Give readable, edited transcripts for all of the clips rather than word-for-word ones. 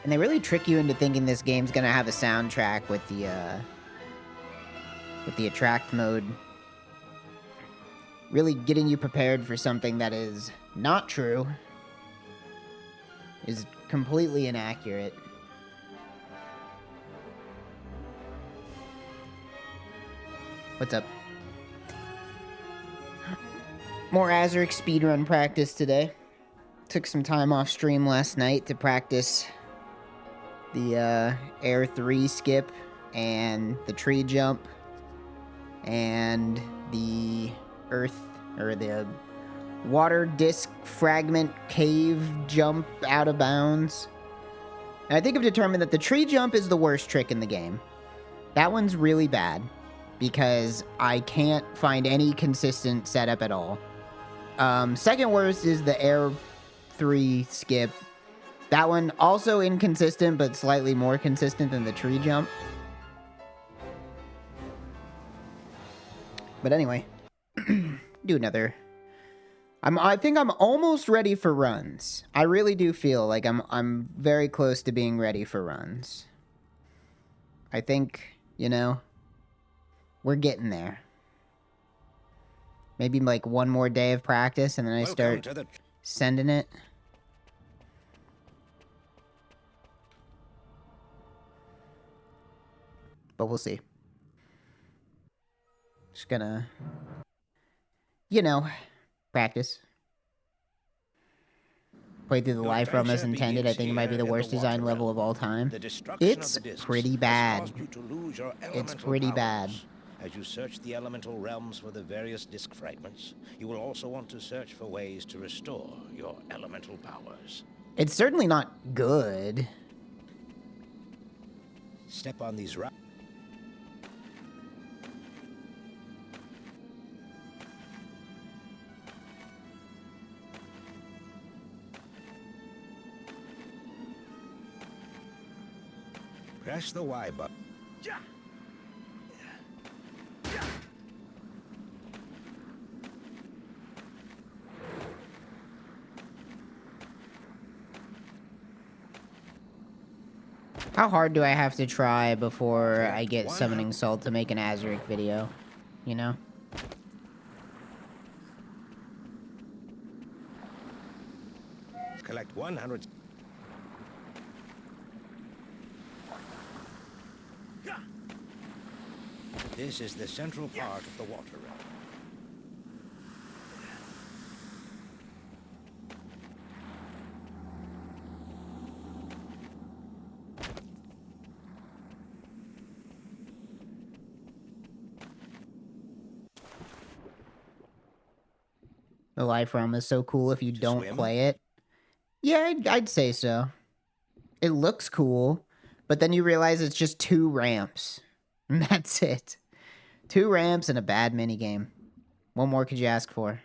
And they really trick you into thinking this game's gonna have a soundtrack with the attract mode. Really getting you prepared for something that is not true. Is completely inaccurate. What's up? More Azurik speedrun practice today. Took some time off stream last night to practice the Air 3 skip and the tree jump and the earth or the water disc fragment cave jump out of bounds. And I think I've determined that the tree jump is the worst trick in the game. That one's really bad because I can't find any consistent setup at all. Second worst is the Air 3 skip. That one also inconsistent, but slightly more consistent than the tree jump. But anyway, do another. I think I'm almost ready for runs. I really do feel like I'm very close to being ready for runs. I think, you know, we're getting there. Maybe like one more day of practice and then I start sending it. But we'll see. Just gonna, you know, practice. Play through the life realm as intended. I think it might be the worst design level of all time. It's pretty bad. It's pretty bad. As you search the elemental realms for the various disc fragments, you will also want to search for ways to restore your elemental powers. It's certainly not good. Step on these rocks. Press the Y button. How hard do I have to try before I get Summoning Salt to make an Azurik video? You know? Collect 100. This is the central part of the water realm. The life realm is so cool if you don't play it. Yeah, I'd say so. It looks cool, but then you realize it's just 2 ramps. And that's it. 2 ramps and a bad minigame. What more could you ask for?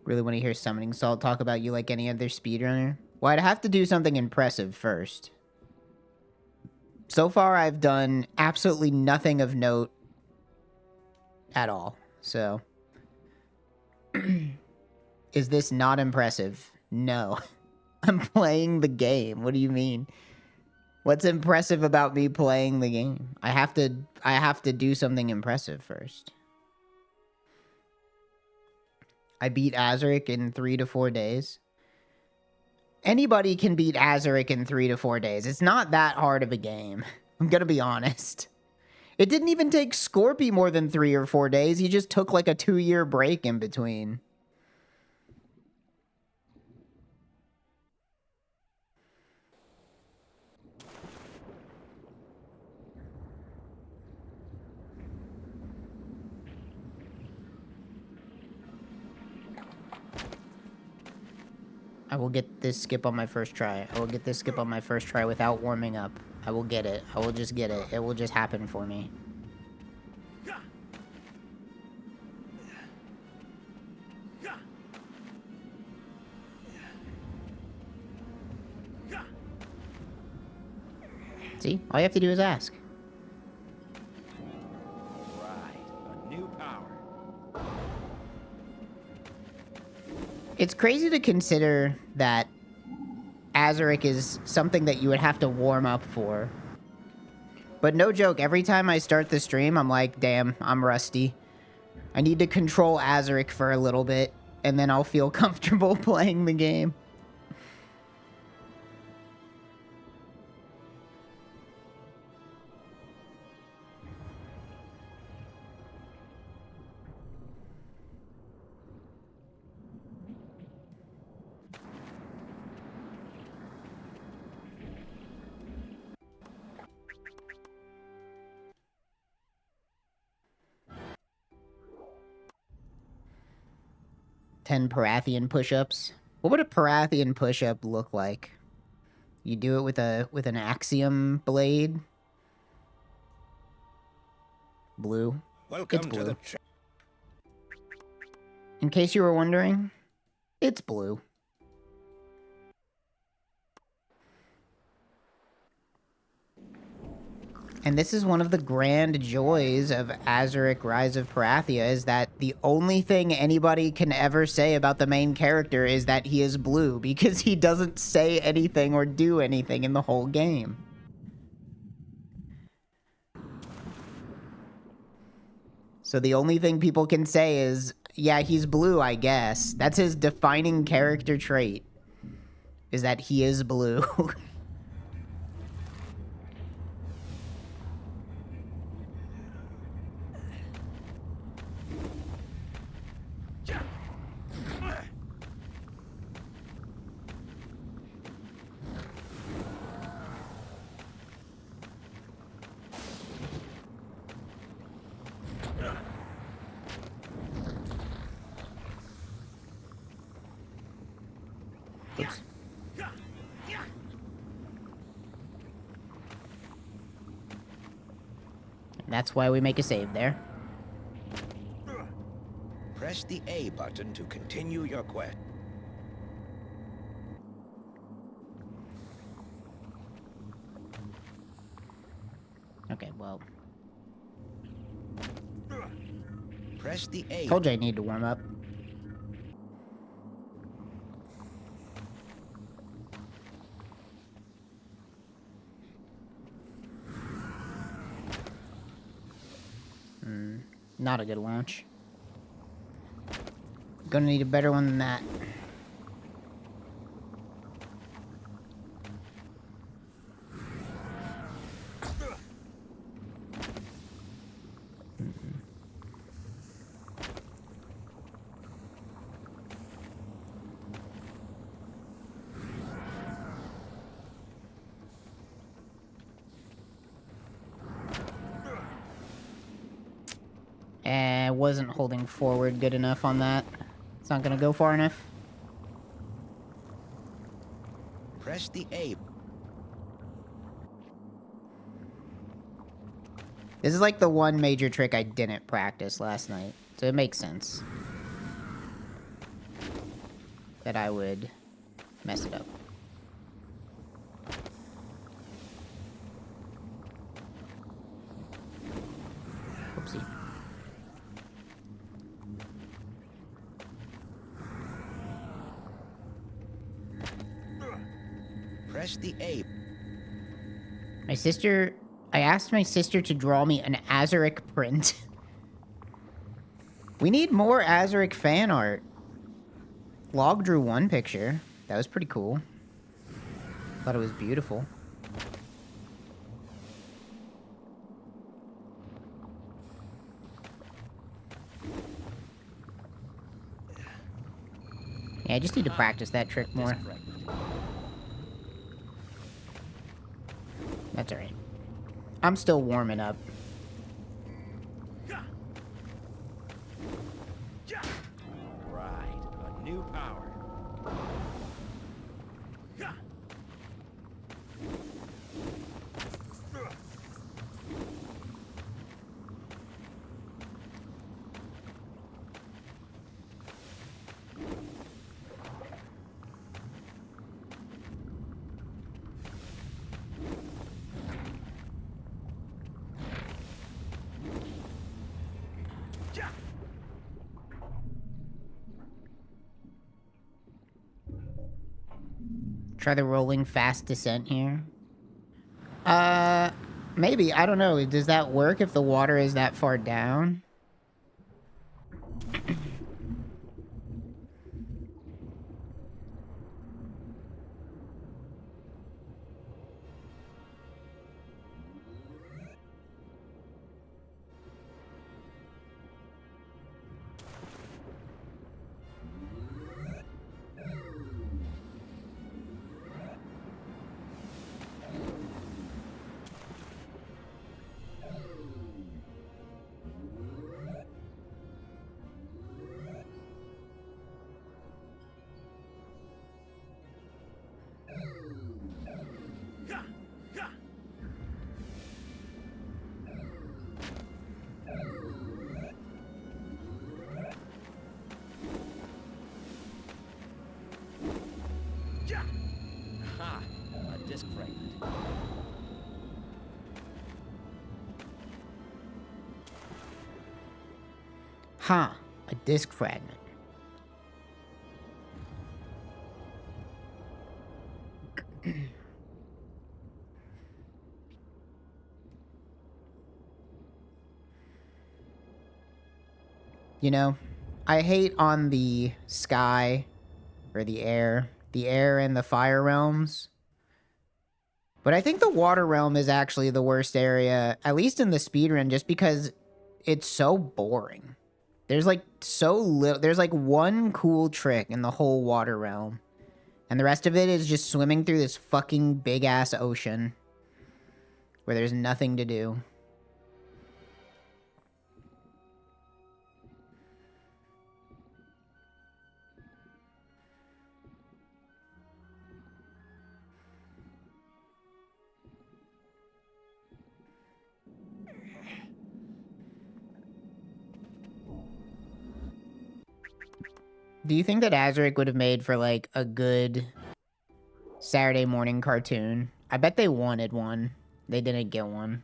Really want to hear Summoning Salt talk about you like any other speedrunner? Well, I'd have to do something impressive first. So far, I've done absolutely nothing of note at all. So, is this not impressive? No. I'm playing the game. What do you mean? What's impressive about me playing the game? I have to do something impressive first. I beat Azurik in 3 to 4 days. Anybody can beat Azurik in 3 to 4 days. It's not that hard of a game. I'm gonna be honest. It didn't even take Scorpy more than 3 or 4 days. He just took like a 2-year break in between. I will get this skip on my first try. I will get this skip on my first try without warming up. I will get it. I will just get it. It will just happen for me. See? All you have to do is ask. All right, a new power. It's crazy to consider that Azurik is something that you would have to warm up for. But no joke, every time I start the stream, I'm like, damn, I'm rusty. I need to control Azurik for a little bit, and then I'll feel comfortable playing the game. Ten Parathian push-ups. What would a Parathian push-up look like? You do it with an axiom blade. Blue. Welcome It's blue. to the In case you were wondering, it's blue. And this is one of the grand joys of Azurik Rise of Perathia, is that the only thing anybody can ever say about the main character is that he is blue, because he doesn't say anything or do anything in the whole game. So the only thing people can say is, yeah, he's blue, I guess. That's his defining character trait, is that he is blue. Oops. That's why we make a save there. Press the A button to continue your quest. Okay, well. Press the A. Told you I need to warm up. Not a good launch. Gonna need a better one than that. Wasn't holding forward good enough on that. It's not gonna go far enough. Press the A. This is like the one major trick I didn't practice last night, so it makes sense that I would mess it up. Oopsie. Press the A. I asked my sister to draw me an Azurik print. We need more Azurik fan art. Log drew one picture. That was pretty cool. Thought it was beautiful. Yeah, I just need to practice that trick more. That's alright. I'm still warming up. Right, a new power. Try the rolling fast descent here. Maybe. I don't know. Does that work if the water is that far down? Ha! A disc fragment. Huh. A disc fragment. You know, I hate on the sky or the air and the fire realms. But I think the water realm is actually the worst area, at least in the speedrun, just because it's so boring. There's like so little, there's like one cool trick in the whole water realm. And the rest of it is just swimming through this fucking big ass ocean where there's nothing to do. Do you think that Azurik would have made for like a good Saturday morning cartoon? I bet they wanted one. They didn't get one.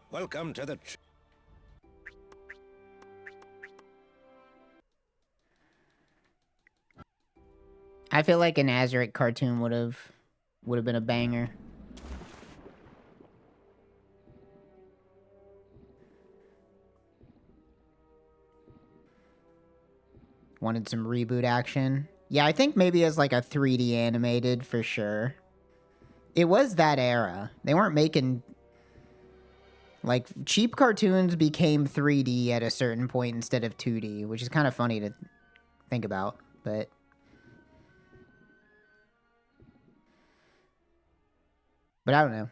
Welcome to the... I feel like an Azurik cartoon would have been a banger. Wanted some reboot action. Yeah, I think maybe as like a 3D animated for sure. It was that era. They weren't making... Like, cheap cartoons became 3D at a certain point instead of 2D, which is kind of funny to think about, but... But I don't know.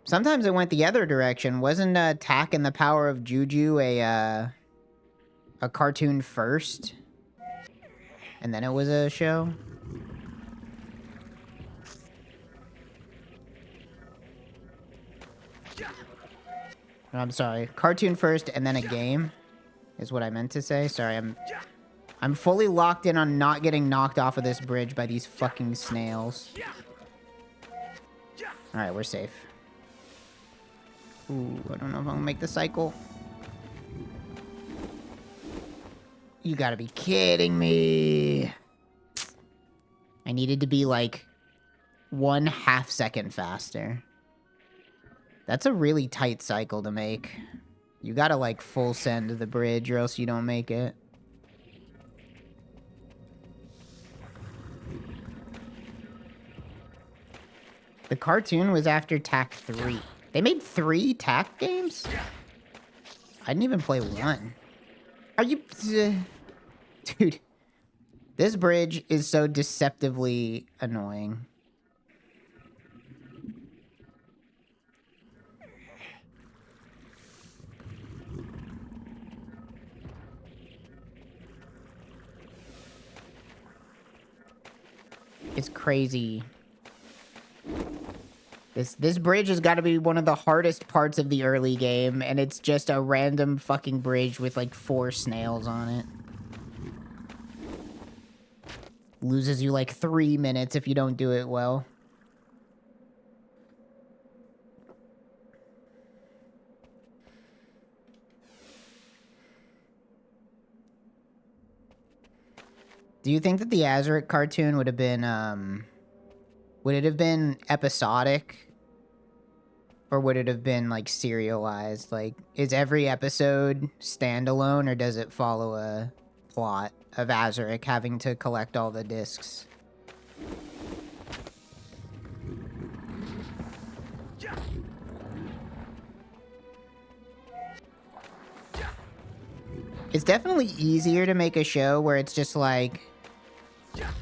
Sometimes it went the other direction. Wasn't Tak and the Power of Juju a cartoon first? And then it was a show? I'm sorry. Cartoon first and then a game is what I meant to say. Sorry, I'm fully locked in on not getting knocked off of this bridge by these fucking snails. Alright, we're safe. Ooh, I don't know if I'm gonna make the cycle. You gotta be kidding me. I needed to be like 1/2 second faster. That's a really tight cycle to make. You gotta like full send the bridge or else you don't make it. The cartoon was after Tak 3. They made 3 Tak games? I didn't even play 1. Are you... Dude. This bridge is so deceptively annoying. It's crazy. This bridge has got to be one of the hardest parts of the early game, and it's just a random fucking bridge with like 4 snails on it. Loses you like 3 minutes if you don't do it well. Do you think that the Azurik cartoon would have been, would it have been episodic? Or would it have been, like, serialized? Like, is every episode standalone, or does it follow a plot of Azurik having to collect all the discs? It's definitely easier to make a show where it's just like,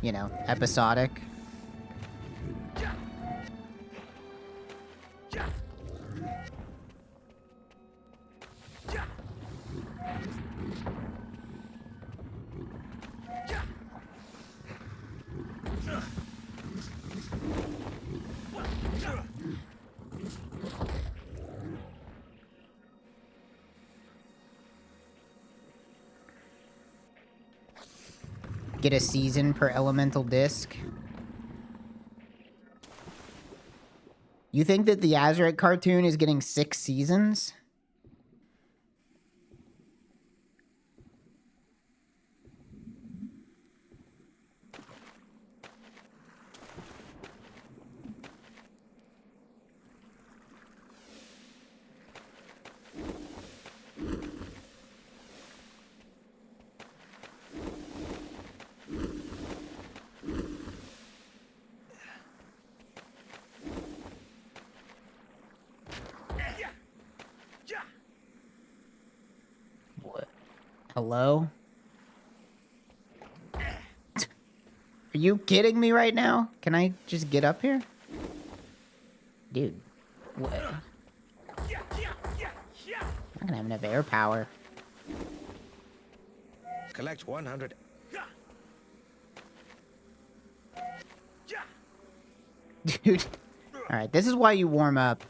you know, episodic. Get a season per elemental disc. You think that the Azurik cartoon is getting 6 seasons? What? Hello? Are you kidding me right now? Can I just get up here? Dude. What? I'm not gonna have enough air power. Collect 100. Dude. Alright, this is why you warm up.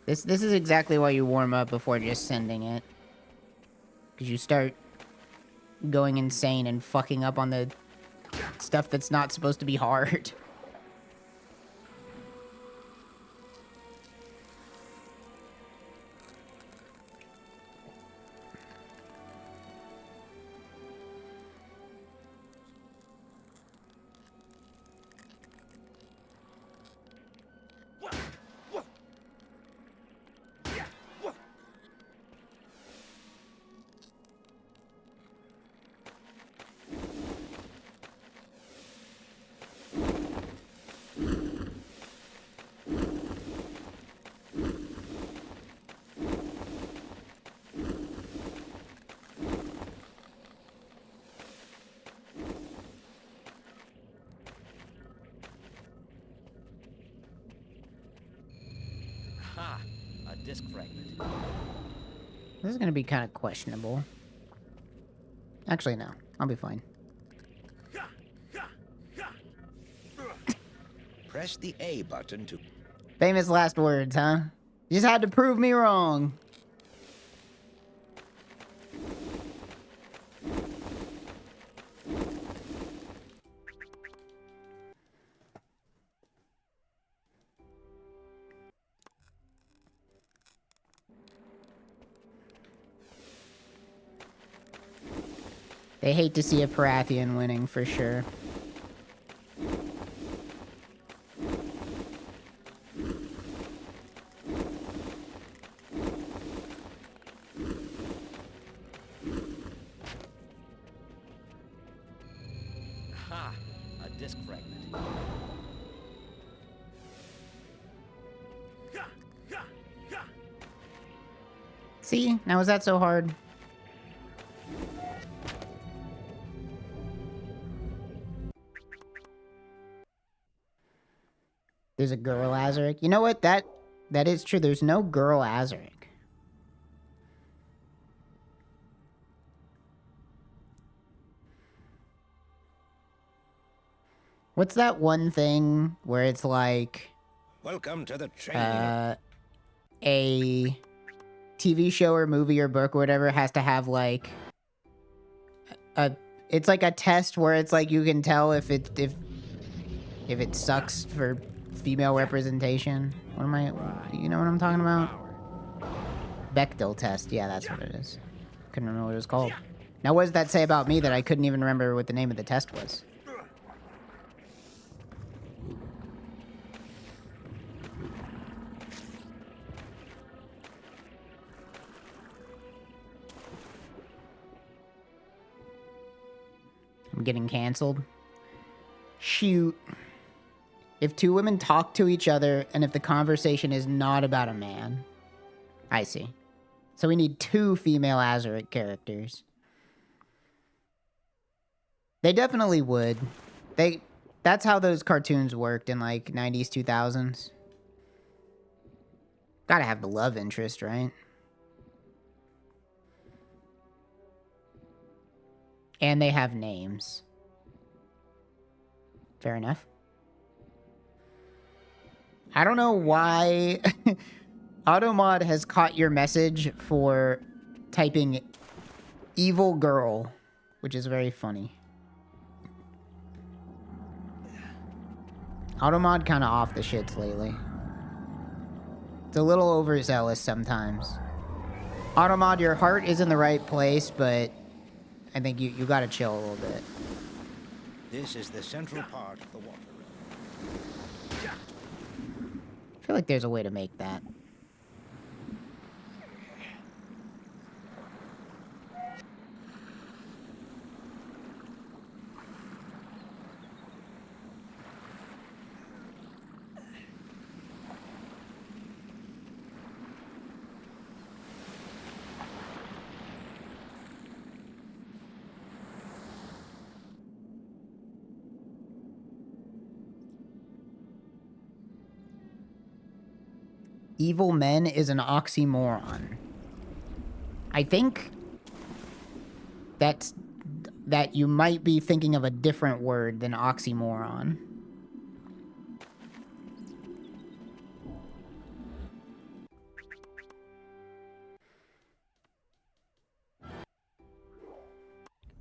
This is exactly why you warm up before just sending it. Because you start going insane and fucking up on the stuff that's not supposed to be hard. Ha! A disc fragment. This is gonna be kind of questionable. Actually, no. I'll be fine. Press the A button to... Famous last words, huh? You just had to prove me wrong. They hate to see a Parathian winning, for sure. Ha! A disc fragment. See? Now is that so hard? There's a girl Azurik. You know what? That is true. There's no girl Azurik. What's that one thing where it's like Welcome to the training. a TV show or movie or book or whatever has to have like it's like a test where it's like you can tell if it sucks for female representation. What am I? You know what I'm talking about? Bechdel test. Yeah, that's what it is. Couldn't remember what it was called. Now, what does that say about me that I couldn't even remember what the name of the test was? I'm getting canceled. Shoot. If two women talk to each other and if the conversation is not about a man. I see. So we need 2 female Azurik characters. They definitely would. That's how those cartoons worked in like 90s, 2000s. Gotta have the love interest, right? And they have names. Fair enough. I don't know why Automod has caught your message for typing evil girl, which is very funny. Automod kind of off the shits lately. It's a little overzealous sometimes. Automod, your heart is in the right place, but I think you gotta chill a little bit. This is the central part of the water realm. I feel like there's a way to make that. Evil men is an oxymoron. I think that you might be thinking of a different word than oxymoron.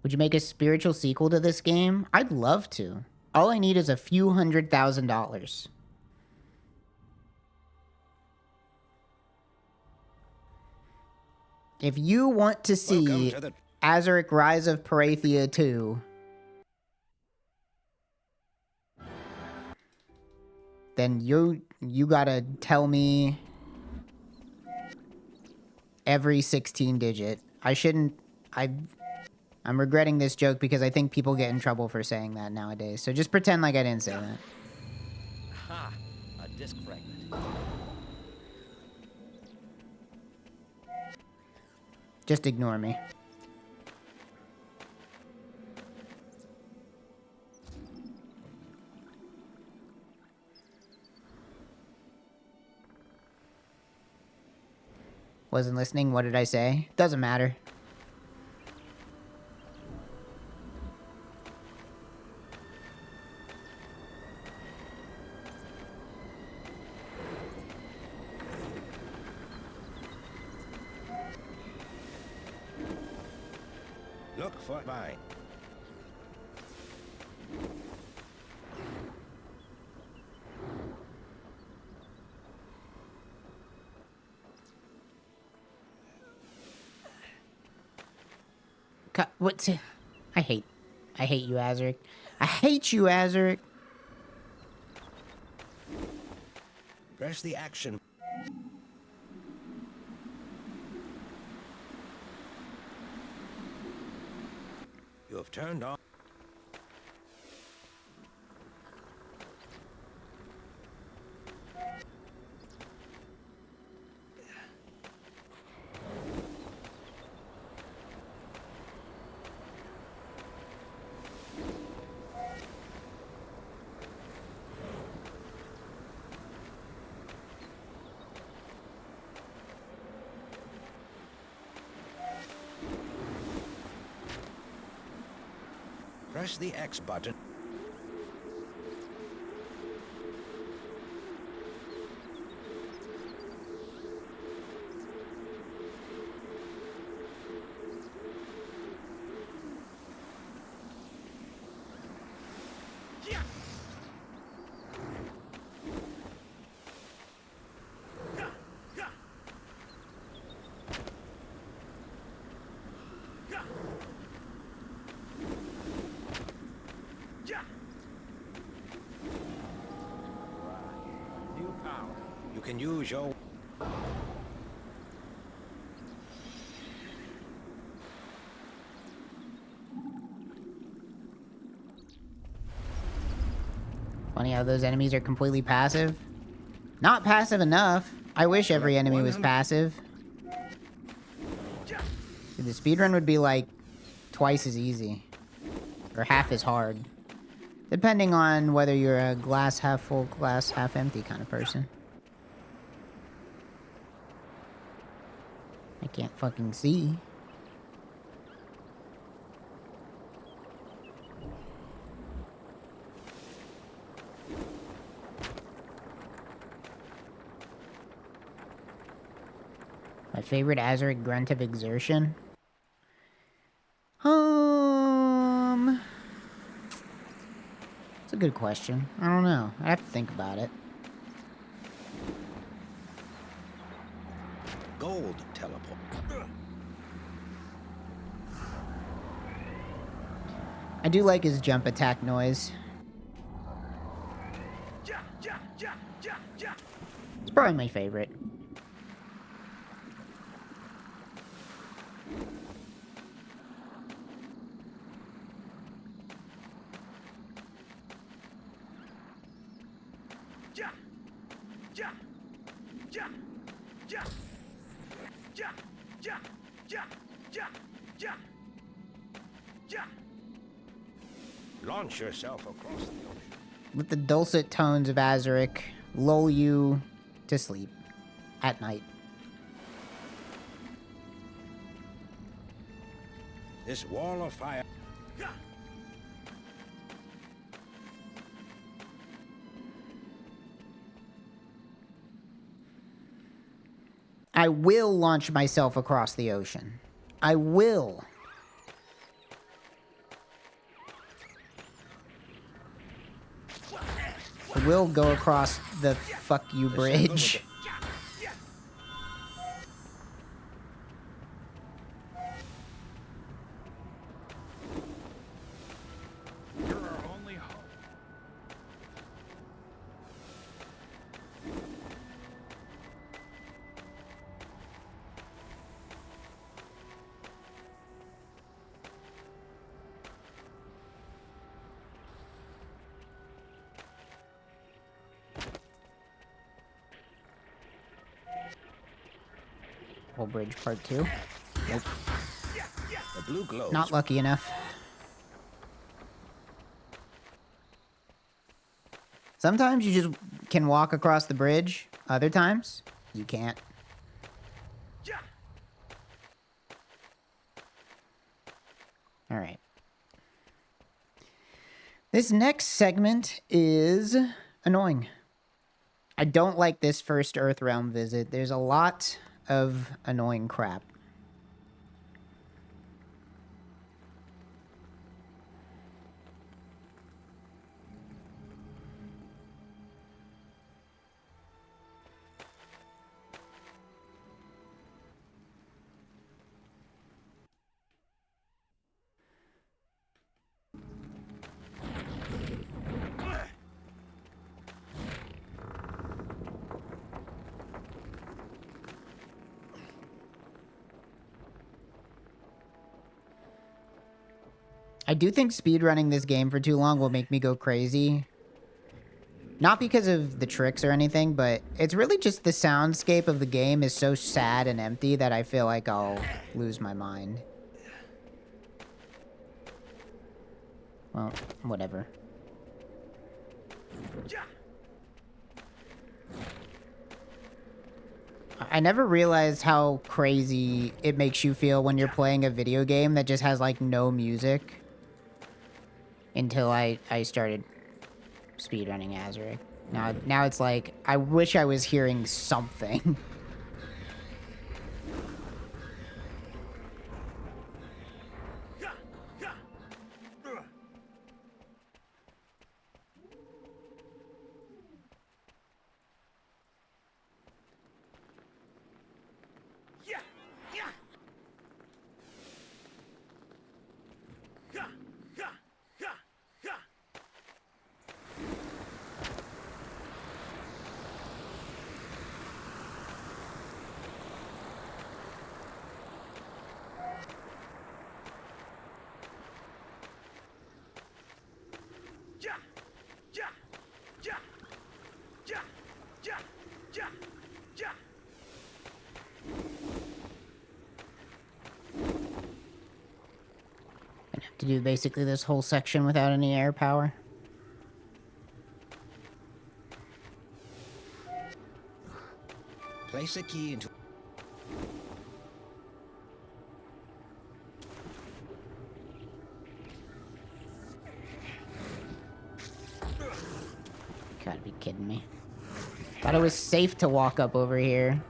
Would you make a spiritual sequel to this game? I'd love to. All I need is a few $100,000. If you want to see Azurik Rise of Perathia 2, then you gotta tell me every 16 digit. I'm regretting this joke because I think people get in trouble for saying that nowadays. So just pretend like I didn't say that. Ha! A disc fragment. Just ignore me. Wasn't listening. What did I say? Doesn't matter. Look for mine. What's it? I hate you, Azurik. I hate you, Azurik. Press the action. You have turned on. Press the X button. can use your... Funny how those enemies are completely passive. Not passive enough. I wish every enemy was passive. Dude, the speedrun would be like twice as easy. Or half as hard. Depending on whether you're a glass half full, glass half empty kind of person. I can't fucking see. My favorite Azurik grunt of exertion? It's a good question. I don't know. I have to think about it. Gold teleport. I do like his jump attack noise. It's probably my favorite. Launch yourself across the ocean. Let the dulcet tones of Azurik lull you to sleep at night. This wall of fire... I will launch myself across the ocean. I will. I will go across the fuck you bridge. Whole bridge part 2. Nope. The blue glows. Not lucky enough. Sometimes you just can walk across the bridge. Other times, you can't. Alright. This next segment is annoying. I don't like this first Earthrealm visit. There's a lot of annoying crap. I do think speedrunning this game for too long will make me go crazy. Not because of the tricks or anything, but it's really just the soundscape of the game is so sad and empty that I feel like I'll lose my mind. Well, whatever. I never realized how crazy it makes you feel when you're playing a video game that just has, like, no music. Until I started speedrunning Azurik. Now it's like, I wish I was hearing something. to do basically this whole section without any air power. Place a key into... Gotta be kidding me. Thought it was safe to walk up over here.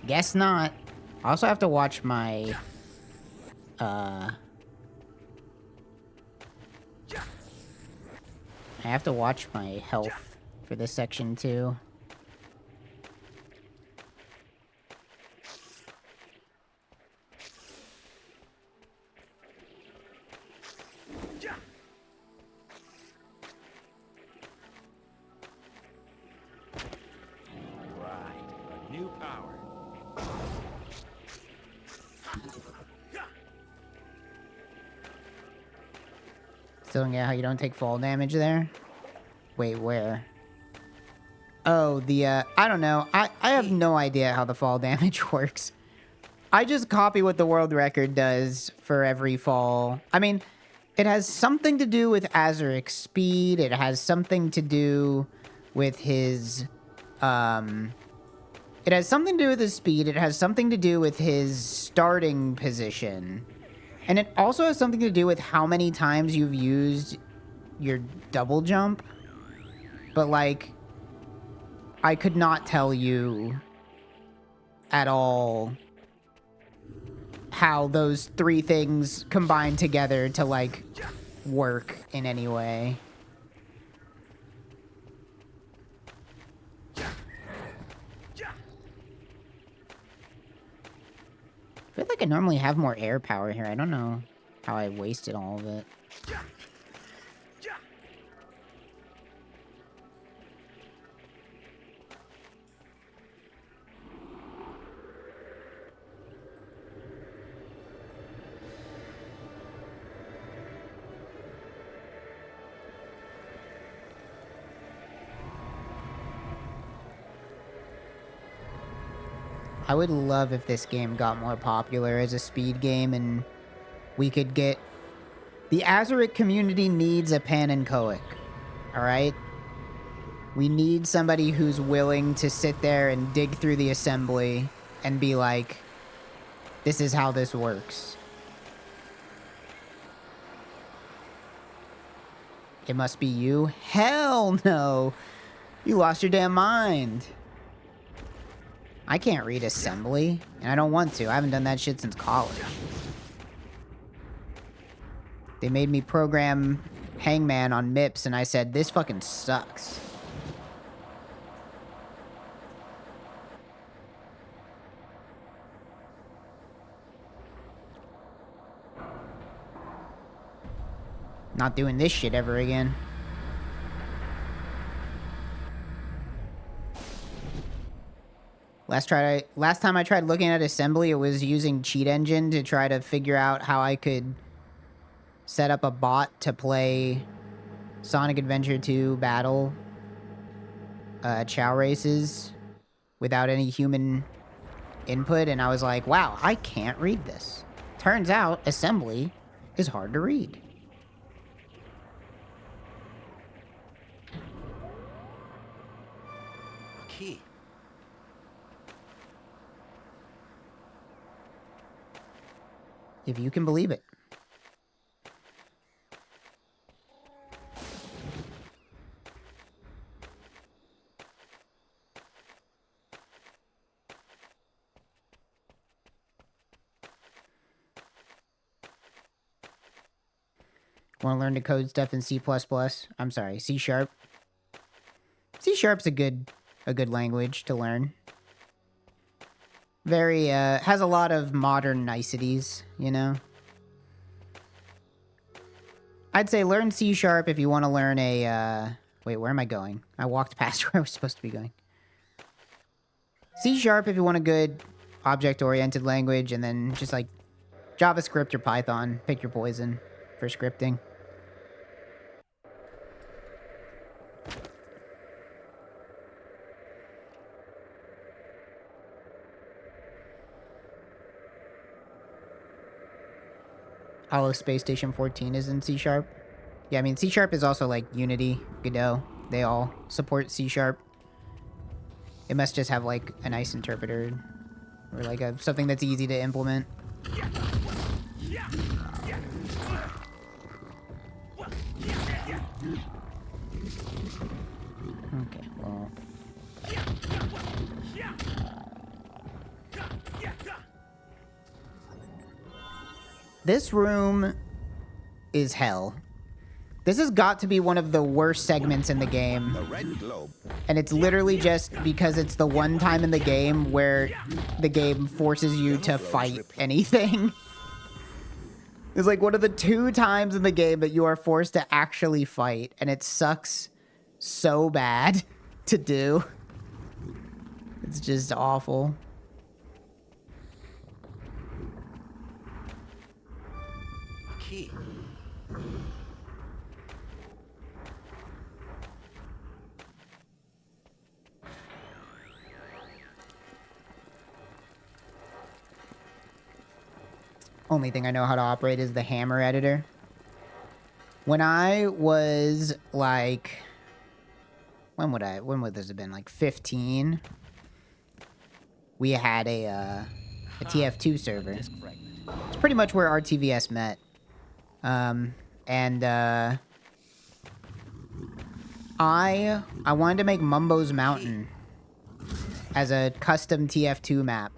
Guess not. I also have to watch my... I have to watch my health for this section, too. New power. Still don't get how you don't take fall damage there? Wait, where? Oh, I don't know. I have no idea how the fall damage works. I just copy what the world record does for every fall. I mean, it has something to do with Azurik's speed. It has something to do with his, it has something to do with his speed. It has something to do with his starting position. And it also has something to do with how many times you've used your double jump. But, like, I could not tell you at all how those three things combine together to, like, work in any way. I feel like I normally have more air power here. I don't know how I wasted all of it. I would love if this game got more popular as a speed game and we could get... The Azurik community needs a pan and Coic, alright? We need somebody who's willing to sit there and dig through the assembly and be like, this is how this works. It must be you? Hell no! You lost your damn mind. I can't read assembly, and I don't want to. I haven't done that shit since college. They made me program Hangman on MIPS, and I said, this fucking sucks. Not doing this shit ever again. Last time I tried looking at assembly, it was using Cheat Engine to try to figure out how I could set up a bot to play Sonic Adventure 2 Battle Chow races without any human input, and I was like, wow, I can't read this. Turns out assembly is hard to read. Key. If you can believe it. Want to learn to code stuff in C++? I'm sorry, C#. C#'s a good language to learn. Very, has a lot of modern niceties, you know? I'd say learn C# if you want to learn a, wait, where am I going? I walked past where I was supposed to be going. C# if you want a good object-oriented language, and then just, like, JavaScript or Python. Pick your poison for scripting. Hollow Space Station 14 is in C Sharp. Yeah, I mean, C Sharp is also like Unity, Godot. They all support C Sharp. It must just have like a nice interpreter or like something that's easy to implement. Okay, well. This room is hell. This has got to be one of the worst segments in the game. The red globe. And it's literally just because it's the one time in the game where the game forces you to fight anything. It's like one of the 2 times in the game that you are forced to actually fight, and it sucks so bad to do. It's just awful. Key. Only thing I know how to operate is the hammer editor. When I was like, when would this have been? Like 15. We had a TF2 server. It's pretty much where RTVS met. I wanted to make Mumbo's Mountain as a custom TF2 map.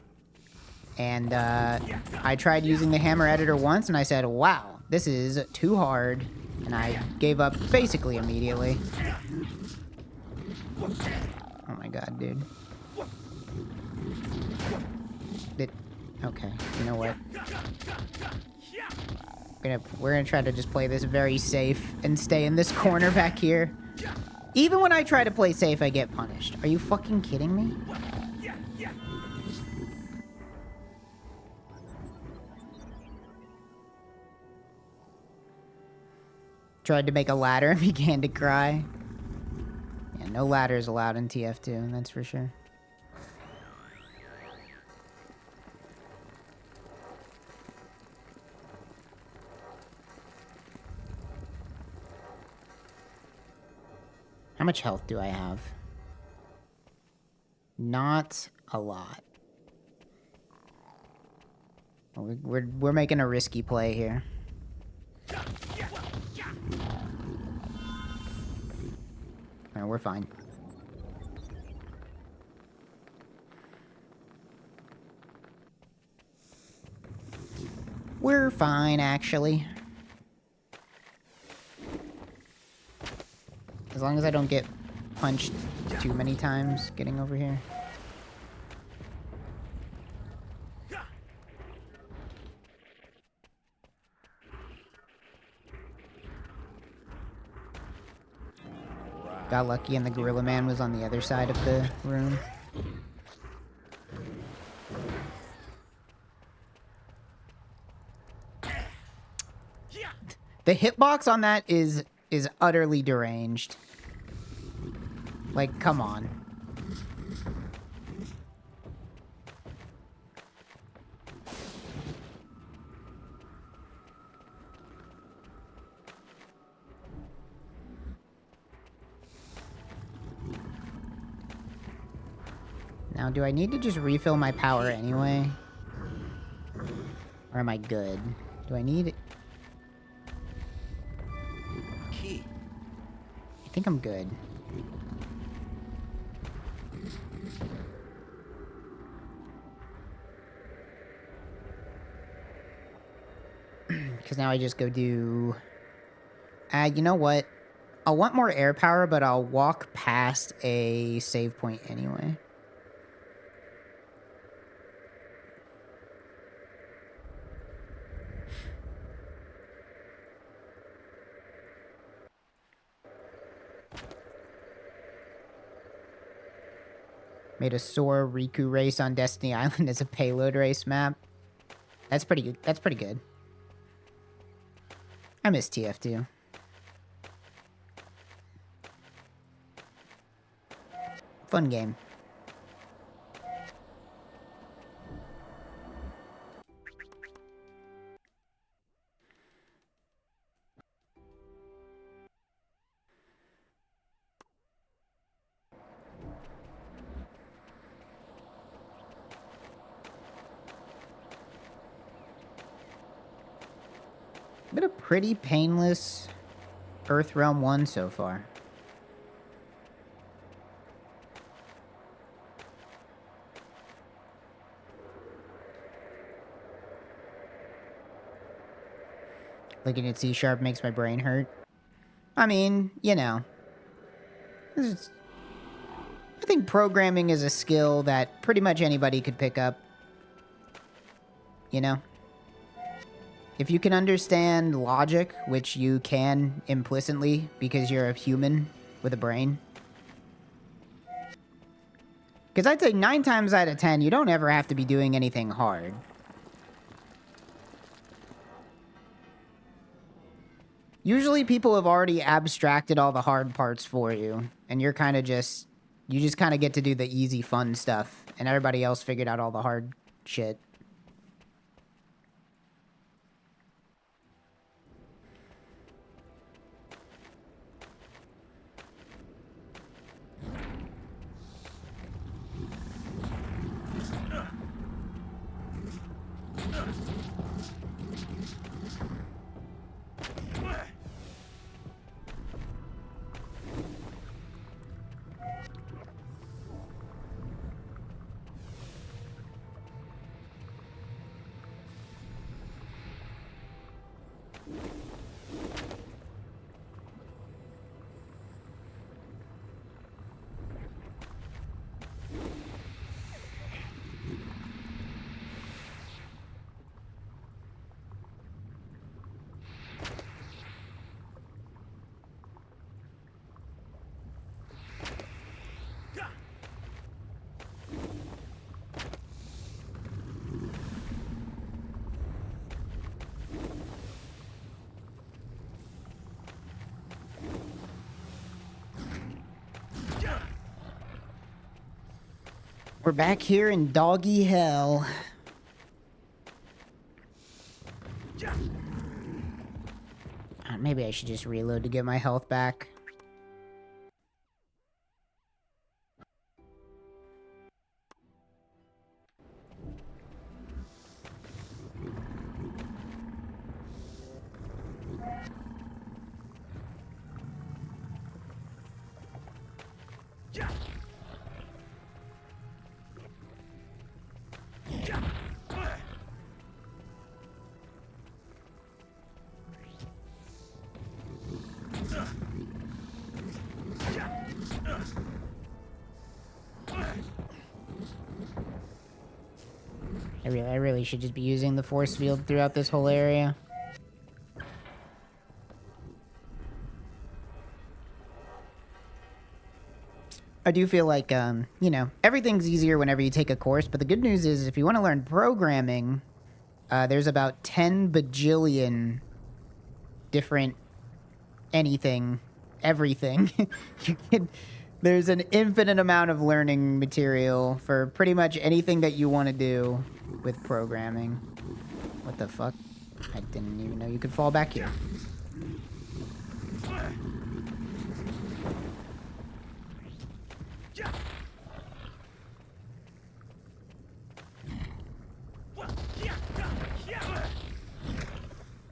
And I tried using the hammer editor once, and I said, wow, this is too hard. And I gave up basically immediately. Oh my god, dude. Okay, you know what? We're gonna try to just play this very safe and stay in this corner back here. Even when I try to play safe, I get punished. Are you fucking kidding me? Tried to make a ladder and began to cry. Yeah, no ladders allowed in TF2, that's for sure. How much health do I have? Not a lot. We're making a risky play here. Alright, we're fine. We're fine, actually. As long as I don't get punched too many times getting over here. Got lucky and the Gorilla Man was on the other side of the room. The hitbox on that is utterly deranged. Like, come on. Now, do I need to just refill my power anyway? Or am I good? Do I need it? Key. I think I'm good. Because now I just go do... you know what? I'll want more air power, but I'll walk past a save point anyway. Made a Sora Riku race on Destiny Island as a payload race map. That's pretty good. That's pretty good. I miss TF2. Fun game. Been a pretty painless Earthrealm 1 so far. Looking at C# makes my brain hurt. I mean, you know. I think programming is a skill that pretty much anybody could pick up. You know? If you can understand logic, which you can implicitly because you're a human with a brain. Because I'd say 9 times out of 10, you don't ever have to be doing anything hard. Usually people have already abstracted all the hard parts for you, and you're kind of just... You just kind of get to do the easy, fun stuff, and everybody else figured out all the hard shit. We're back here in doggy hell. Maybe I should just reload to get my health back. I really should just be using the force field throughout this whole area. I do feel like, you know, everything's easier whenever you take a course, but the good news is if you want to learn programming, there's about 10 bajillion different everything. There's an infinite amount of learning material for pretty much anything that you want to do with programming. What the fuck? I didn't even know you could fall back here.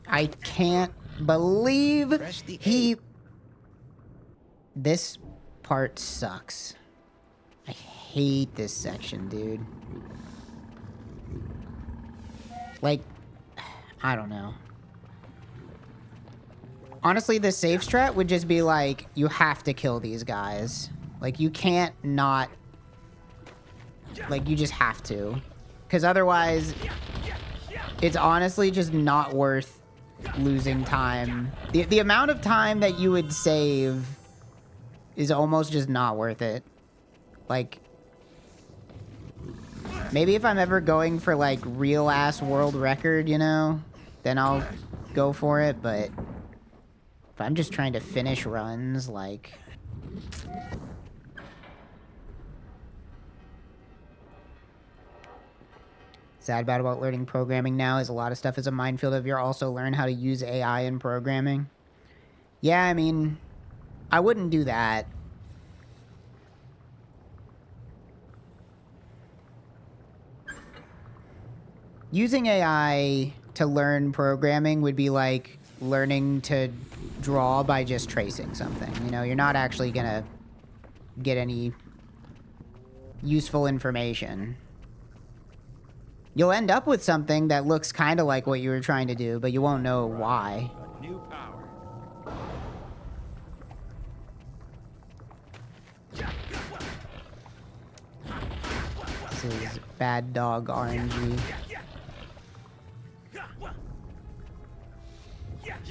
I can't believe he... This part sucks. I hate this section, dude. Like, I don't know. Honestly, the safe strat would just be like, you have to kill these guys. Like, you can't not... Like, you just have to. Because otherwise, it's honestly just not worth losing time. The amount of time that you would save is almost just not worth it. Like, maybe if I'm ever going for, like, real-ass world record, you know, then I'll go for it, but if I'm just trying to finish runs, like... Sad about learning programming now is a lot of stuff is a minefield if you're also learn how to use AI in programming. Yeah, I mean, I wouldn't do that. Using AI to learn programming would be like learning to draw by just tracing something. You know, you're not actually gonna get any useful information. You'll end up with something that looks kind of like what you were trying to do, but you won't know why. A new power. This is bad dog RNG.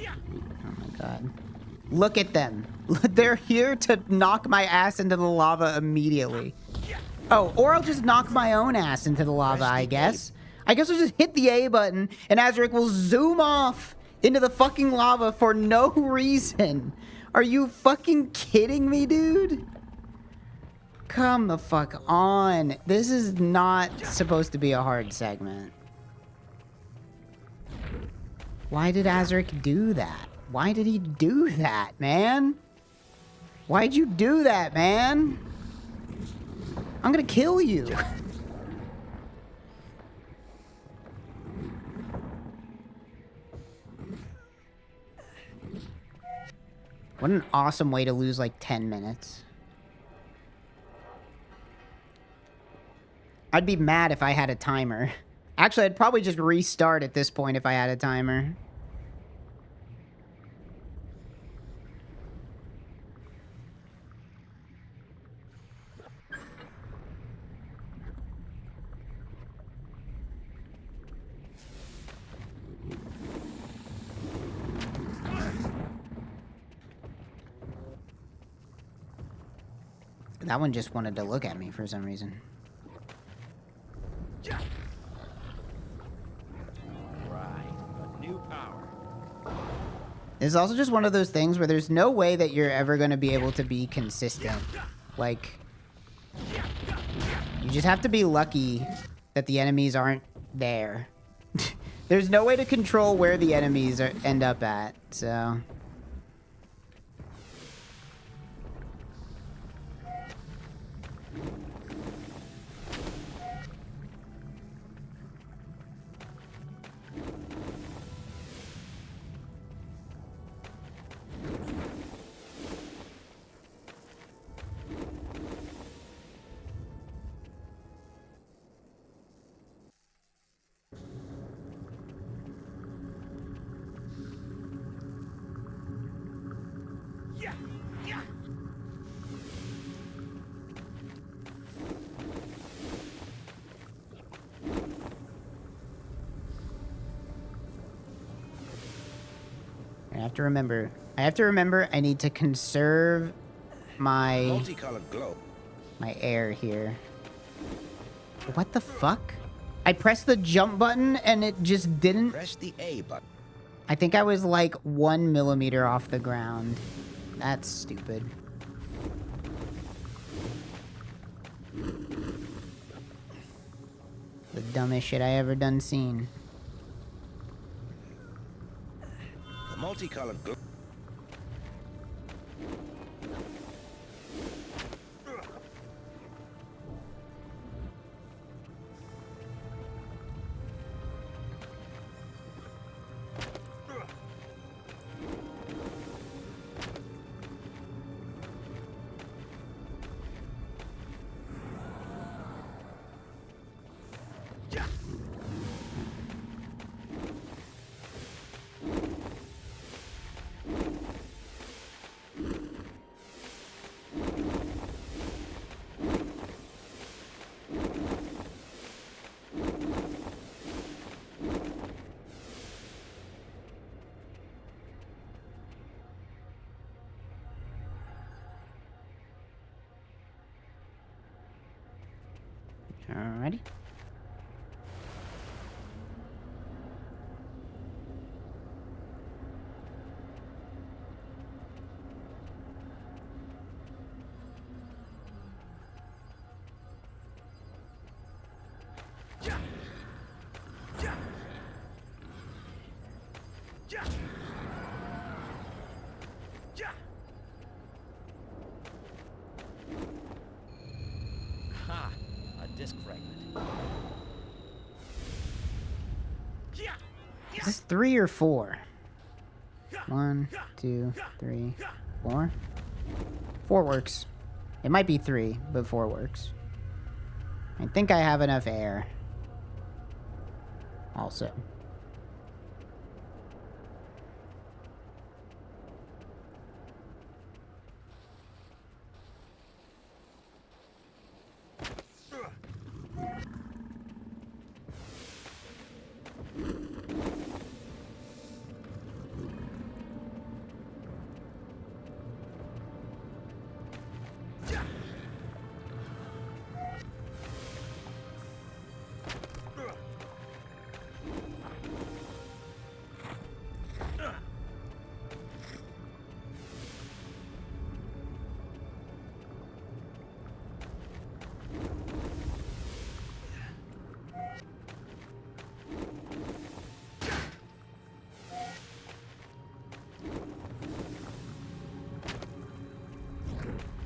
Oh my god. Look at them. They're here to knock my ass into the lava immediately. Oh, or I'll just knock my own ass into the lava, I guess. I guess I'll just hit the A button and Azurik will zoom off into the fucking lava for no reason. Are you fucking kidding me, dude? Come the fuck on. This is not supposed to be a hard segment. Why did Azurik do that? Why did he do that, man? Why'd you do that, man? I'm gonna kill you. What an awesome way to lose like 10 minutes. I'd be mad if I had a timer. Actually, I'd probably just restart at this point if I had a timer. That one just wanted to look at me for some reason. It's also just one of those things where there's no way that you're ever going to be able to be consistent. Like, you just have to be lucky that the enemies aren't there. There's no way to control where the enemies end up at, so... I have to remember I need to conserve my air here. What the fuck? I pressed the jump button and it just didn't. Press the A button. I think I was like 1 millimeter off the ground. That's stupid. The dumbest shit I ever done seen. The multicolored glow. Alrighty. Ha! A disc fragment. Is this 3 or 4? 1, 2, 3, 4. 4 works. It might be 3, but 4 works. I think I have enough air. Also.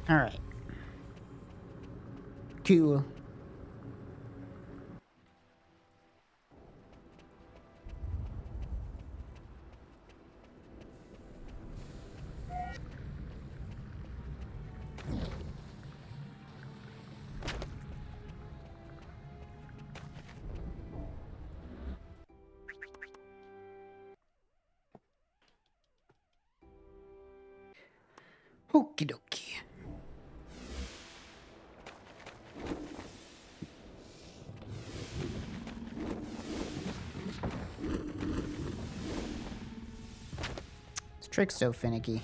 Alright. Cool. Okie dokie. This trick's so finicky.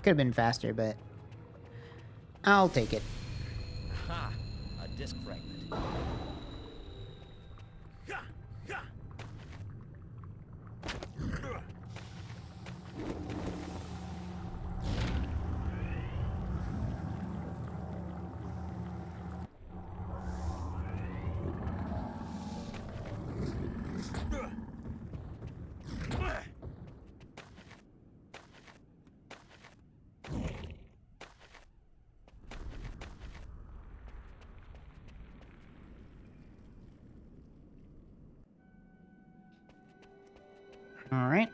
Could have been faster, but I'll take it. Ha! A disc fragment. Alright.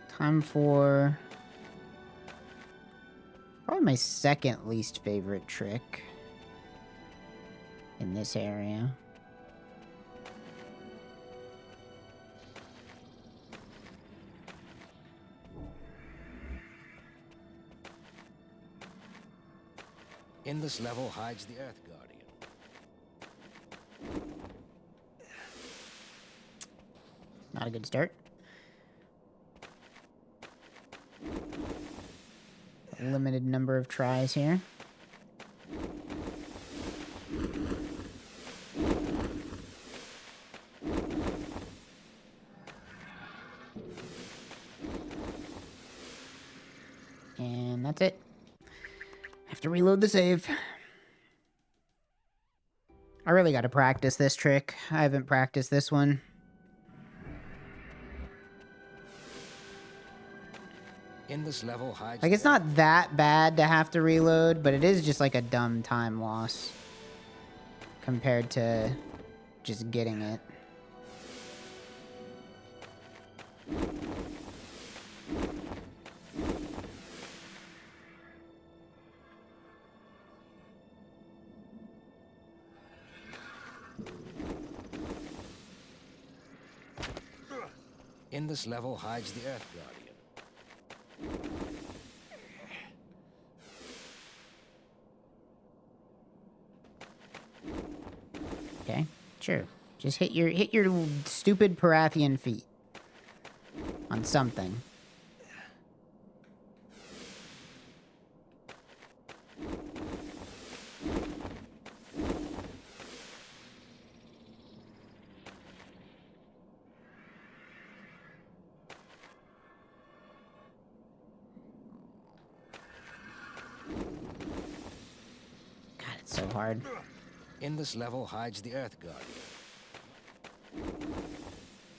Time for probably my second least favorite trick in this area. In this level hides the Earth Guardian. Not a good start. A limited number of tries here. And that's it. Have to reload the save. I really got to practice this trick. I haven't practiced this one. In this level hides Like, it's not that bad to have to reload, but it is just like a dumb time loss compared to just getting it. In this level hides the Earth Guardian. Okay, sure. Just hit your stupid Parathian feet on something. God, it's so hard. In this level hides the Earth Guardian.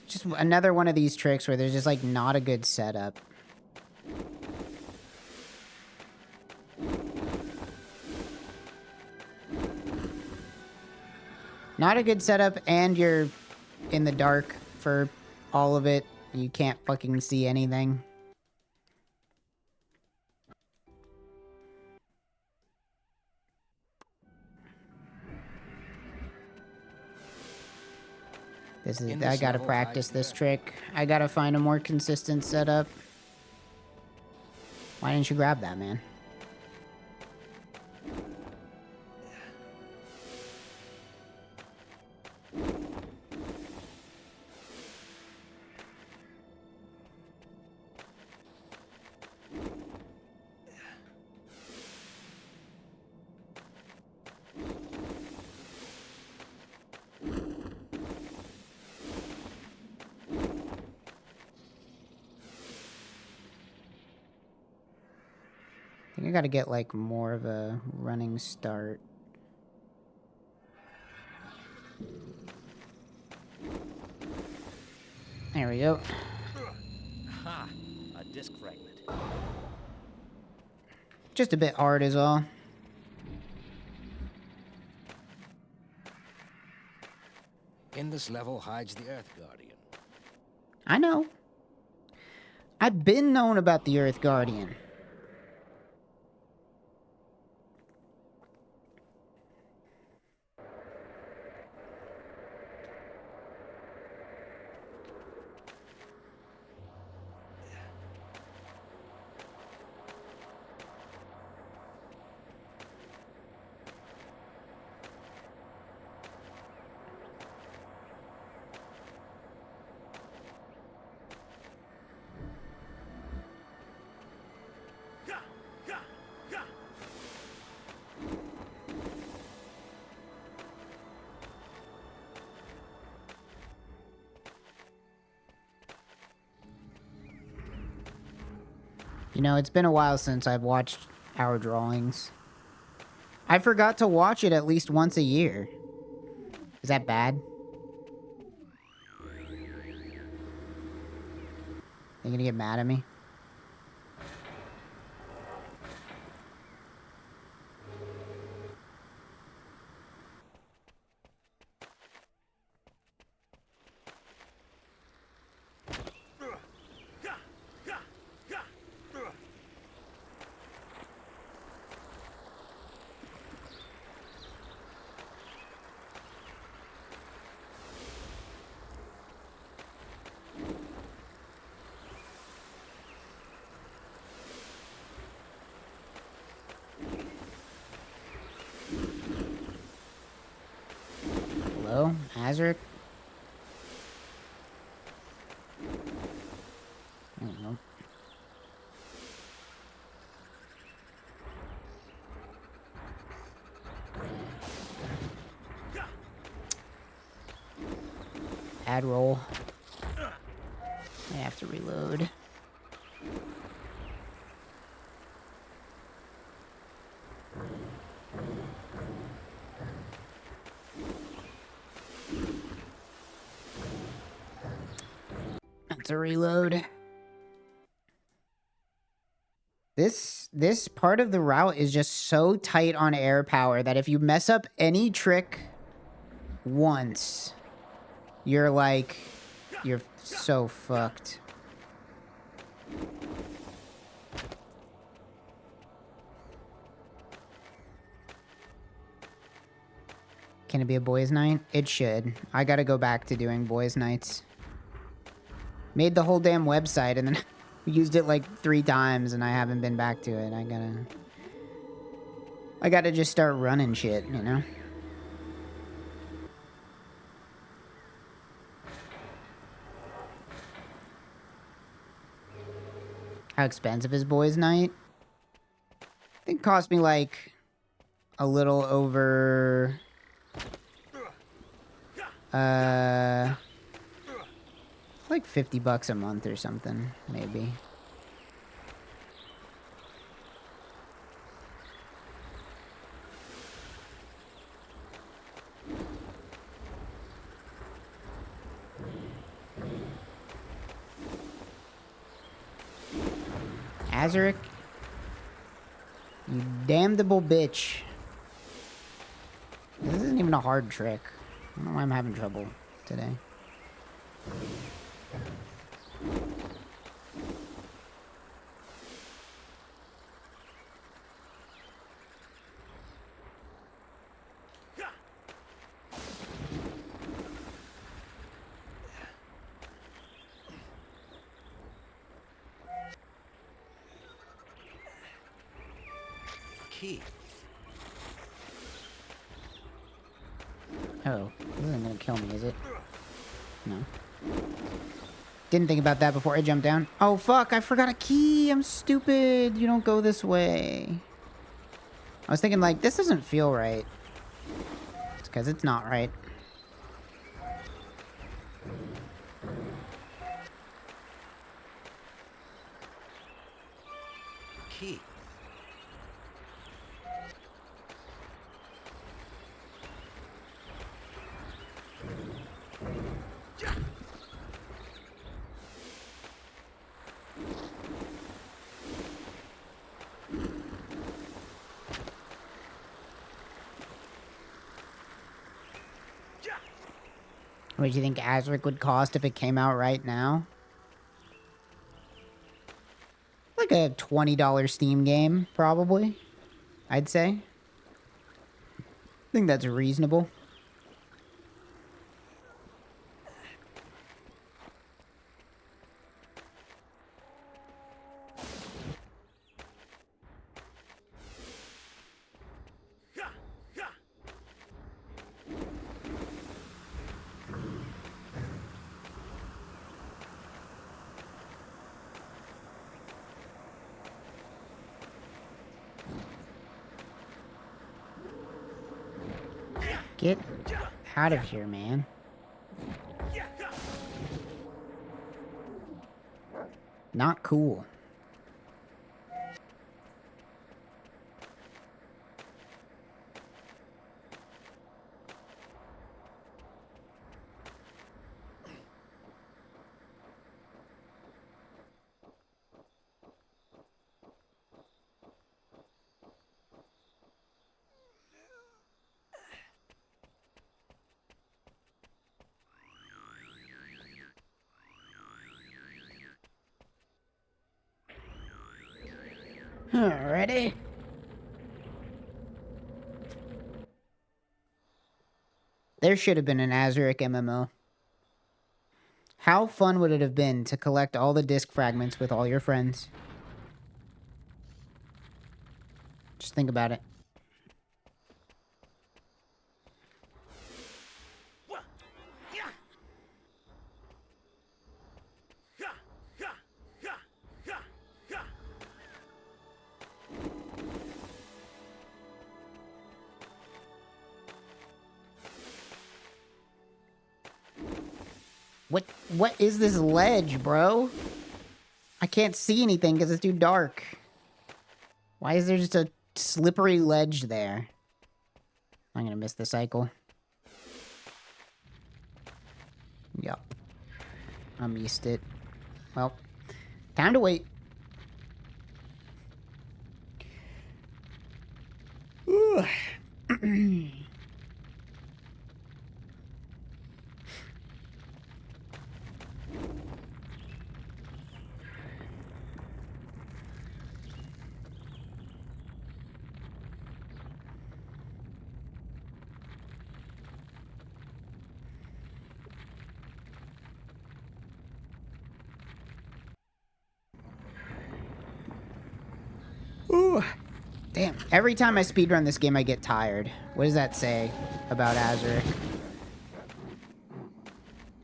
Just just another one of these tricks where there's just, like, not a good setup. Not a good setup, and you're in the dark for all of it. You can't fucking see anything. I gotta practice this trick. I gotta find a more consistent setup. Why didn't you grab that, man? I think I gotta get, like, more of a running start. There we go. Ha! A disc fragment. Just a bit hard is all. In this level hides the Earth Guardian. I know. I've been known about the Earth Guardian. You know, it's been a while since I've watched our drawings. I forgot to watch it at least once a year. Is that bad? You gonna get mad at me? Hello? Azurik? I don't know. Bad roll. I have to reload. That's a reload. This part of the route is just so tight on air power that if you mess up any trick once, you're so fucked. Can it be a boys' night? It should. I gotta go back to doing boys' nights. Made the whole damn website and then used it like 3 times and I haven't been back to it. I gotta just start running shit, you know? How expensive is boys' night? I think it cost me like a little over like $50 a month or something, maybe. Azurik, you damnable bitch. This isn't even a hard trick. I don't know why I'm having trouble today. Key. Oh, this isn't gonna kill me, is it? No. Didn't think about that before I jumped down. Oh, fuck, I forgot a key. I'm stupid. You don't go this way. I was thinking, like, this doesn't feel right. It's because it's not right. Key. What do you think Azurik would cost if it came out right now? Like a $20 Steam game, probably. I'd say. I think that's reasonable. Get out of here, man. Not cool. Alrighty. There should have been an Azurik MMO. How fun would it have been to collect all the disc fragments with all your friends? Just think about it. What is this ledge, bro? I can't see anything because it's too dark. Why is there just a slippery ledge there? I'm gonna miss the cycle. Yup. I missed it. Well, time to wait. Ooh. Ooh. Damn. Every time I speedrun this game, I get tired. What does that say about Azurik?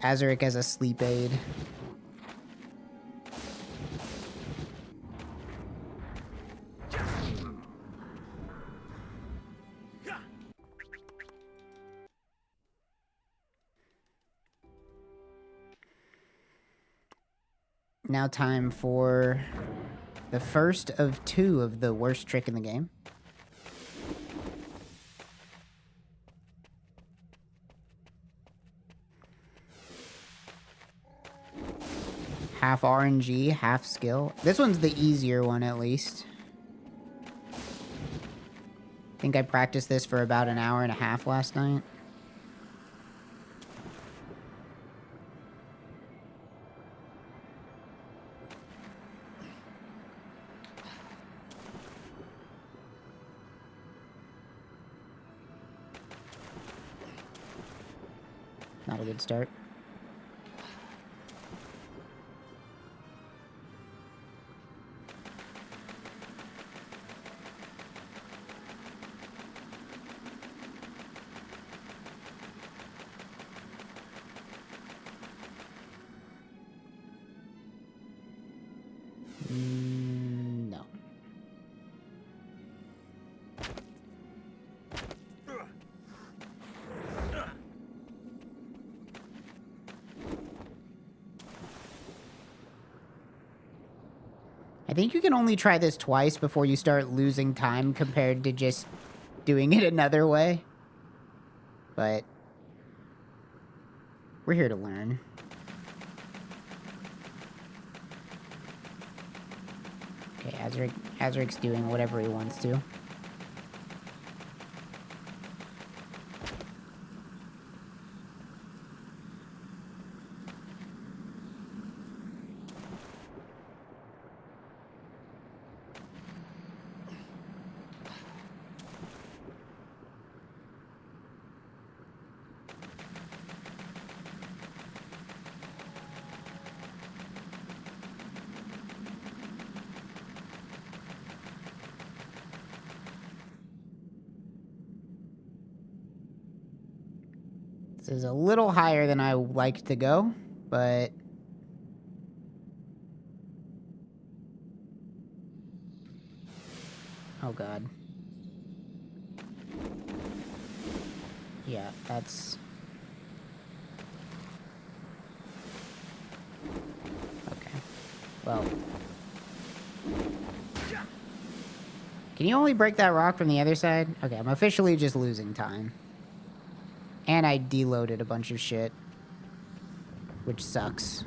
Azurik as a sleep aid. Now time for the first of two of the worst trick in the game. Half RNG, half skill. This one's the easier one, at least. I think I practiced this for about an hour and a half last night. Not a good start. No. I think you can only try this twice before you start losing time compared to just doing it another way. But we're here to learn. Okay, Azurik's doing whatever he wants to. This is a little higher than I like to go, but... Oh, God. Yeah, that's... Okay. Well... Can you only break that rock from the other side? Okay, I'm officially just losing time. And I deloaded a bunch of shit. Which sucks.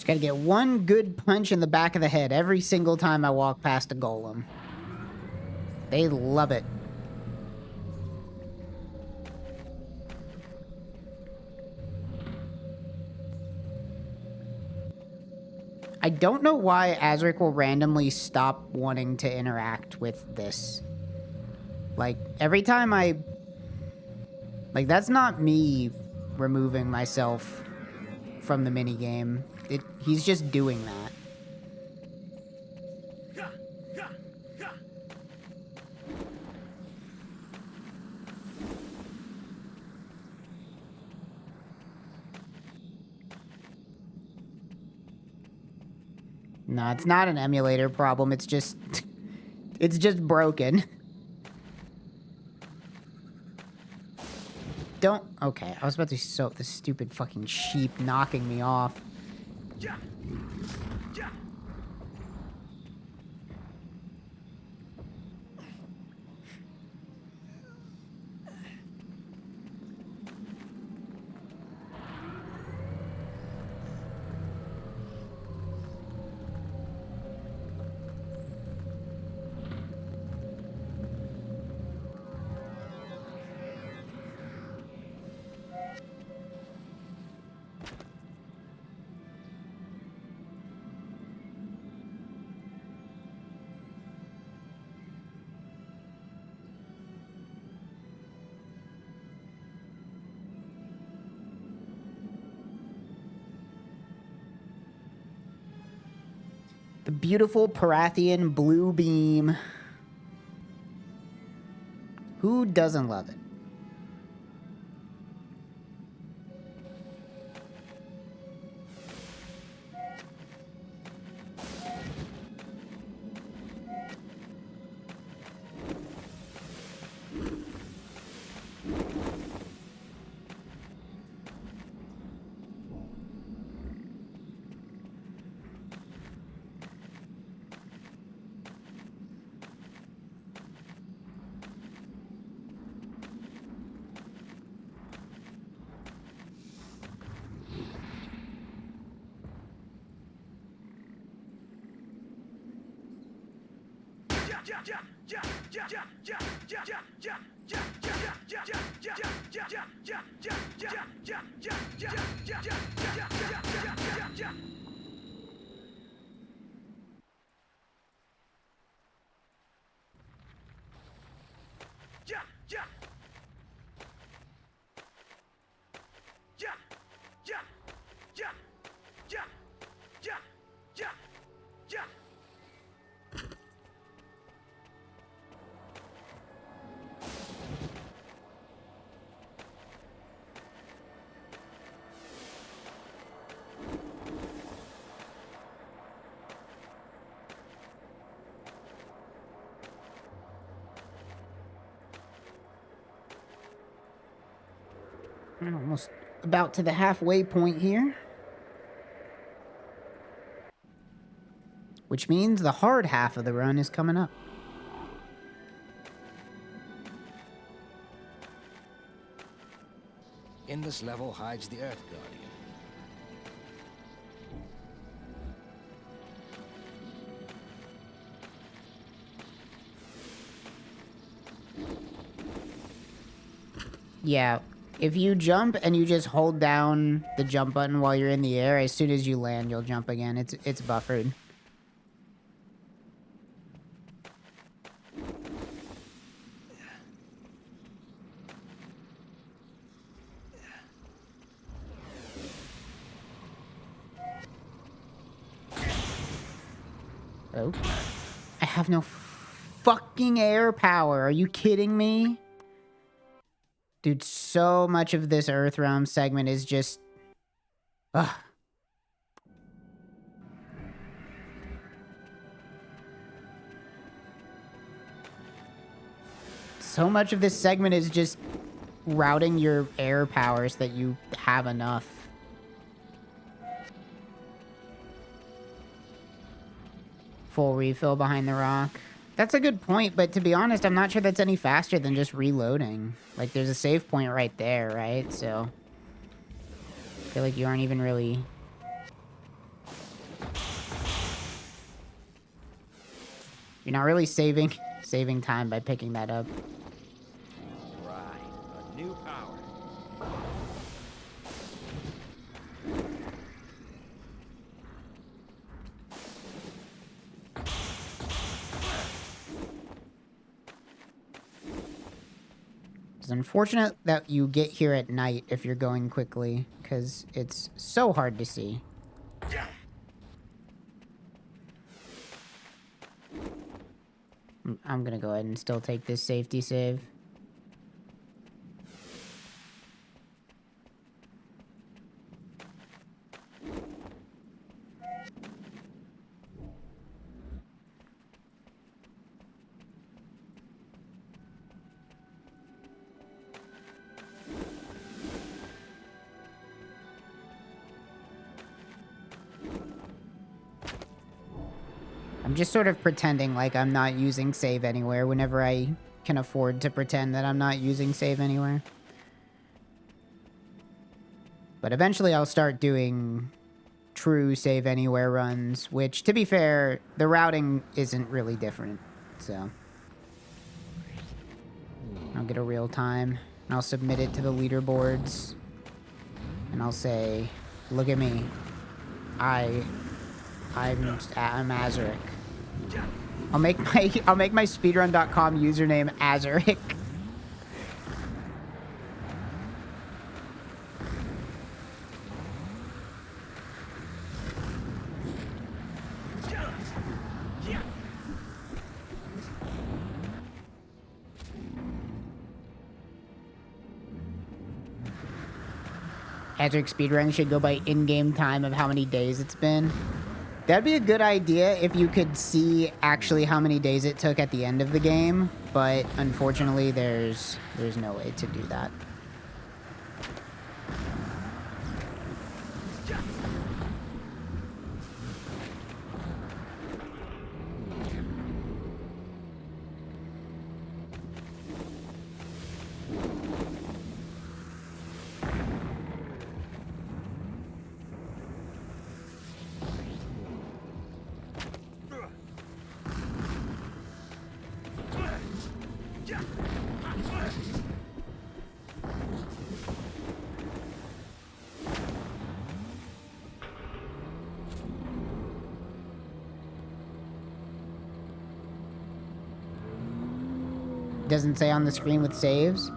Just gotta get one good punch in the back of the head every single time I walk past a golem. They love it. I don't know why Azurik will randomly stop wanting to interact with this. Like, every time I... Like, that's not me removing myself from the minigame. He's just doing that. No, it's not an emulator problem. It's just... It's just broken. Don't... Okay, I was about to soak this stupid fucking sheep knocking me off. The beautiful Parathian blue beam. Who doesn't love it? We're almost about to the halfway point here. Which means the hard half of the run is coming up. In this level hides the Earth Guardian. Yeah, if you jump and you just hold down the jump button while you're in the air, as soon as you land, you'll jump again. It's buffered. Oh, I have no fucking air power. Are you kidding me? Dude, so much of this Earth Realm segment is just... Ugh. So much of this segment is just routing your air power so that you have enough. Full refill behind the rock. That's a good point, but to be honest, I'm not sure that's any faster than just reloading. Like, there's a save point right there, right? So, I feel like you aren't even really... You're not really saving time by picking that up. Right, a new power. It's unfortunate that you get here at night if you're going quickly, because it's so hard to see. I'm gonna go ahead and still take this safety save. I'm just sort of pretending like I'm not using save anywhere whenever I can afford to pretend that I'm not using save anywhere. But eventually I'll start doing true save anywhere runs, which, to be fair, the routing isn't really different, so. I'll get a real time, and I'll submit it to the leaderboards, and I'll say, look at me. I'm Azurik. I'll make my speedrun.com username Azurik. Azurik speedrun should go by in-game time of how many days it's been. That'd be a good idea if you could see actually how many days it took at the end of the game, but unfortunately there's no way to do that. Doesn't say on the screen with saves.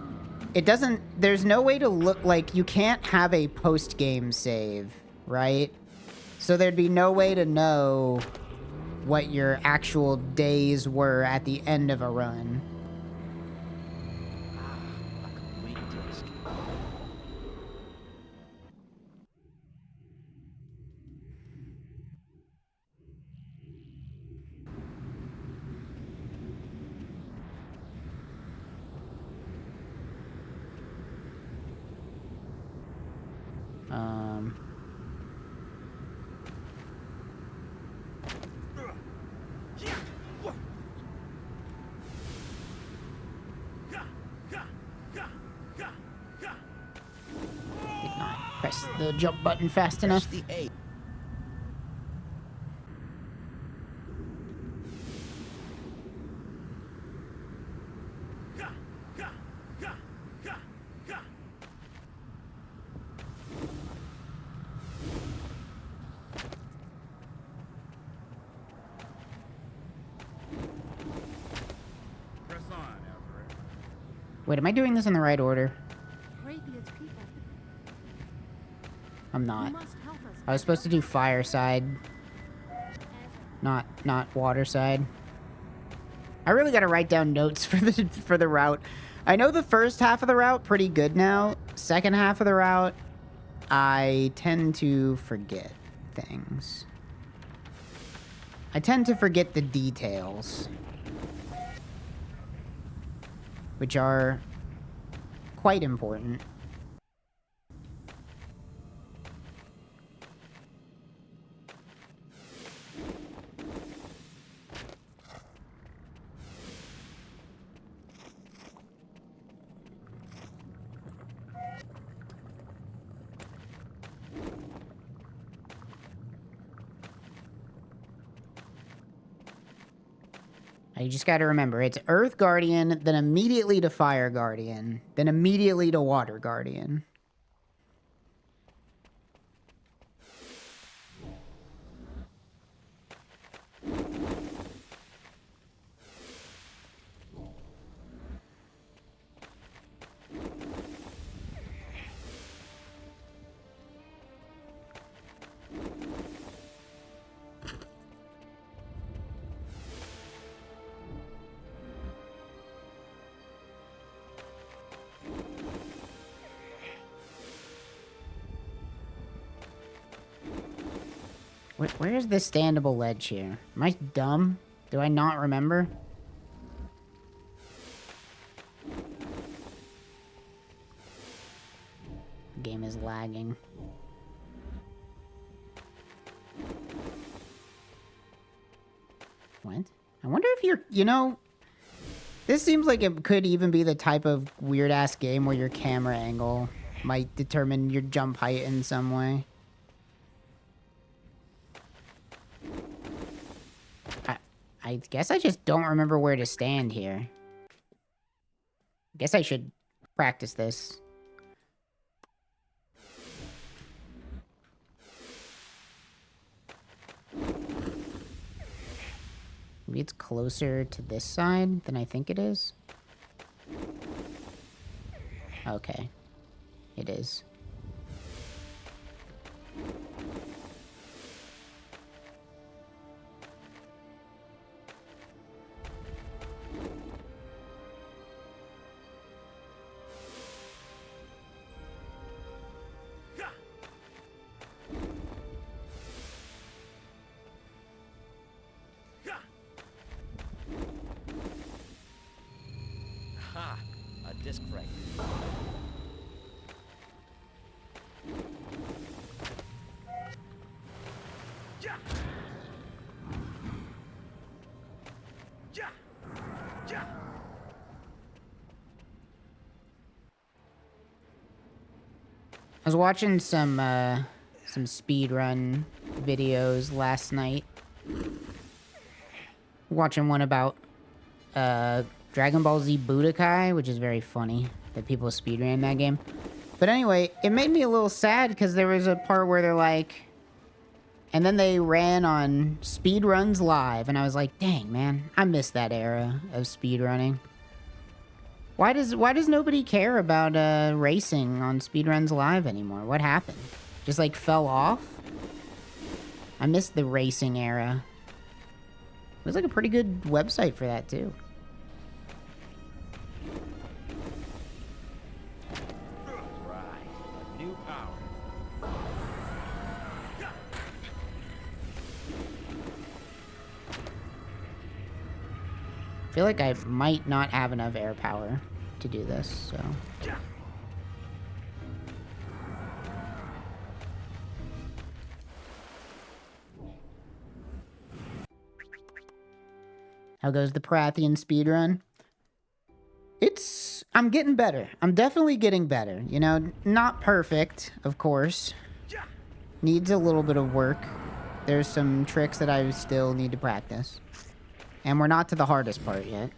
It doesn't, there's no way to look, like, you can't have a post-game save, right? So there'd be no way to know what your actual days were at the end of a run. Did not press the jump button fast enough. The A. Wait, am I doing this in the right order? I'm not. I was supposed to do fire side, not water side. I really got to write down notes for the route. I know the first half of the route pretty good now. Second half of the route, I tend to forget things. I tend to forget the details, which are quite important. You just got to remember, it's Earth Guardian, then immediately to Fire Guardian, then immediately to Water Guardian. Where's this standable ledge here? Am I dumb? Do I not remember? The game is lagging. What? I wonder if you're, you know, this seems like it could even be the type of weird-ass game where your camera angle might determine your jump height in some way. I guess I just don't remember where to stand here. Guess I should practice this. Maybe it's closer to this side than I think it is. Okay. It is. disc fragment. I was watching some speedrun videos last night. Watching one about Dragon Ball Z Budokai, which is very funny that people speedrun that game. But anyway, it made me a little sad because there was a part where they're like, and then they ran on Speedruns Live, and I was like, dang, man, I miss that era of speedrunning. Why does nobody care about racing on Speedruns Live anymore? What happened? Just like fell off? I missed the racing era. It was like a pretty good website for that too. Right. New power. I feel like I might not have enough air power to do this, so. How goes the Prathian speedrun? I'm getting better. I'm definitely getting better. You know, not perfect, of course. Needs a little bit of work. There's some tricks that I still need to practice. And we're not to the hardest part yet.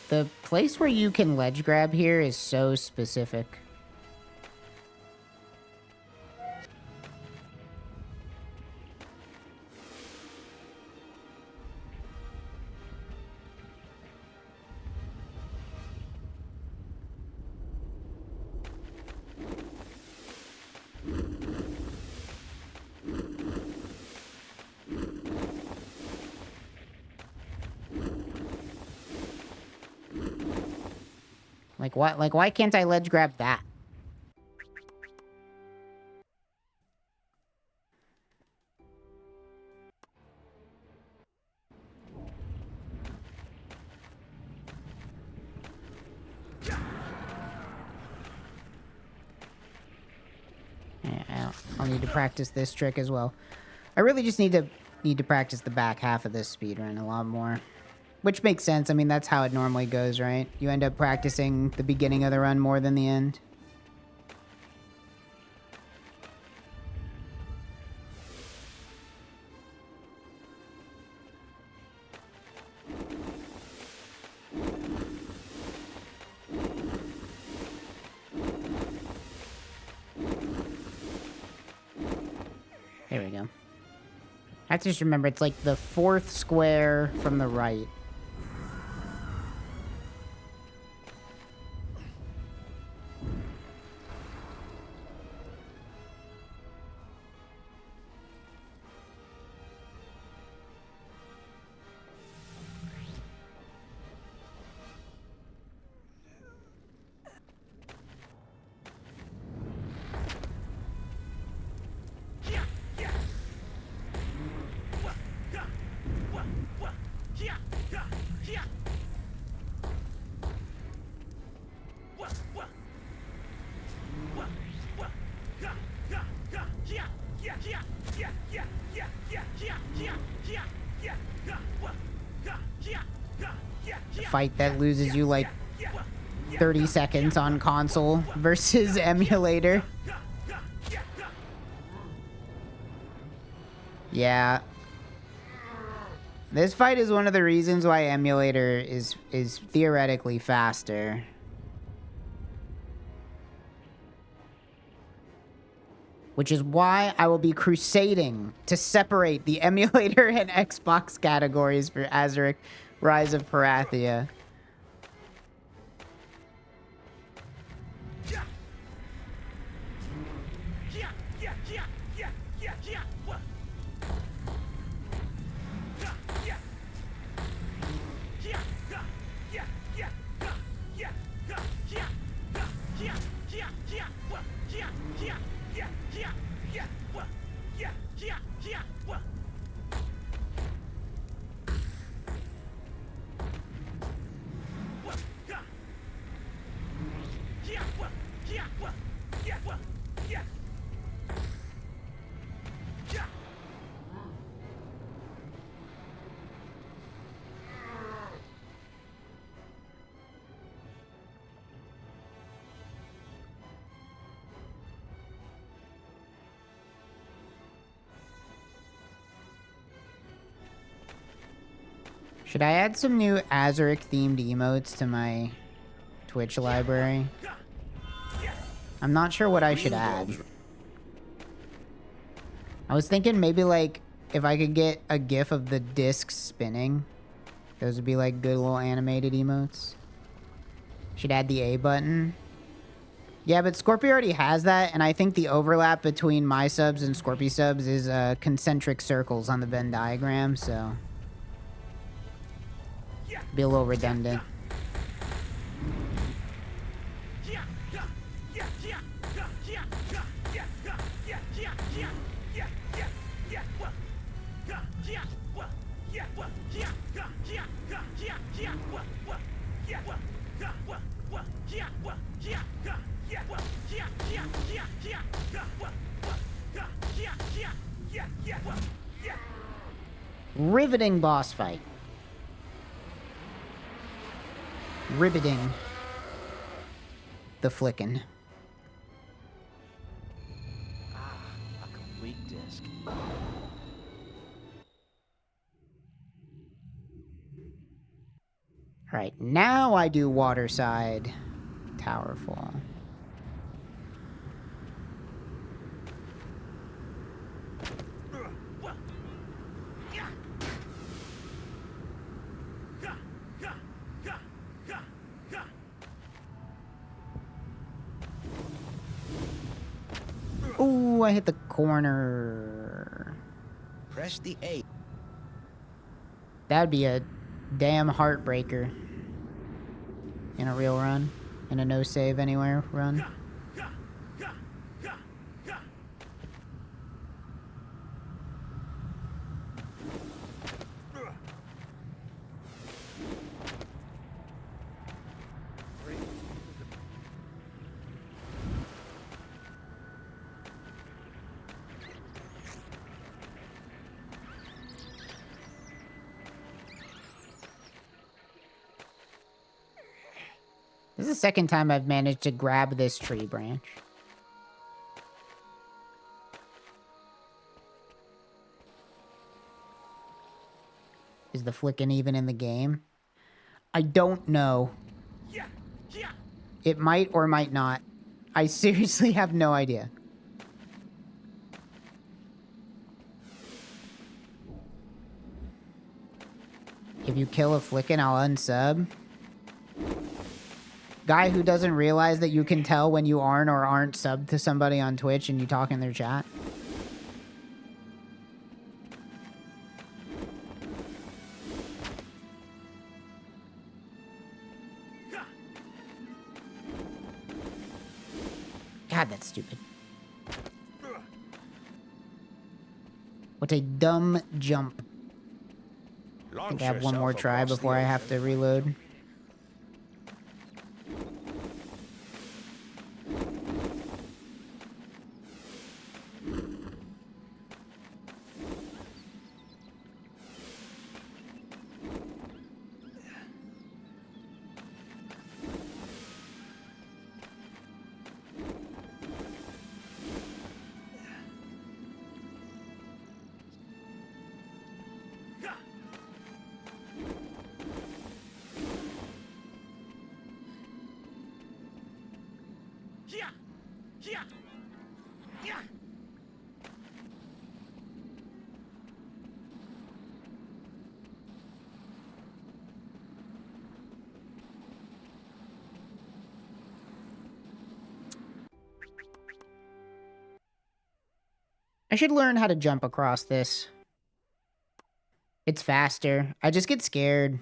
The place where you can ledge grab here is so specific. Like what? Like why can't I ledge grab that? Yeah, I'll need to practice this trick as well. I really just need to practice the back half of this speedrun a lot more. Which makes sense. I mean, that's how it normally goes, right? You end up practicing the beginning of the run more than the end. There we go. I have to just remember, it's like the fourth square from the right. Fight that loses you like 30 seconds on console versus emulator. Yeah. This fight is one of the reasons why emulator is theoretically faster. which is why I will be crusading to separate the emulator and Xbox categories for Azurik Rise of Perathia. Should I add some new Azurik themed emotes to my Twitch library? I'm not sure what I should add. I was thinking maybe like if I could get a gif of the discs spinning. Those would be like good little animated emotes. Should add the A button. Yeah, but Scorpio already has that, and I think the overlap between my subs and Scorpio subs is concentric circles on the Venn diagram, so be a little redundant. Riveting boss fight. Riveting the flickin'. A complete disc. Alright, now I do Waterside Towerfall. Ooh, I hit the corner. Press the A. That'd be a damn heartbreaker in a real run. In a no save anywhere run. This is the second time I've managed to grab this tree branch. Is the flickin' even in the game? I don't know. It might or might not. I seriously have no idea. If you kill a flickin', I'll unsub. Guy who doesn't realize that you can tell when you aren't or aren't subbed to somebody on Twitch and you talk in their chat. God, that's stupid. What a dumb jump. I think I have one more try before I have to reload. I should learn how to jump across this. It's faster. I just get scared.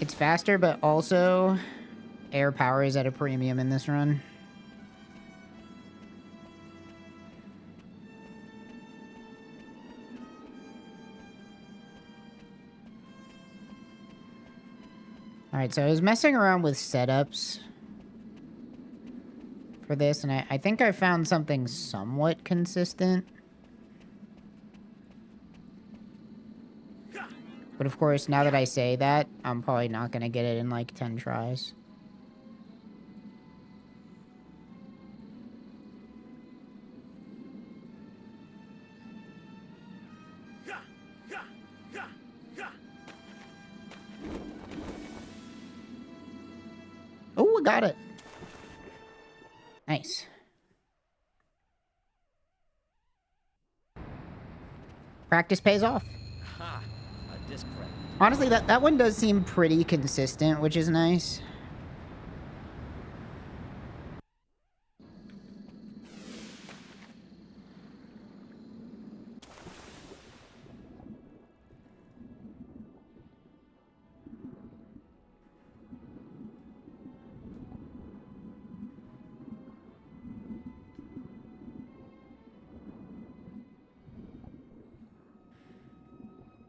It's faster, but also air power is at a premium in this run. Alright, so I was messing around with setups for this, and I think I found something somewhat consistent. But of course, now that I say that, I'm probably not going to get it in like 10 tries. Oh, I got it. Nice. Practice pays off. Ha! A disc fragment. Honestly, that one does seem pretty consistent, which is nice.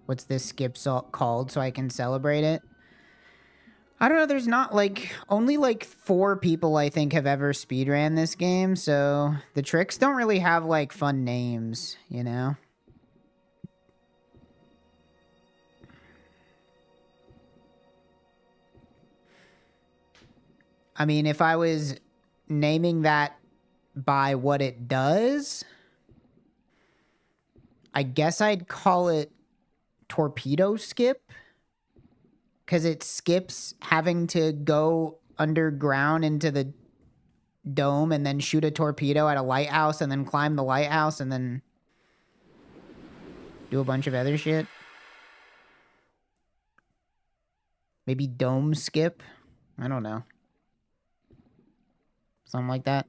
What's this skip called so I can celebrate it? I don't know, there's not like, only like 4 people I think have ever speedran this game, so the tricks don't really have like fun names, you know? I mean, if I was naming that by what it does, I guess I'd call it torpedo skip. Because it skips having to go underground into the dome and then shoot a torpedo at a lighthouse and then climb the lighthouse and then do a bunch of other shit. Maybe dome skip? I don't know. Something like that.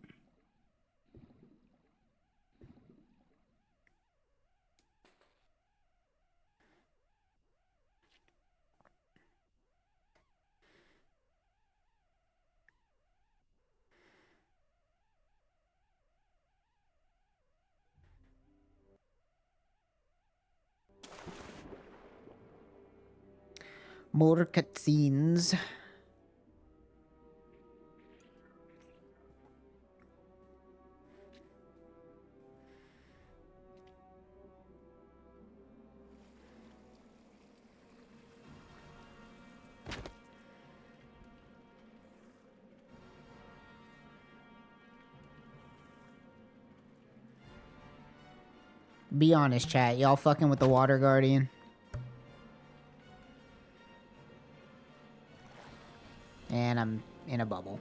More cutscenes. Be honest, chat. Y'all fucking with the Water Guardian? And I'm in a bubble.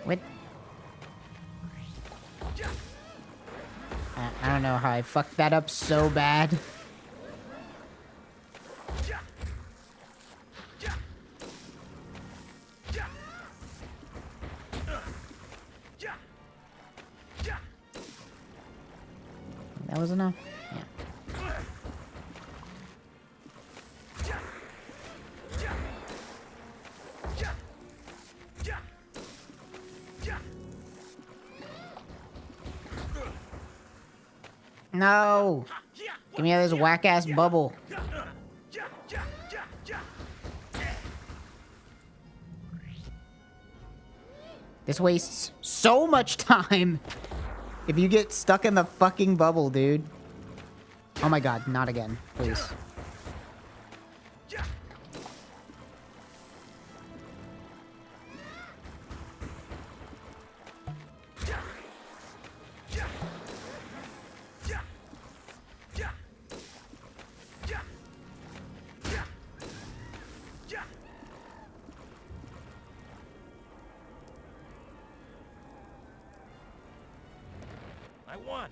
What? I don't know how I fucked that up so bad. That was enough? Yeah. No! Give me out of this whack-ass bubble. This wastes so much time if you get stuck in the fucking bubble, dude. Oh my god, not again, please. I won.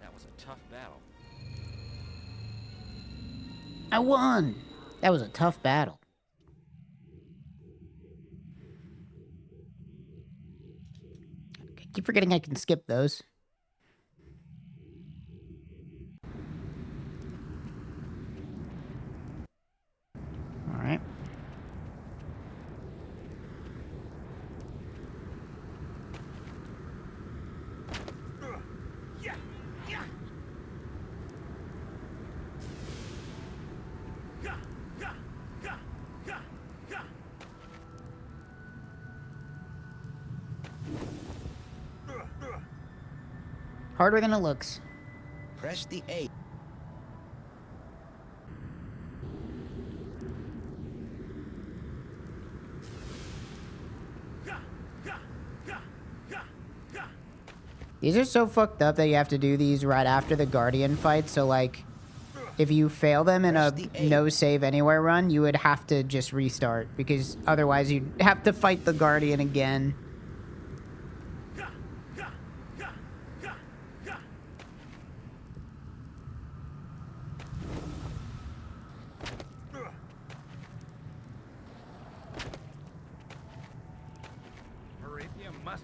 That was a tough battle. I won! That was a tough battle. I keep forgetting I can skip those. Alright. Harder than it looks. Press the A. These are so fucked up that you have to do these right after the Guardian fight, so like, if you fail them in a no save anywhere run, you would have to just restart, because otherwise you'd have to fight the Guardian again. Perathia must.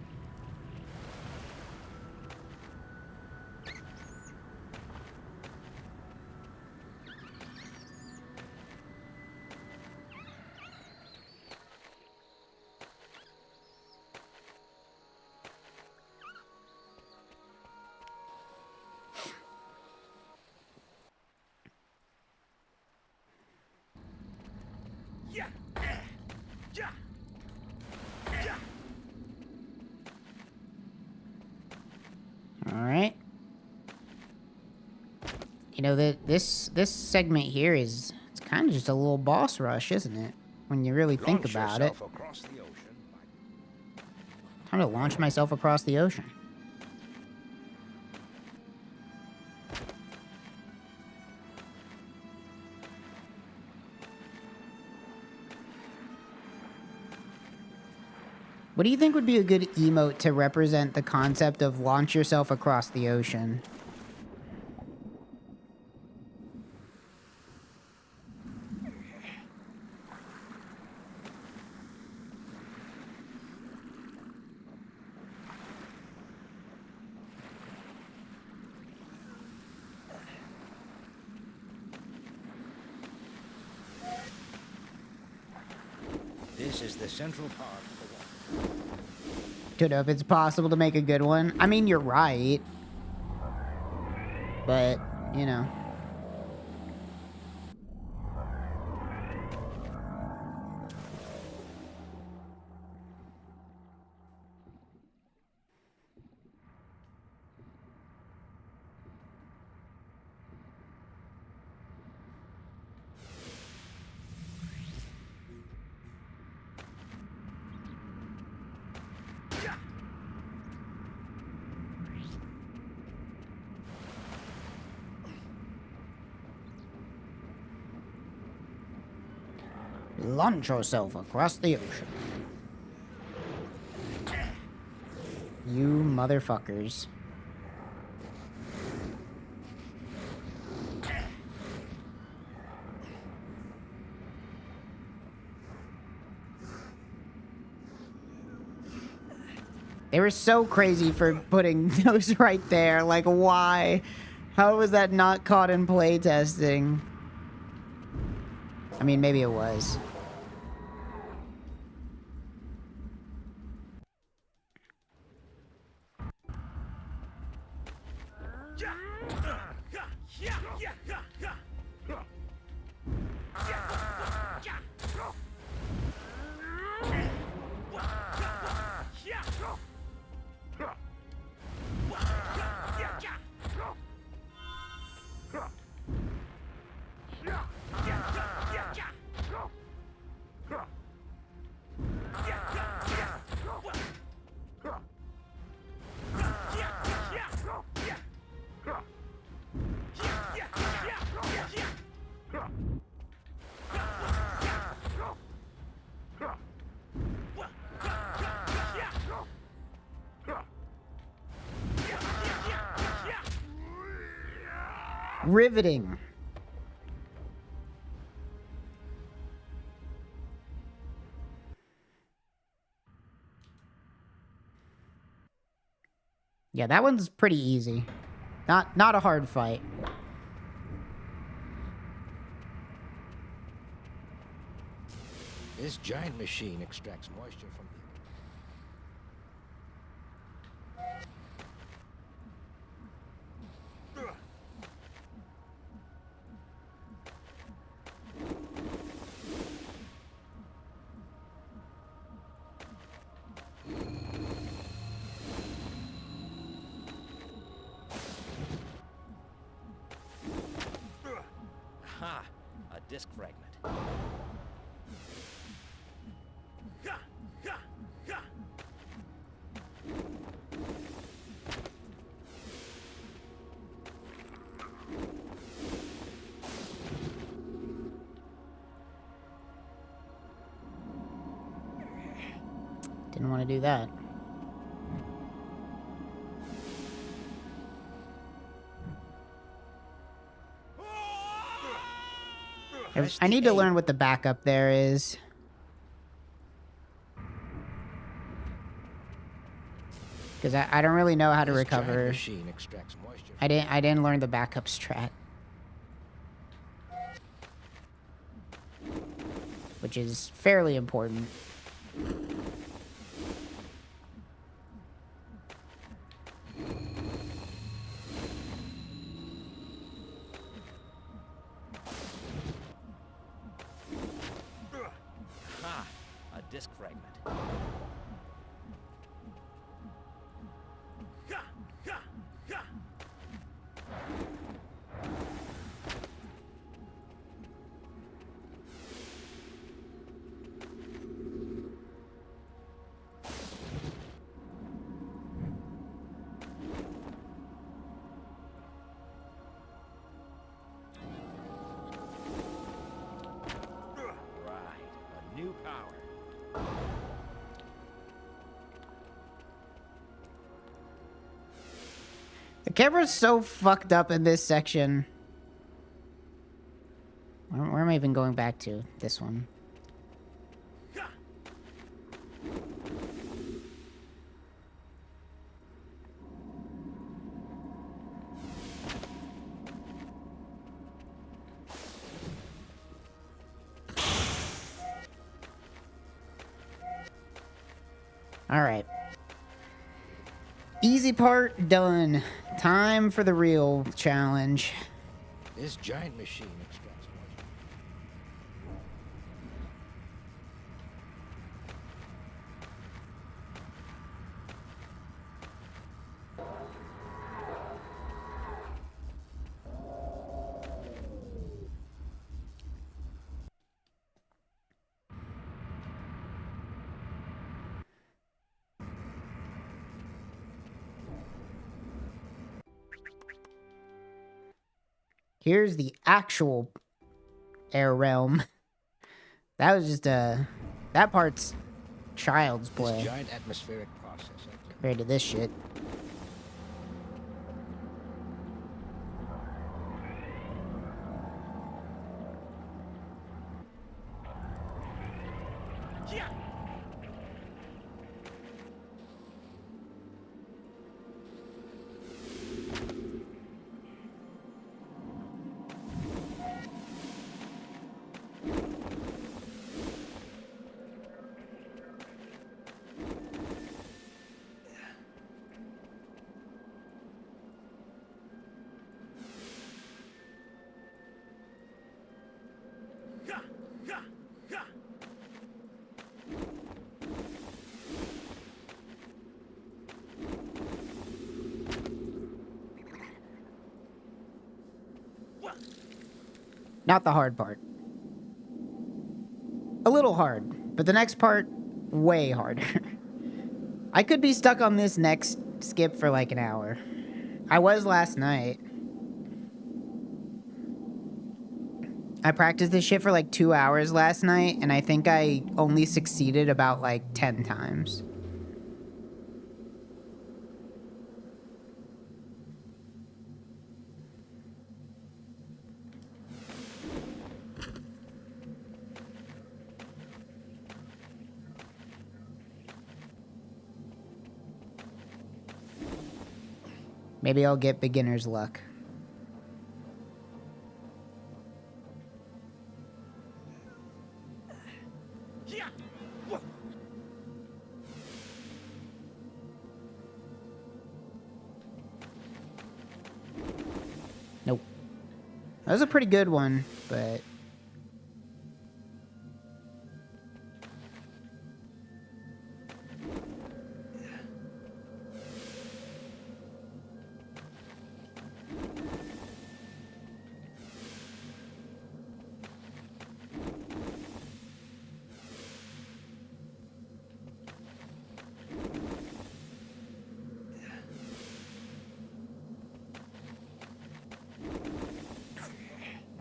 Alright. You know, this segment here is, it's kind of just a little boss rush, isn't it? When you really think about it. Across the ocean. Time to launch myself across the ocean. What do you think would be a good emote to represent the concept of launch yourself across the ocean? This is the central part of the water. Don't know if it's possible to make a good one. I mean, you're right. But, you know. Launch yourself across the ocean. You motherfuckers. They were so crazy for putting those right there. Like, why? How was that not caught in playtesting? I mean, maybe it was. Riveting. Yeah, that one's pretty easy. Not a hard fight. This giant machine extracts moisture from Ha! A disc fragment. Didn't want to do that. I need to learn what the backup there is. Because I don't really know how to recover. Machine extracts moisture. I didn't learn the backup strat. Which is fairly important. Ha! A disc fragment. New power. The camera's so fucked up in this section. Where am I even going back to? This one. Alright. Easy part done. Time for the real challenge. This giant machine extracts moisture. Here's the actual air realm. That was just that part's child's play This giant atmospheric process. compared to this shit. Not the hard part. A little hard, but the next part, way harder. I could be stuck on this next skip for like an hour. I was last night. I practiced this shit for like 2 hours last night, and I think I only succeeded about like 10 times. Maybe I'll get beginner's luck. Nope. That was a pretty good one, but...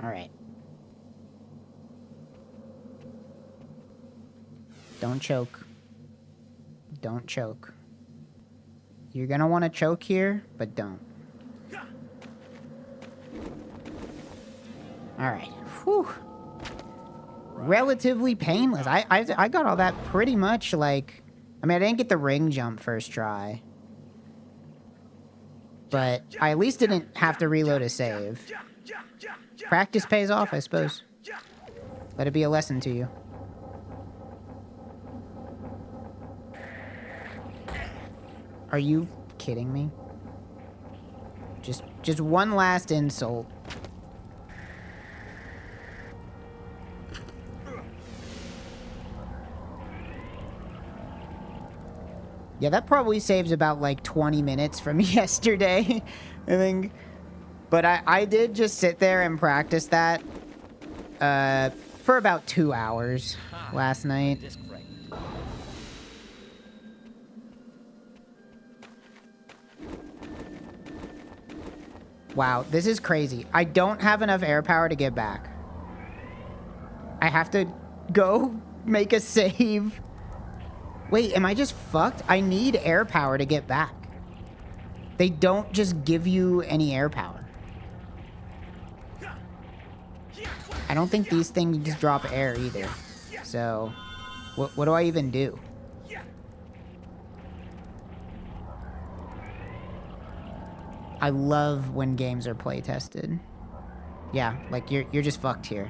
Alright. Don't choke. Don't choke. You're gonna want to choke here, but don't. Alright. Whew. Relatively painless. I got all that pretty much, like... I mean, I didn't get the ring jump first try. But I at least didn't have to reload a save. Practice pays off, I suppose. Let it be a lesson to you. Are you kidding me? Just one last insult. Yeah, that probably saves about like 20 minutes from yesterday, I think. But I did just sit there and practice that for about 2 hours last night. Wow, this is crazy. I don't have enough air power to get back. I have to go make a save. Wait, am I just fucked? I need air power to get back. They don't just give you any air power. I don't think these things just drop air either. So, what do I even do? I love when games are play tested. Yeah, like you're just fucked here.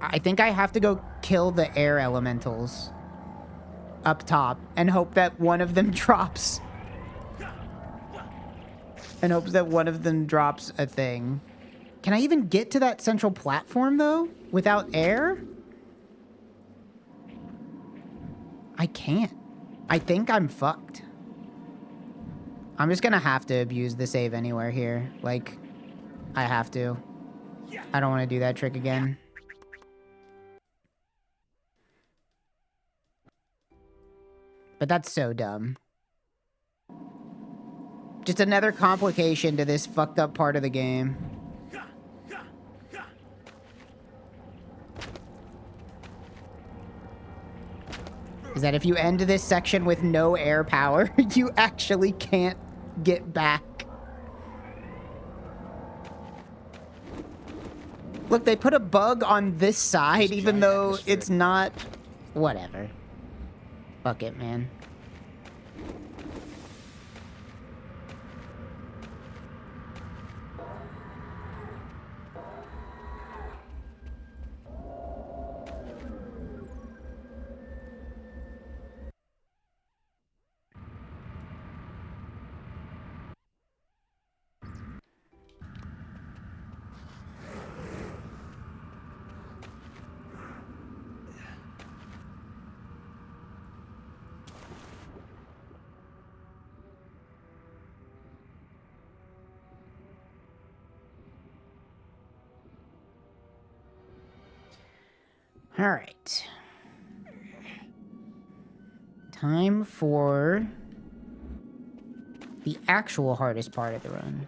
I think I have to go kill the air elementals up top and hope that one of them drops. And hope that one of them drops a thing. Can I even get to that central platform, though, without air? I can't. I think I'm fucked. I'm just gonna have to abuse the save anywhere here. Like, I have to. I don't want to do that trick again. But that's so dumb. Just another complication to this fucked up part of the game. Is that if you end this section with no air power, you actually can't get back. Look, they put a bug on this side, even though it's not... Whatever. Fuck it, man. All right. Time for the actual hardest part of the run.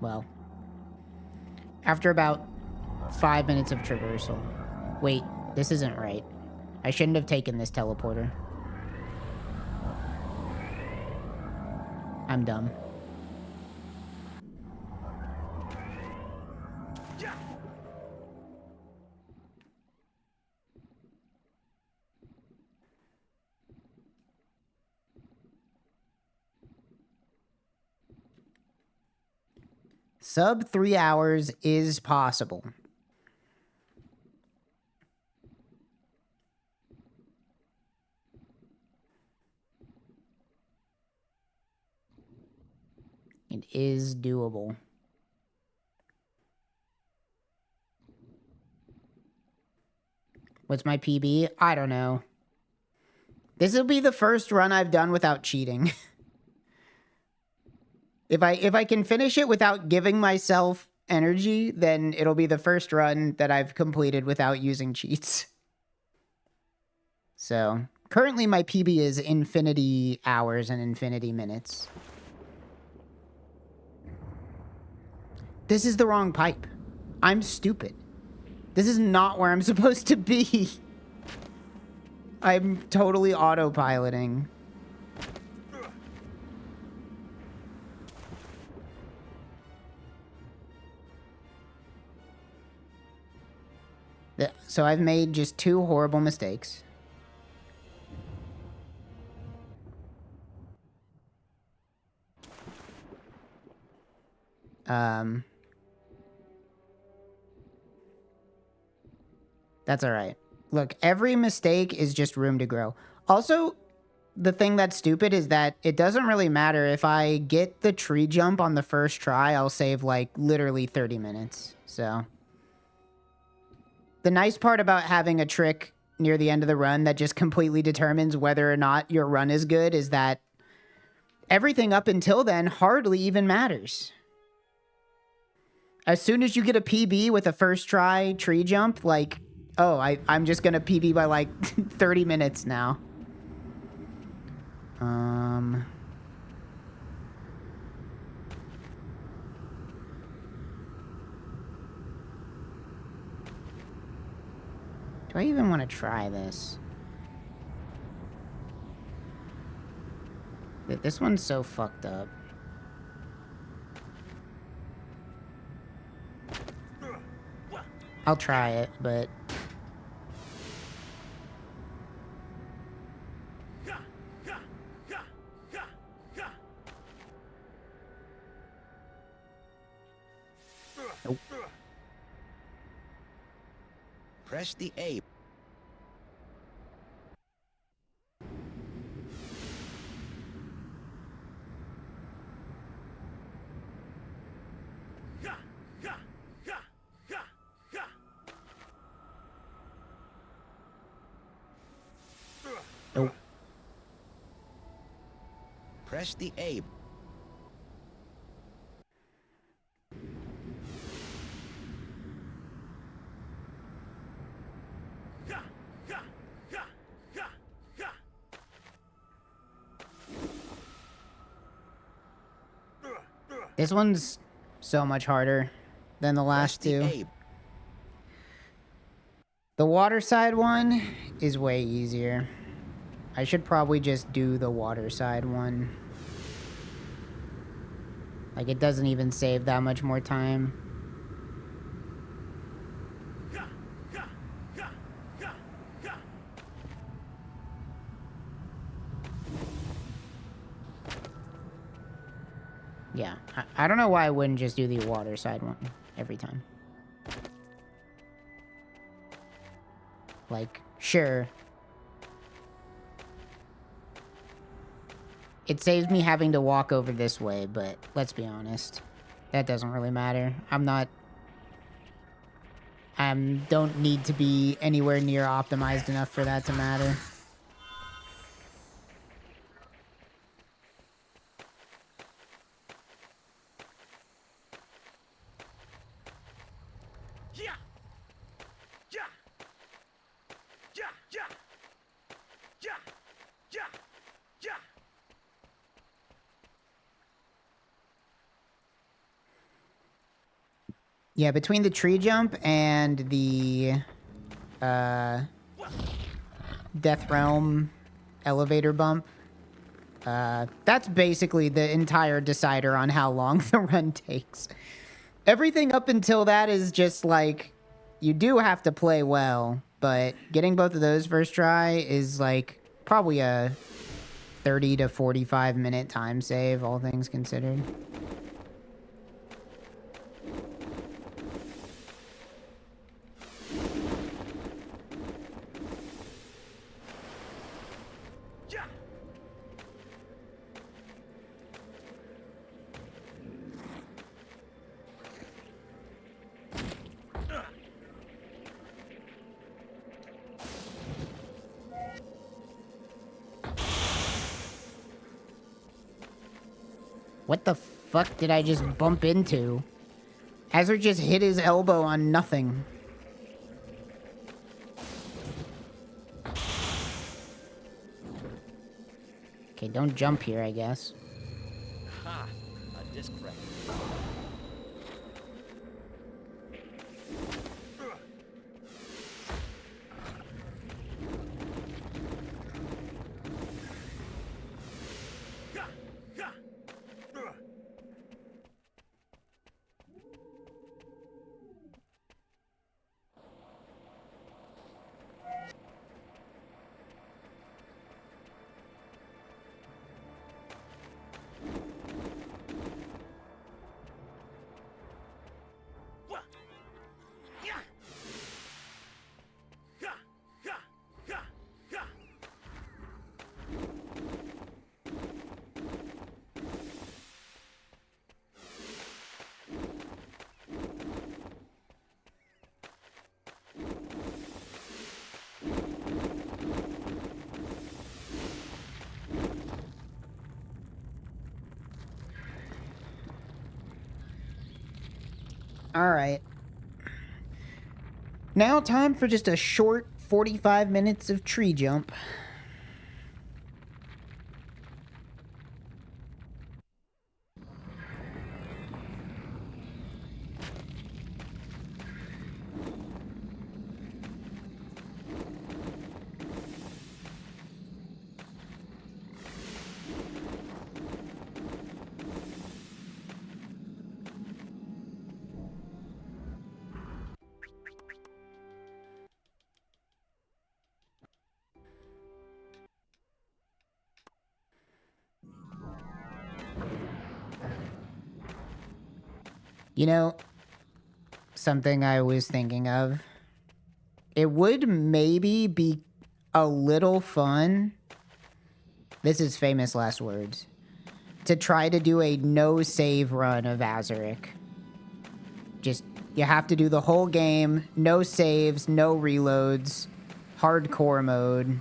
Well, after about 5 minutes of traversal. Wait, this isn't right. I shouldn't have taken this teleporter. I'm dumb. Sub 3 hours is possible. It is doable. What's my PB? I don't know. This will be the first run I've done without cheating. If I can finish it without giving myself energy, then it'll be the first run that I've completed without using cheats. So, currently my PB is infinity hours and infinity minutes. This is the wrong pipe. I'm stupid. This is not where I'm supposed to be. I'm totally autopiloting. So I've made just 2 horrible mistakes. That's all right. Look, every mistake is just room to grow. Also, the thing that's stupid is that it doesn't really matter. If I get the tree jump on the first try, I'll save like literally 30 minutes. So the nice part about having a trick near the end of the run that just completely determines whether or not your run is good is that everything up until then hardly even matters. As soon as you get a PB with a first try tree jump, like, oh, I'm just going to PB by like 30 minutes now. Do I even want to try this? This one's so fucked up. I'll try it, but... Nope. Press the A. Nope. Press the A. This one's so much harder than the last two. The water side one is way easier. I should probably just do the water side one. Like, it doesn't even save that much more time. Yeah, I don't know why I wouldn't just do the water side one every time. Like, sure. It saves me having to walk over this way, but let's be honest. That doesn't really matter. Don't need to be anywhere near optimized enough for that to matter. Yeah, between the tree jump and the Death Realm elevator bump, that's basically the entire decider on how long the run takes. Everything up until that is just like, you do have to play well, but getting both of those first try is like probably a 30 to 45 minute time save, all things considered. What the fuck did I just bump into? Azurik just hit his elbow on nothing. Okay, don't jump here, I guess. Ha! A disc fragment. Alright. Now time for just a short 45 minutes of tree jump. You know, something I was thinking of. It would maybe be a little fun. This is famous last words. To try to do a no save run of Azurik. Just, you have to do the whole game. No saves, no reloads. Hardcore mode.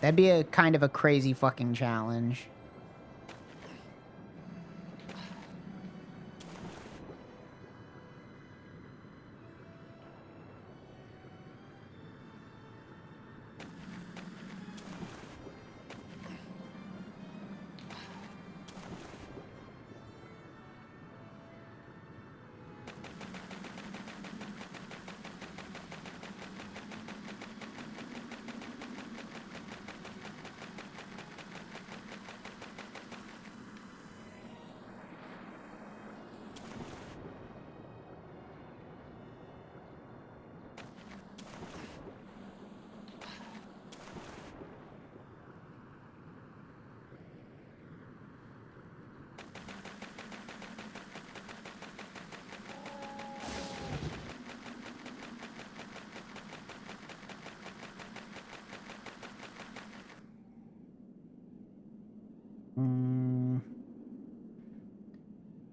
That'd be a kind of a crazy fucking challenge.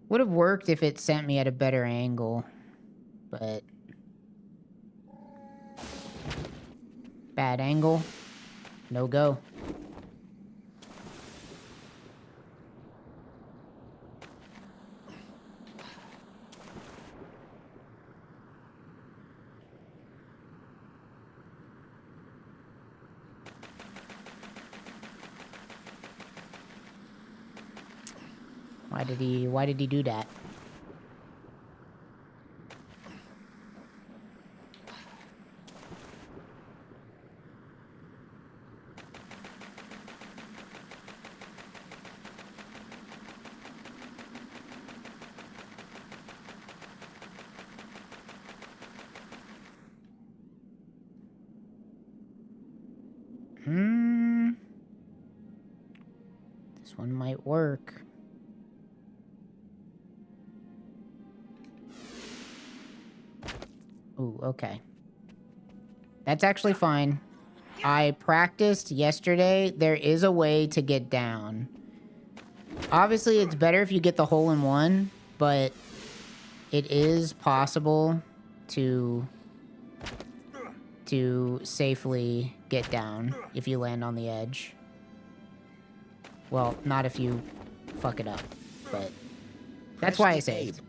Would have worked if it sent me at a better angle, but bad angle, no go. Why did he do that? This one might work. Ooh, okay. That's actually fine. I practiced yesterday. There is a way to get down. Obviously, it's better if you get the hole in one, but it is possible to safely get down if you land on the edge. Well, not if you fuck it up. but that's why I saved.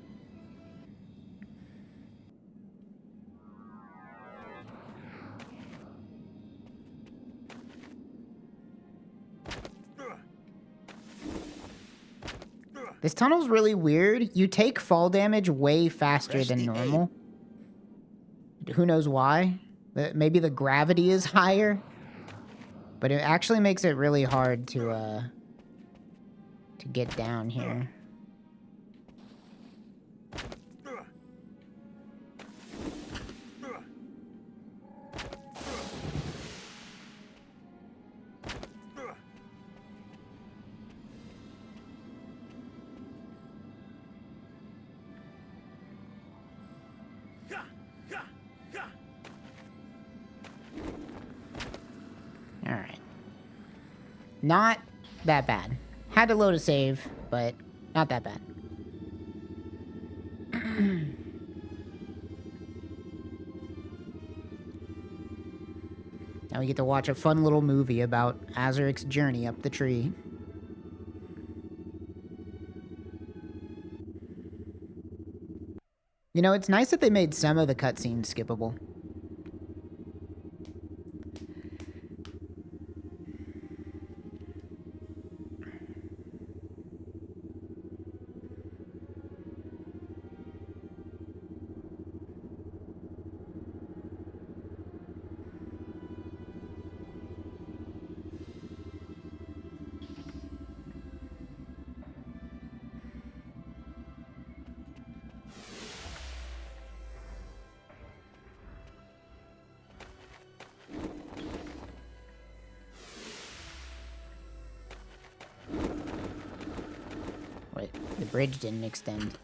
This tunnel's really weird. You take fall damage way faster than normal. Who knows why? Maybe the gravity is higher. But it actually makes it really hard to get down here. Alright. Not that bad. Had to load a save, but not that bad. Now we get to watch a fun little movie about Azurik's journey up the tree. You know, it's nice that they made some of the cutscenes skippable. Wait, the bridge didn't extend.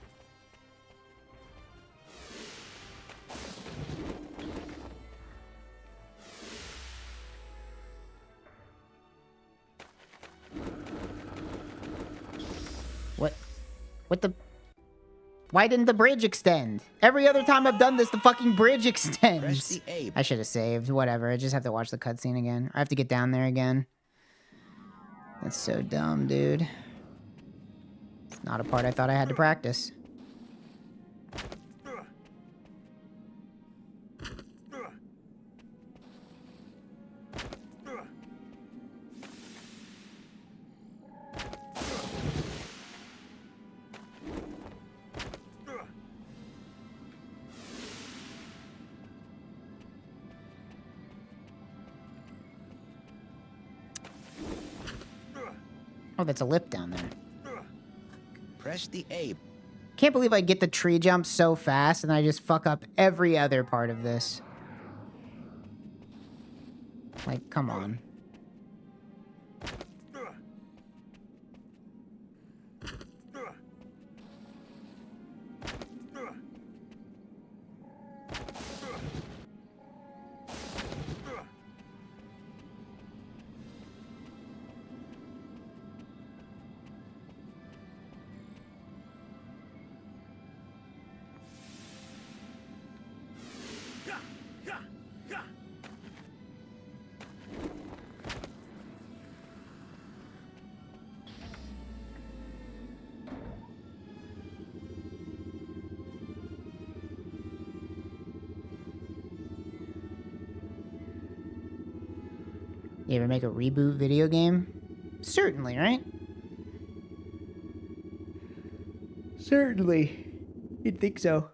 What the... Why didn't the bridge extend? Every other time I've done this, the fucking bridge extends. I should have saved. Whatever. I just have to watch the cutscene again. I have to get down there again. That's so dumb, dude. It's not a part I thought I had to practice. Oh, that's a lip down there. Press the A. Can't believe I get the tree jump so fast and I just fuck up every other part of this. Like, come on. You ever make a reboot video game? Certainly, right? Certainly. You'd think so.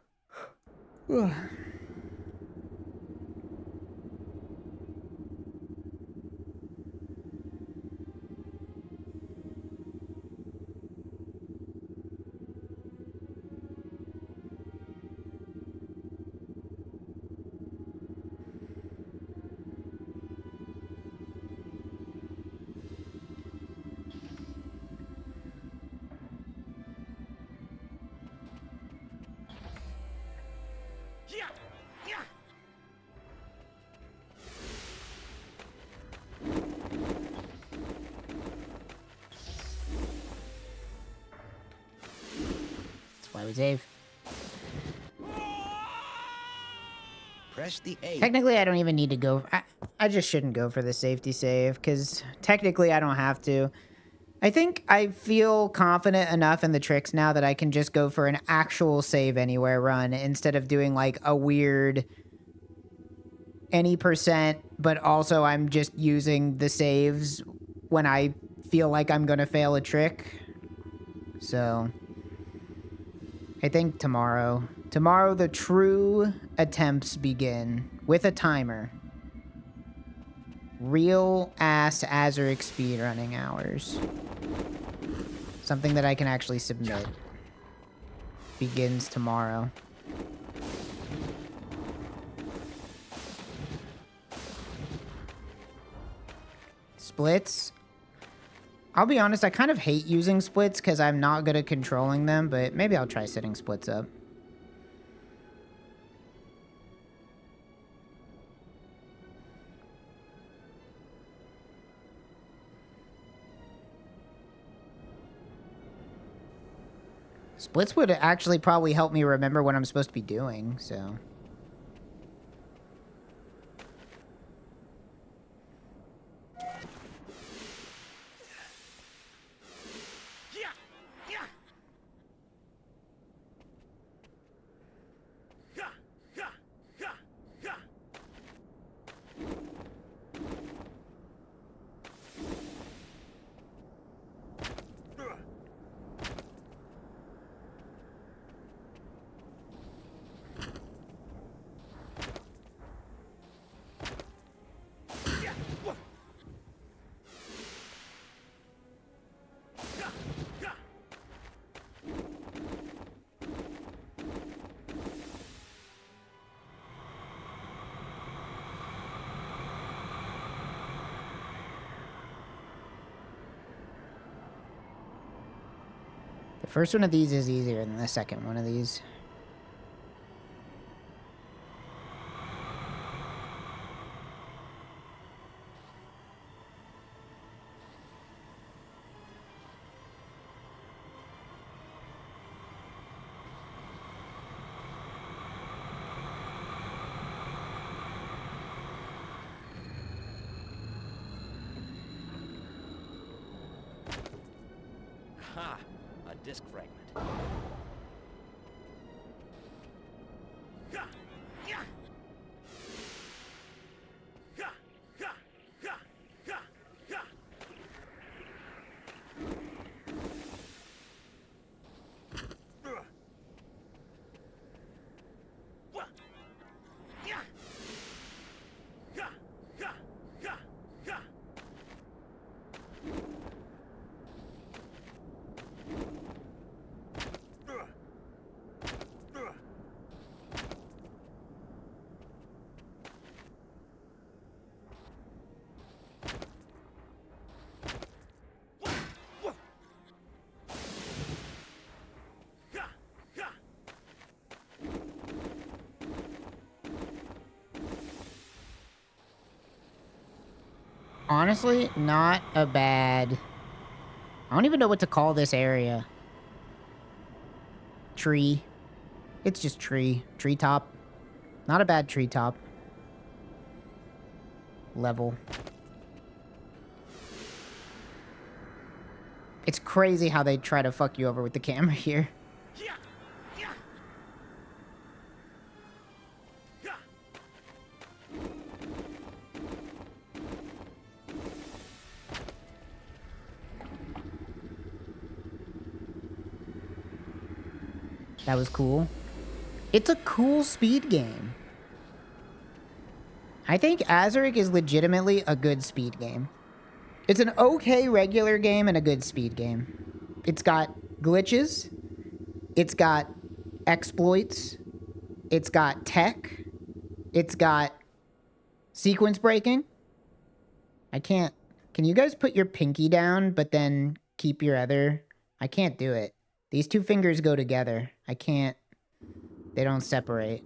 Why we save? Press the A. Technically, I don't even need to go. I just shouldn't go for the safety save, because technically I don't have to. I think I feel confident enough in the tricks now that I can just go for an actual save anywhere run instead of doing like a weird any percent, but also I'm just using the saves when I feel like I'm going to fail a trick. So I think tomorrow the true attempts begin with a timer. Real ass Azurik speedrunning hours. Something that I can actually submit. Begins tomorrow. Splits. I'll be honest, I kind of hate using splits because I'm not good at controlling them, but maybe I'll try setting splits up. Splits would actually probably help me remember what I'm supposed to be doing, so... The first one of these is easier than the second one of these. Ha! A disc fragment. Honestly, not a bad... I don't even know what to call this area. Tree. It's just tree. Treetop. Not a bad treetop. Level. It's crazy how they try to fuck you over with the camera here. That was cool. It's a cool speed game. I think Azurik is legitimately a good speed game. It's an okay regular game and a good speed game. It's got glitches. It's got exploits. It's got tech. It's got sequence breaking. I can't... Can you guys put your pinky down, but then keep your other... I can't do it. These two fingers go together. I can't... They don't separate.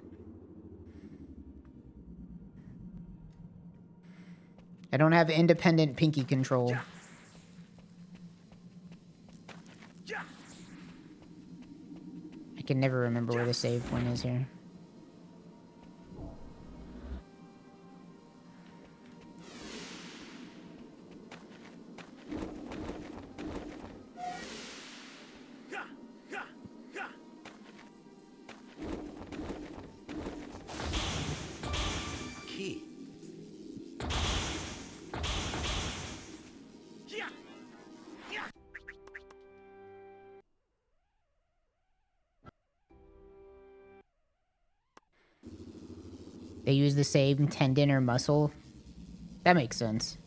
I don't have independent pinky control. I can never remember where the save point is here. They use the same tendon or muscle. That makes sense.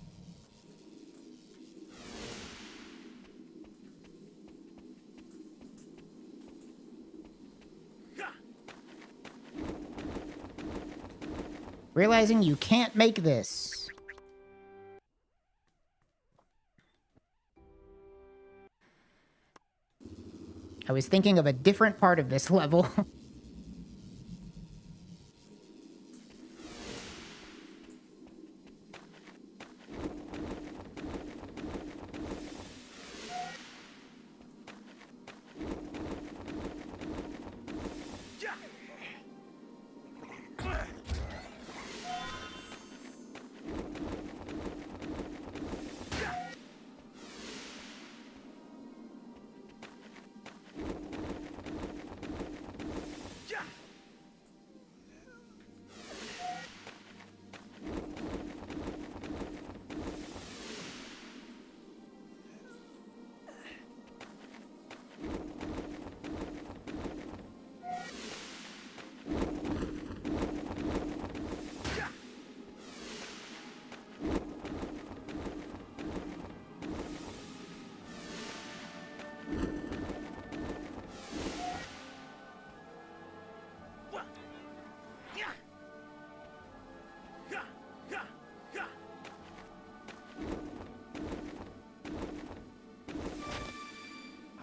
Realizing you can't make this. I was thinking of a different part of this level.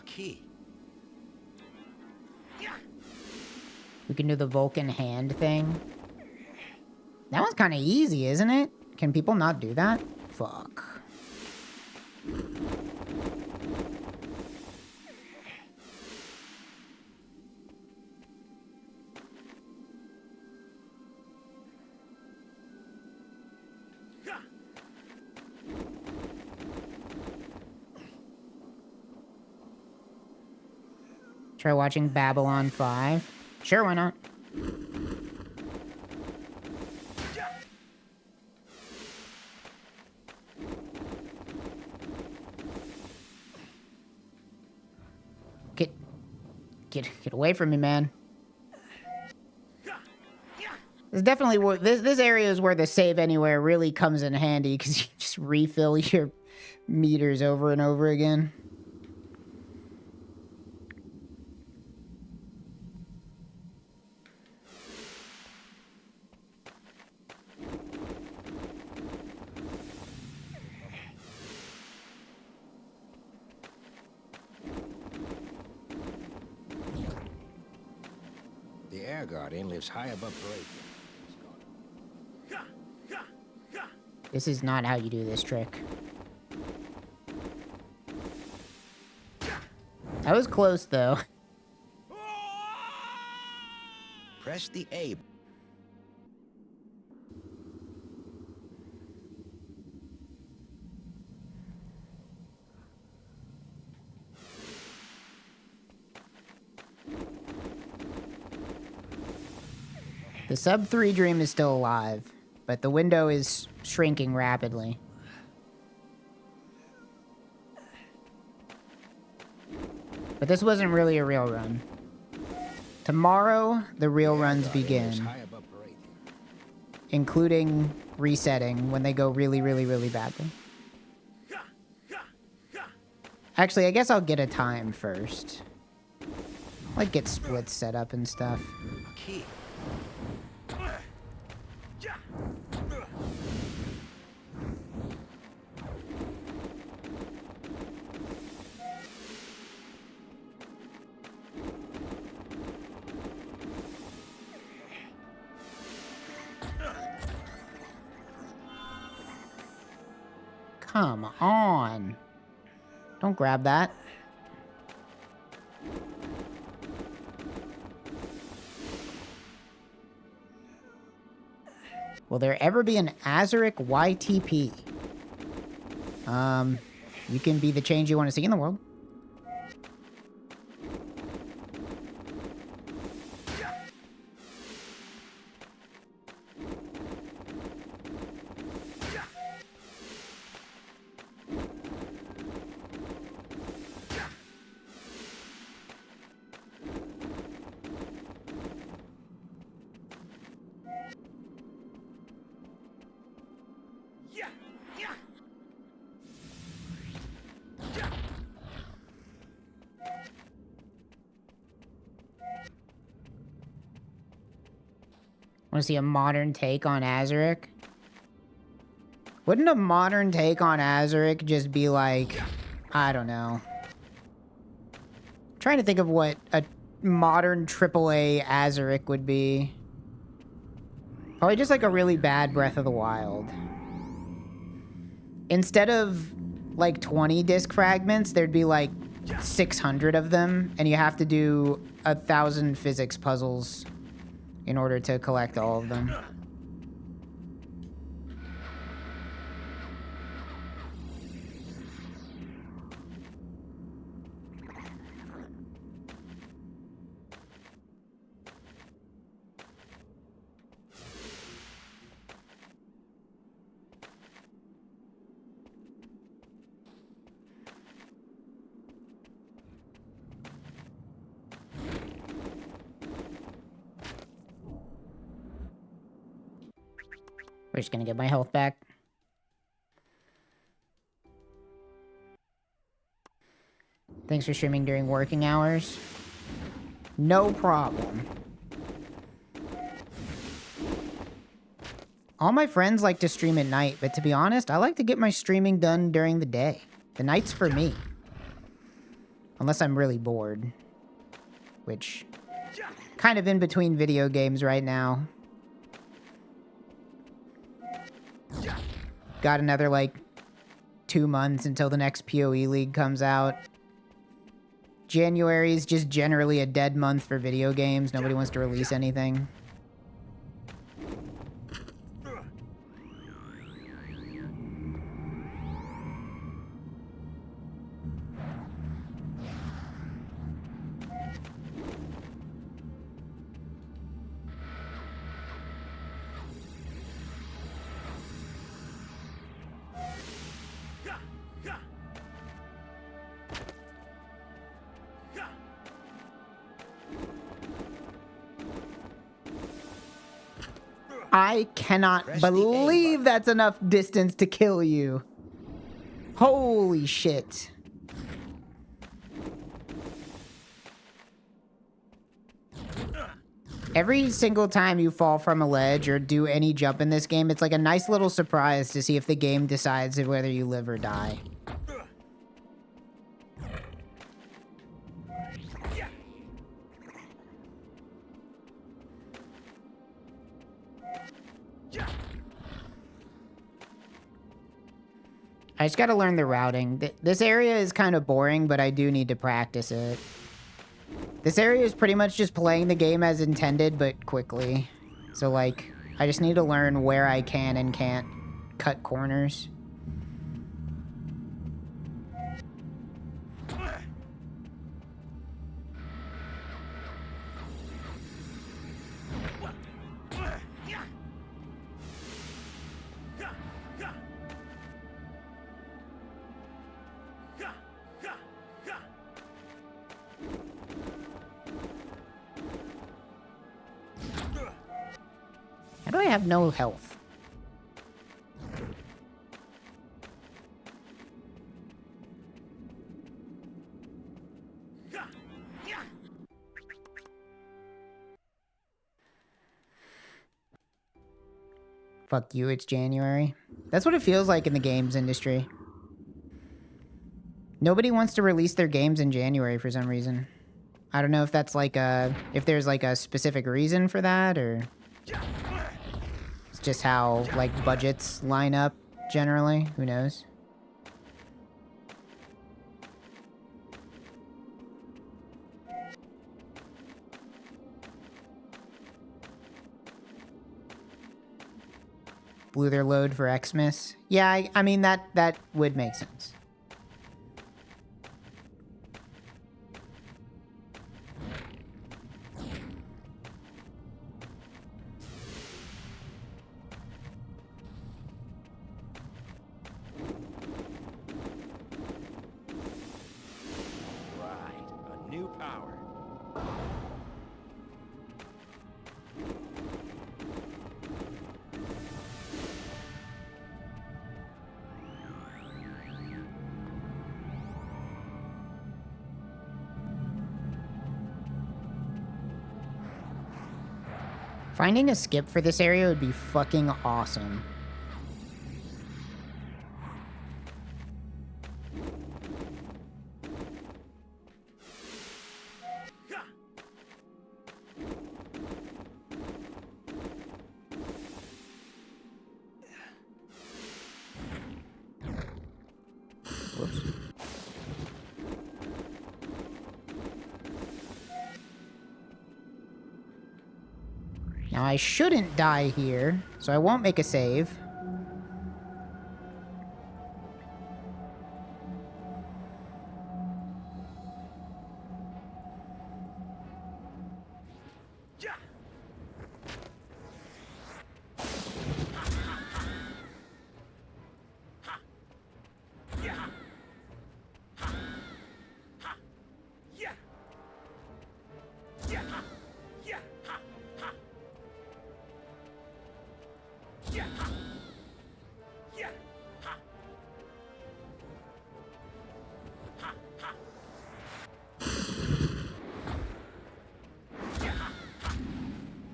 Key. We can do the Vulcan hand thing. That one's kind of easy, isn't it? Can people not do that? Fuck. Try watching Babylon 5. Sure, why not? Get away from me, man. This definitely this area is where the save anywhere really comes in handy because you just refill your meters over and over again. The air guardian lives high above perathia. This is not how you do this trick. That was close, though. Press the A. The sub-3 dream is still alive, but the window is shrinking rapidly. But this wasn't really a real run. Tomorrow, the real runs begin, including resetting when they go really, really, really badly. Actually, I guess I'll get a time first. Like, get splits set up and stuff. Key. Come on. Don't grab that. Will there ever be an Azurik YTP? You can be the change you want to see in the world. Want to see a modern take on Azurik? Wouldn't a modern take on Azurik just be like, I don't know. I'm trying to think of what a modern AAA Azurik would be. Probably just like a really bad Breath of the Wild. Instead of like 20 disc fragments, there'd be like 600 of them, and you have to do 1,000 physics puzzles in order to collect all of them. We're just gonna get my health back. Thanks for streaming during working hours. No problem. All my friends like to stream at night, but to be honest, I like to get my streaming done during the day. The night's for me. Unless I'm really bored. Which, kind of in between video games right now. Got another, like, 2 months until the next PoE League comes out. January is just generally a dead month for video games. Nobody wants to release anything. I cannot believe that's enough distance to kill you. Holy shit. Every single time you fall from a ledge or do any jump in this game, it's like a nice little surprise to see if the game decides whether you live or die. I just gotta learn the routing. This area is kind of boring, but I do need to practice it. This area is pretty much just playing the game as intended, but quickly. So, like, I just need to learn where I can and can't cut corners. How do I have no health? Fuck you, it's January. That's what it feels like in the games industry. Nobody wants to release their games in January for some reason. I don't know if that's like if there's like a specific reason for that, or it's just how, like, budgets line up generally. Who knows? Blew their load for Xmas. Yeah, I mean, that would make sense. Finding a skip for this area would be fucking awesome. Whoops. Now I shouldn't die here, so I won't make a save.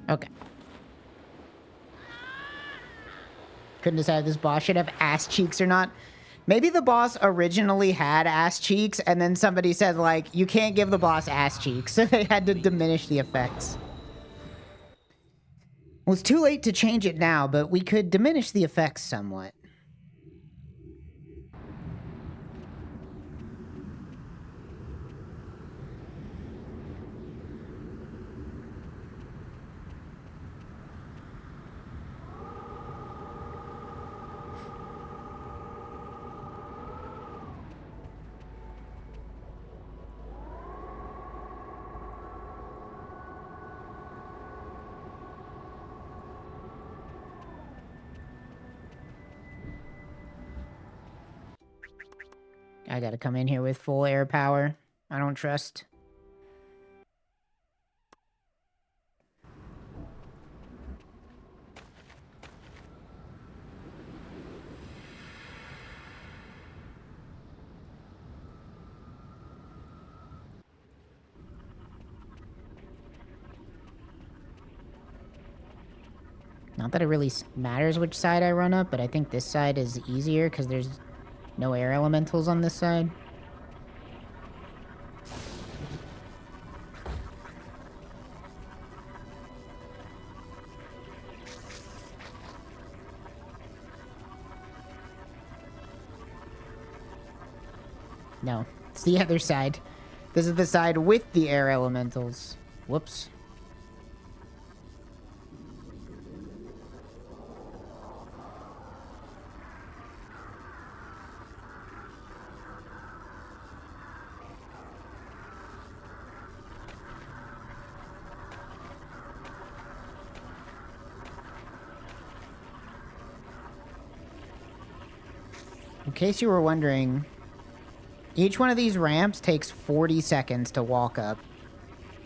Okay. Couldn't decide if this boss should have ass cheeks or not. Maybe the boss originally had ass cheeks, and then somebody said, like, you can't give the boss ass cheeks, so they had to diminish the effects. Well, it's too late to change it now, but we could diminish the effects somewhat. I gotta come in here with full air power. I don't trust. Not that it really matters which side I run up, but I think this side is easier because there's no air elementals on this side. No, it's the other side. This is the side with the air elementals. Whoops. In case you were wondering, each one of these ramps takes 40 seconds to walk up,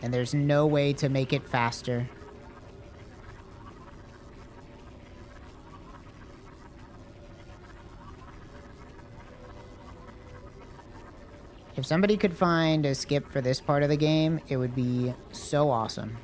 and there's no way to make it faster. If somebody could find a skip for this part of the game, it would be so awesome.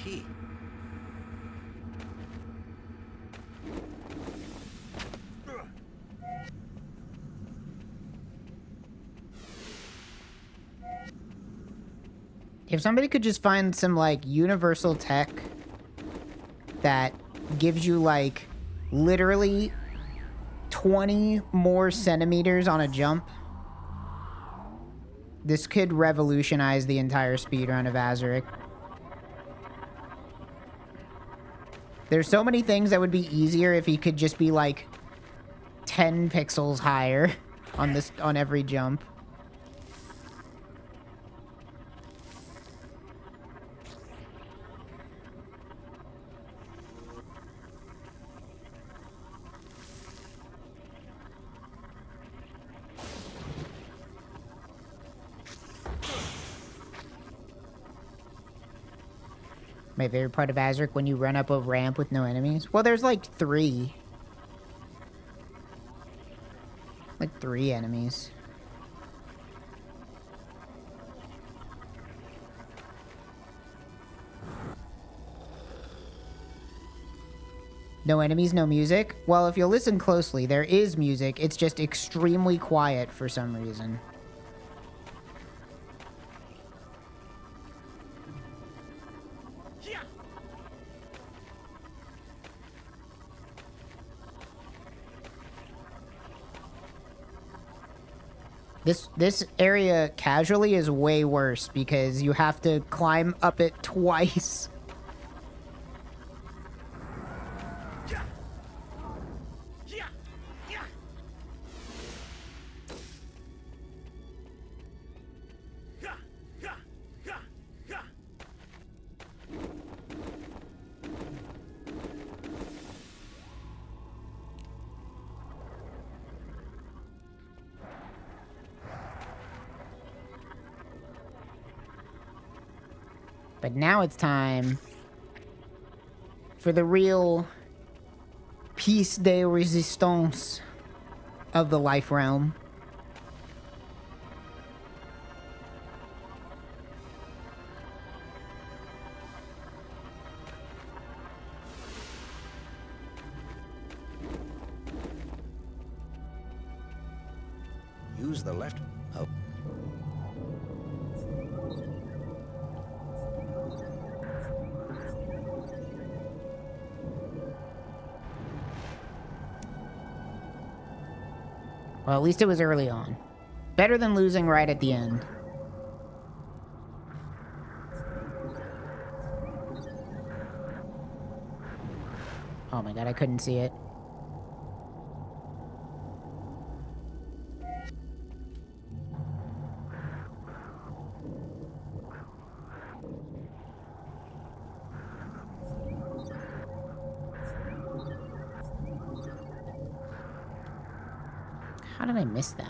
Key. If somebody could just find some, like, universal tech that gives you, like, literally 20 more centimeters on a jump. This could revolutionize the entire speedrun of Azurik. There's so many things that would be easier if he could just be like 10 pixels higher on every jump. My favorite part of Azurik, when you run up a ramp with no enemies. Well, there's like 3. Like 3 enemies. No enemies, no music? Well, if you'll listen closely, there is music. It's just extremely quiet for some reason. This area casually is way worse because you have to climb up it twice. But now it's time for the real piece de resistance of the life realm. Use the left. Oh. Well, at least it was early on. Better than losing right at the end. Oh my god, I couldn't see it. How did I miss that?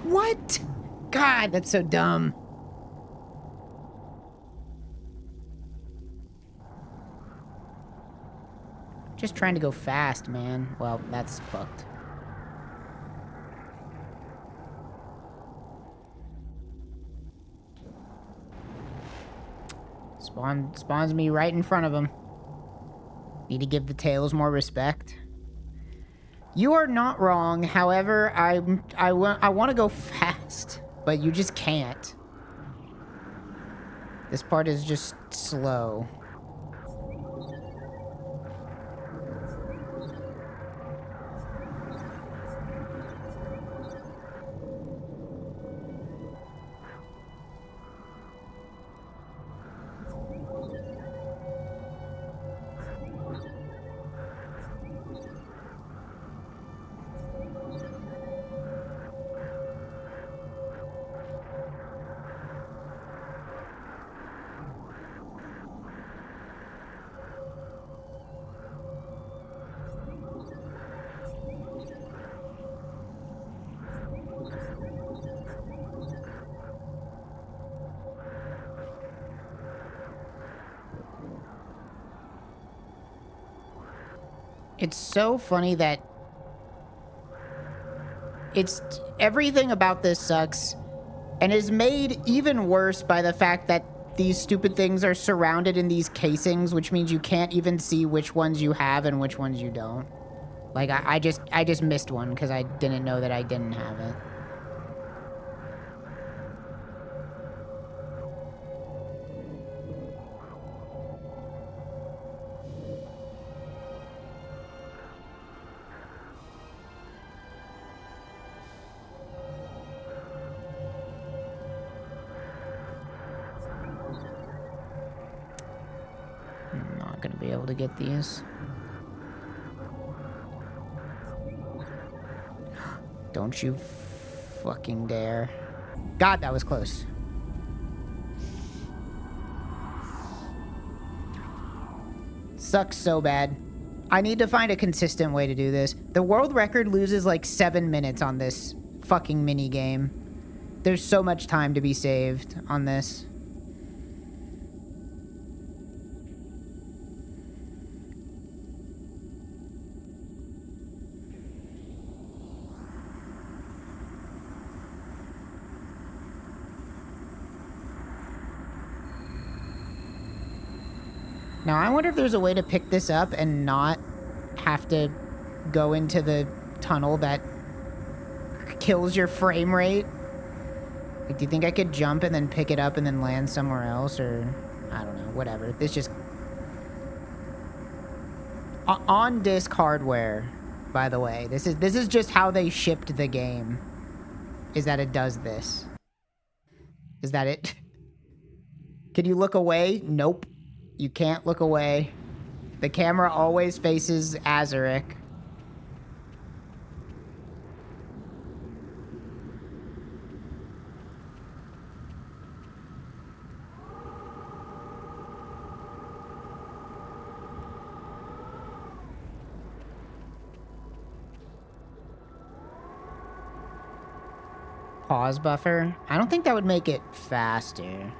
What? God, that's so dumb. Just trying to go fast, man. Well, that's fucked. Spawns me right in front of him. Need to give the tails more respect. You are not wrong. However, I want to go fast, but you just can't. This part is just slow. It's so funny that everything about this sucks and is made even worse by the fact that these stupid things are surrounded in these casings, which means you can't even see which ones you have and which ones you don't. Like, I just missed one because I didn't know that I didn't have it. be able to get these. Don't you fucking dare. God, that was close. Sucks so bad. I need to find a consistent way to do this. The world record loses like 7 minutes on this fucking mini game. There's so much time to be saved on this. Now, I wonder if there's a way to pick this up and not have to go into the tunnel that kills your frame rate. Like, do you think I could jump and then pick it up and then land somewhere else? Or, I don't know, whatever. This just... On-disc hardware, by the way. This is just how they shipped the game. Is that it does this. Is that it? Can you look away? Nope. You can't look away. The camera always faces Azurik. Pause buffer? I don't think that would make it faster.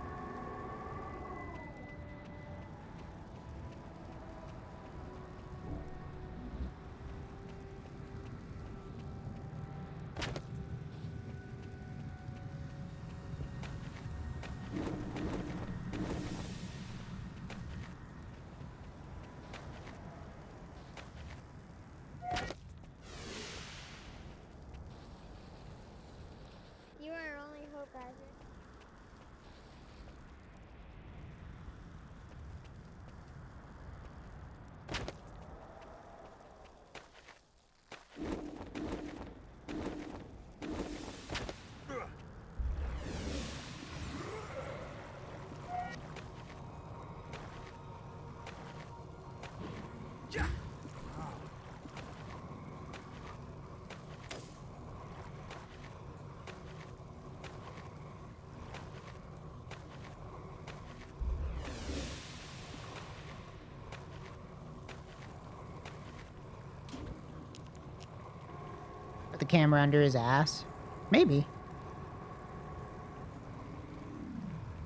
Put the camera under his ass? Maybe.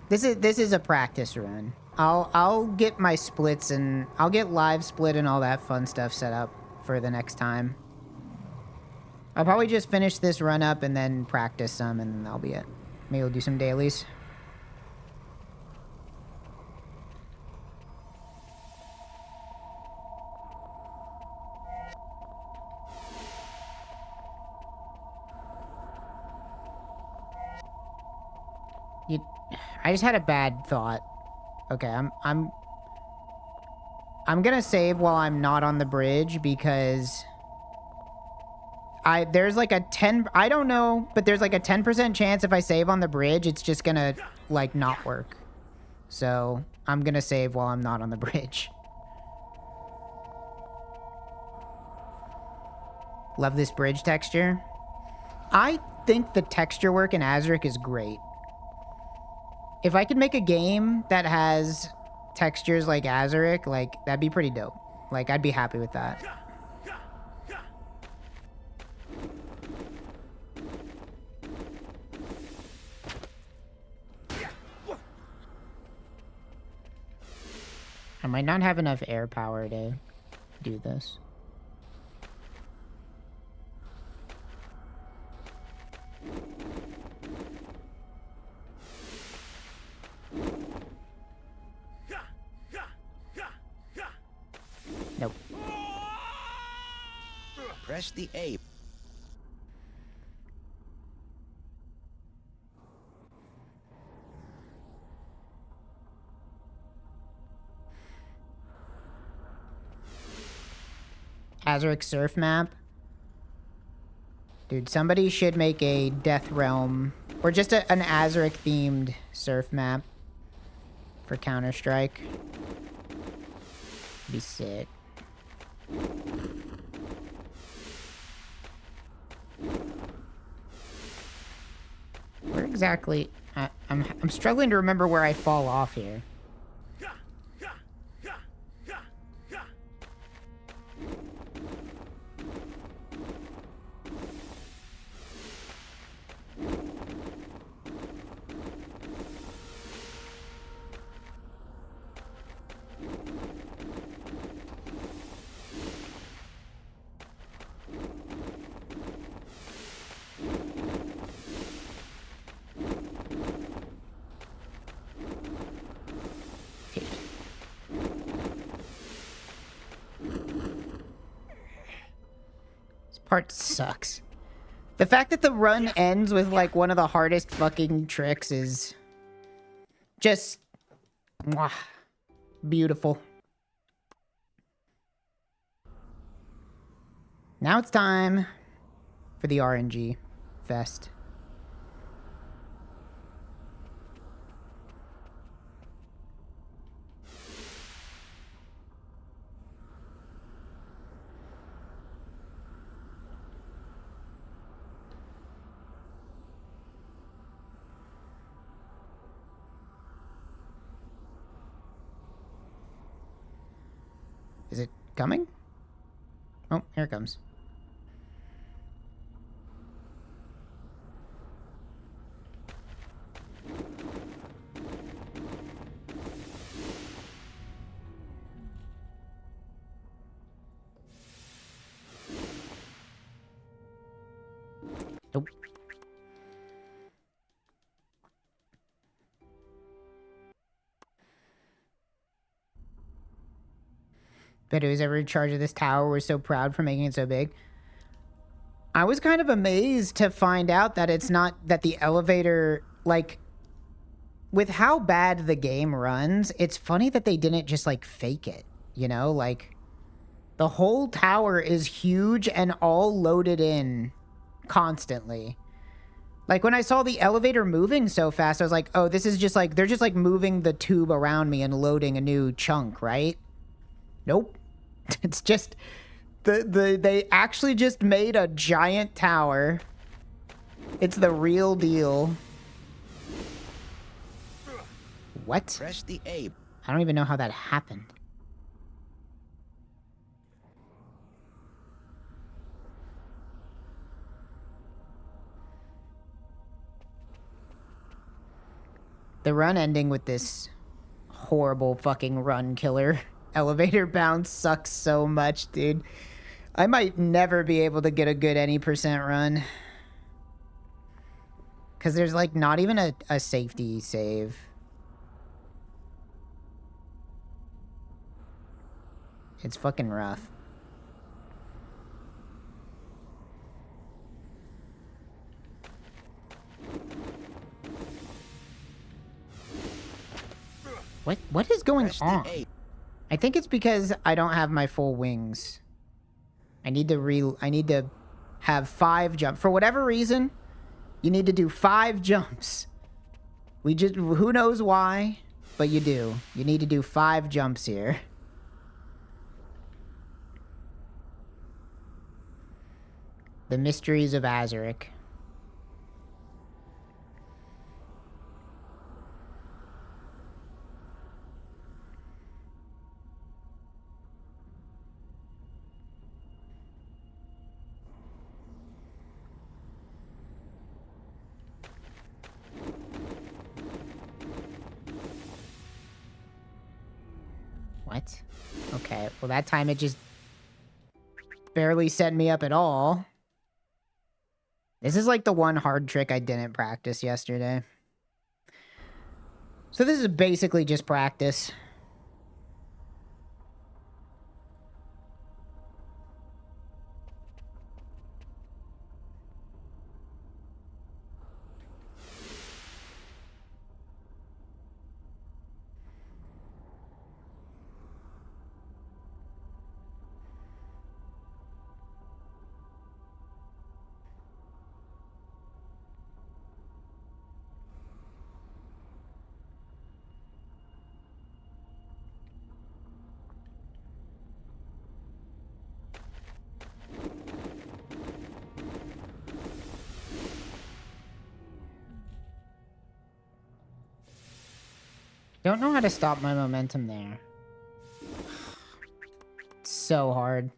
This is a practice run. I'll get my splits and I'll get live split and all that fun stuff set up for the next time. I'll probably just finish this run up and then practice some and that'll be it. Maybe we'll do some dailies. I just had a bad thought. Okay, I'm gonna save while I'm not on the bridge because there's like a 10, I don't know, but there's like a 10% chance if I save on the bridge, it's just gonna like not work. So I'm gonna save while I'm not on the bridge. Love this bridge texture. I think the texture work in Azurik is great. If I could make a game that has textures like Azurik, like, that'd be pretty dope. Like, I'd be happy with that. I might not have enough air power to do this. Nope. Press the A. Azurik surf map. Dude, somebody should make a Death Realm or just an Azurik themed surf map for Counter-Strike. Be sick. Where exactly? I'm struggling to remember where I fall off here. Part sucks. The fact that the run ends with like one of the hardest fucking tricks is just mwah, beautiful. Now it's time for the RNG fest. Is it coming? Oh, here it comes. Nope. Bet who's ever in charge of this tower was so proud for making it so big. I was kind of amazed to find out that it's not that the elevator, like, with how bad the game runs, it's funny that they didn't just like fake it, you know? Like, the whole tower is huge and all loaded in constantly. Like, when I saw the elevator moving so fast, I was like, oh, this is just like, they're just like moving the tube around me and loading a new chunk, right? Nope. It's just, they actually just made a giant tower. It's the real deal. What? Press the A. I don't even know how that happened. The run ending with this horrible fucking run killer elevator bounce sucks so much, dude. I might never be able to get a good any percent run. Because there's like not even a safety save. It's fucking rough. What is going on? I think it's because I don't have my full wings. I need to have 5 jump. For whatever reason, you need to do 5 jumps. Who knows why, but you do. You need to do 5 jumps here. The mysteries of Azurik. What? Okay, well that time it just barely set me up at all. This is like the one hard trick I didn't practice yesterday. So this is basically just practice. Don't know how to stop my momentum there. It's so hard.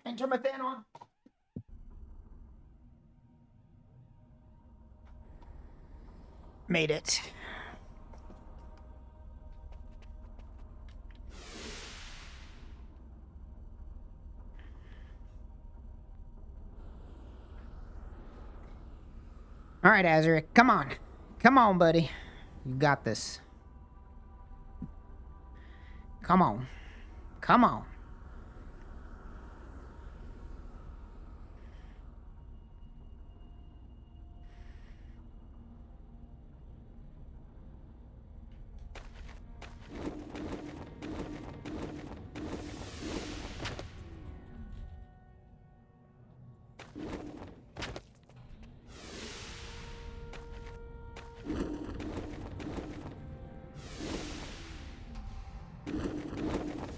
And turn my fan on. Made it. All right, Azurik, come on. Come on, buddy. You got this. Come on. Come on.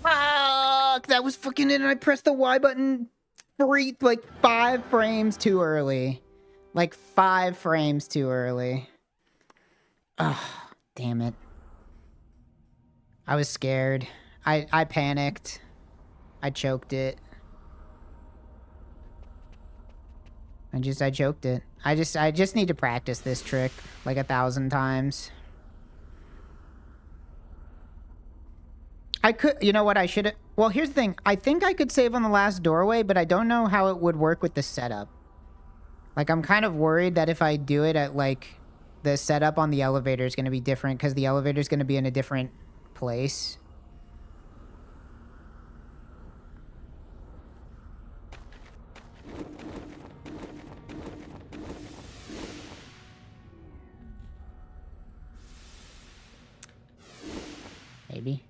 Fuck! That was fucking it, and I pressed the Y button like 5 frames too early. Like 5 frames too early. Ugh, damn it. I was scared. I panicked. I choked it. I choked it. I just need to practice this trick like 1,000 times. I could, you know what, I should have, well, here's the thing. I think I could save on the last doorway, but I don't know how it would work with the setup. Like, I'm kind of worried that if I do it at, like, the setup on the elevator is going to be different because the elevator is going to be in a different place. Maybe.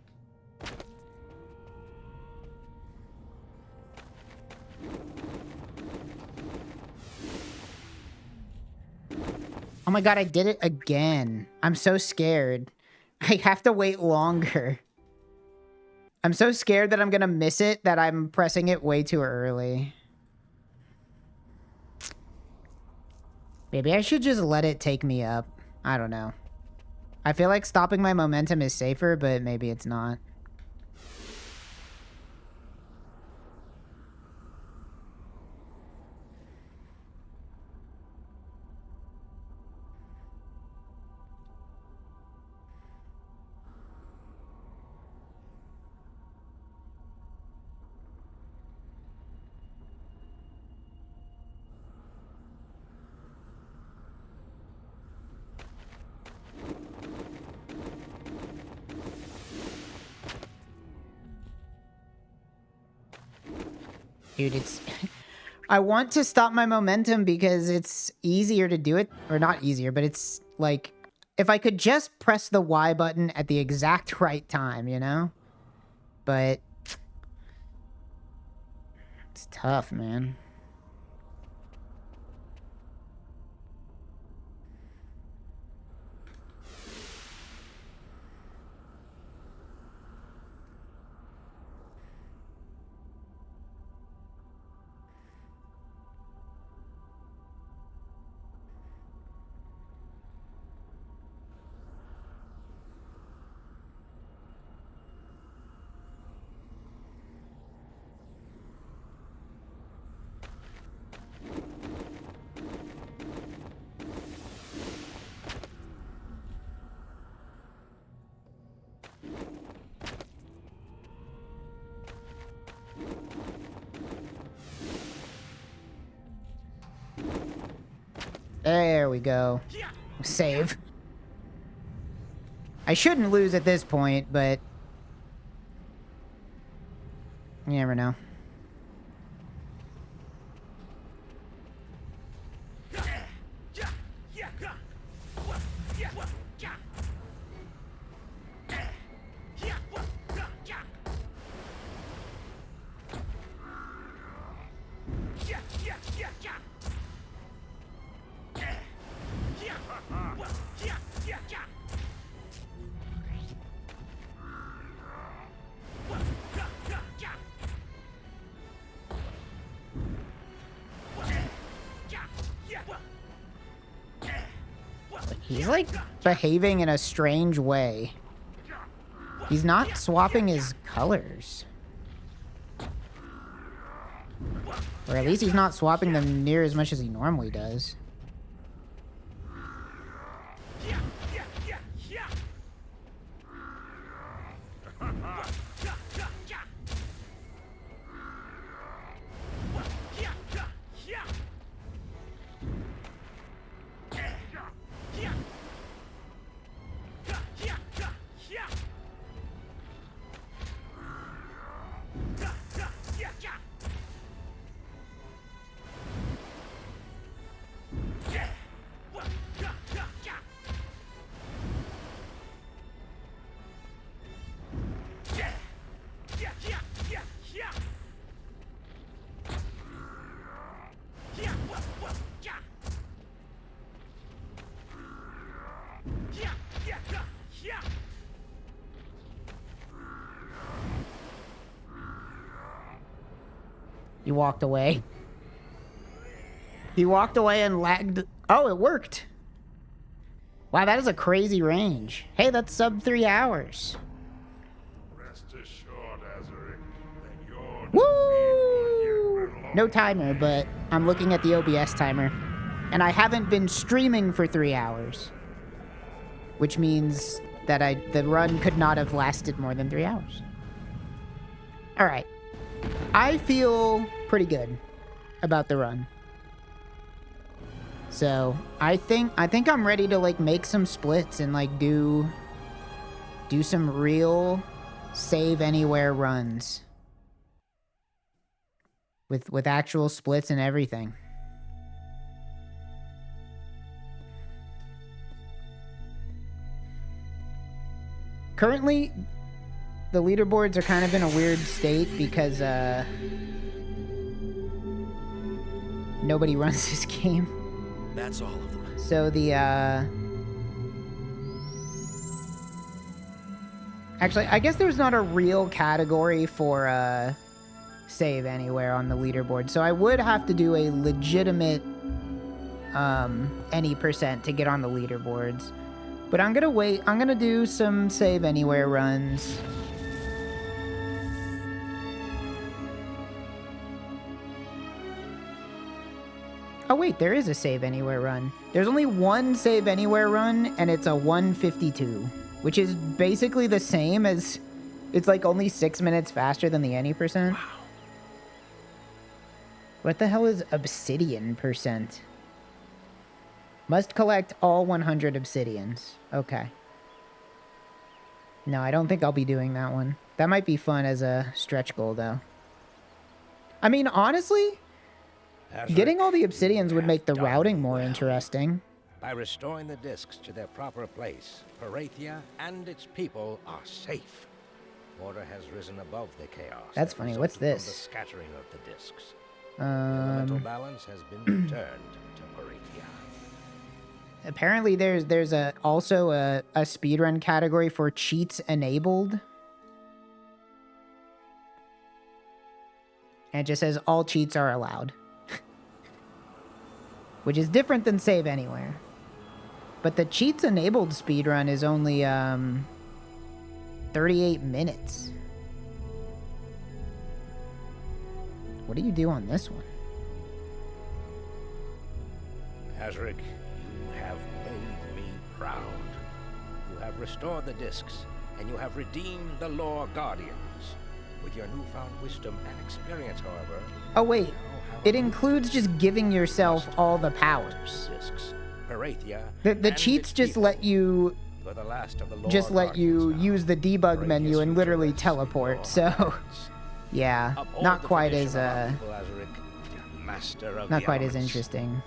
Oh my god, I did it again. I'm so scared. I have to wait longer. I'm so scared that I'm gonna miss it that I'm pressing it way too early. Maybe I should just let it take me up. I don't know. I feel like stopping my momentum is safer, but maybe it's not. Dude, it's... I want to stop my momentum because it's easier to do it. Or not easier, but it's like... If I could just press the Y button at the exact right time, you know? But... It's tough, man. There we go. Save. I shouldn't lose at this point, but... You never know. He's like behaving in a strange way. He's not swapping his colors. Or at least he's not swapping them near as much as he normally does. He walked away. He walked away and lagged. Oh, it worked. Wow, that is a crazy range. Hey, that's sub 3 hours. Rest assured, Azurik, that your Woo! No timer, but I'm looking at the OBS timer. And I haven't been streaming for 3 hours. Which means that the run could not have lasted more than 3 hours. Alright. I feel pretty good about the run. So, I think I'm ready to like make some splits and like do some real save anywhere runs. With actual splits and everything. Currently, the leaderboards are kind of in a weird state because nobody runs this game. That's all of them. So the actually, I guess there's not a real category for save anywhere on the leaderboard. So I would have to do a legitimate any percent to get on the leaderboards. But I'm gonna wait. I'm gonna do some save anywhere runs. Oh wait, there is a save anywhere run. There's only one save anywhere run, and it's a 152, which is basically the same as... It's like only 6 minutes faster than the any percent. Wow. What the hell is obsidian percent? Must collect all 100 obsidians. Okay. No, I don't think I'll be doing that one. That might be fun as a stretch goal, though. I mean, honestly... Getting all the obsidians would make the routing more interesting. By restoring the discs to their proper place, Perathia and its people are safe. Order has risen above the chaos. That's funny. What's resulted this? From the scattering of the discs. The elemental balance has been returned to Perathia. Apparently, there's also a speedrun category for cheats enabled. And it just says all cheats are allowed. Which is different than save anywhere. But the cheats enabled speedrun is only 38 minutes. What do you do on this one? Azurik, you have made me proud. You have restored the discs, and you have redeemed the Lore Guardians. With your newfound wisdom and experience, however... Oh wait, it includes just giving yourself all the powers. Discs, Perathia, The cheats just let you use the debug menu and literally teleport. So yeah, not quite as not quite as interesting.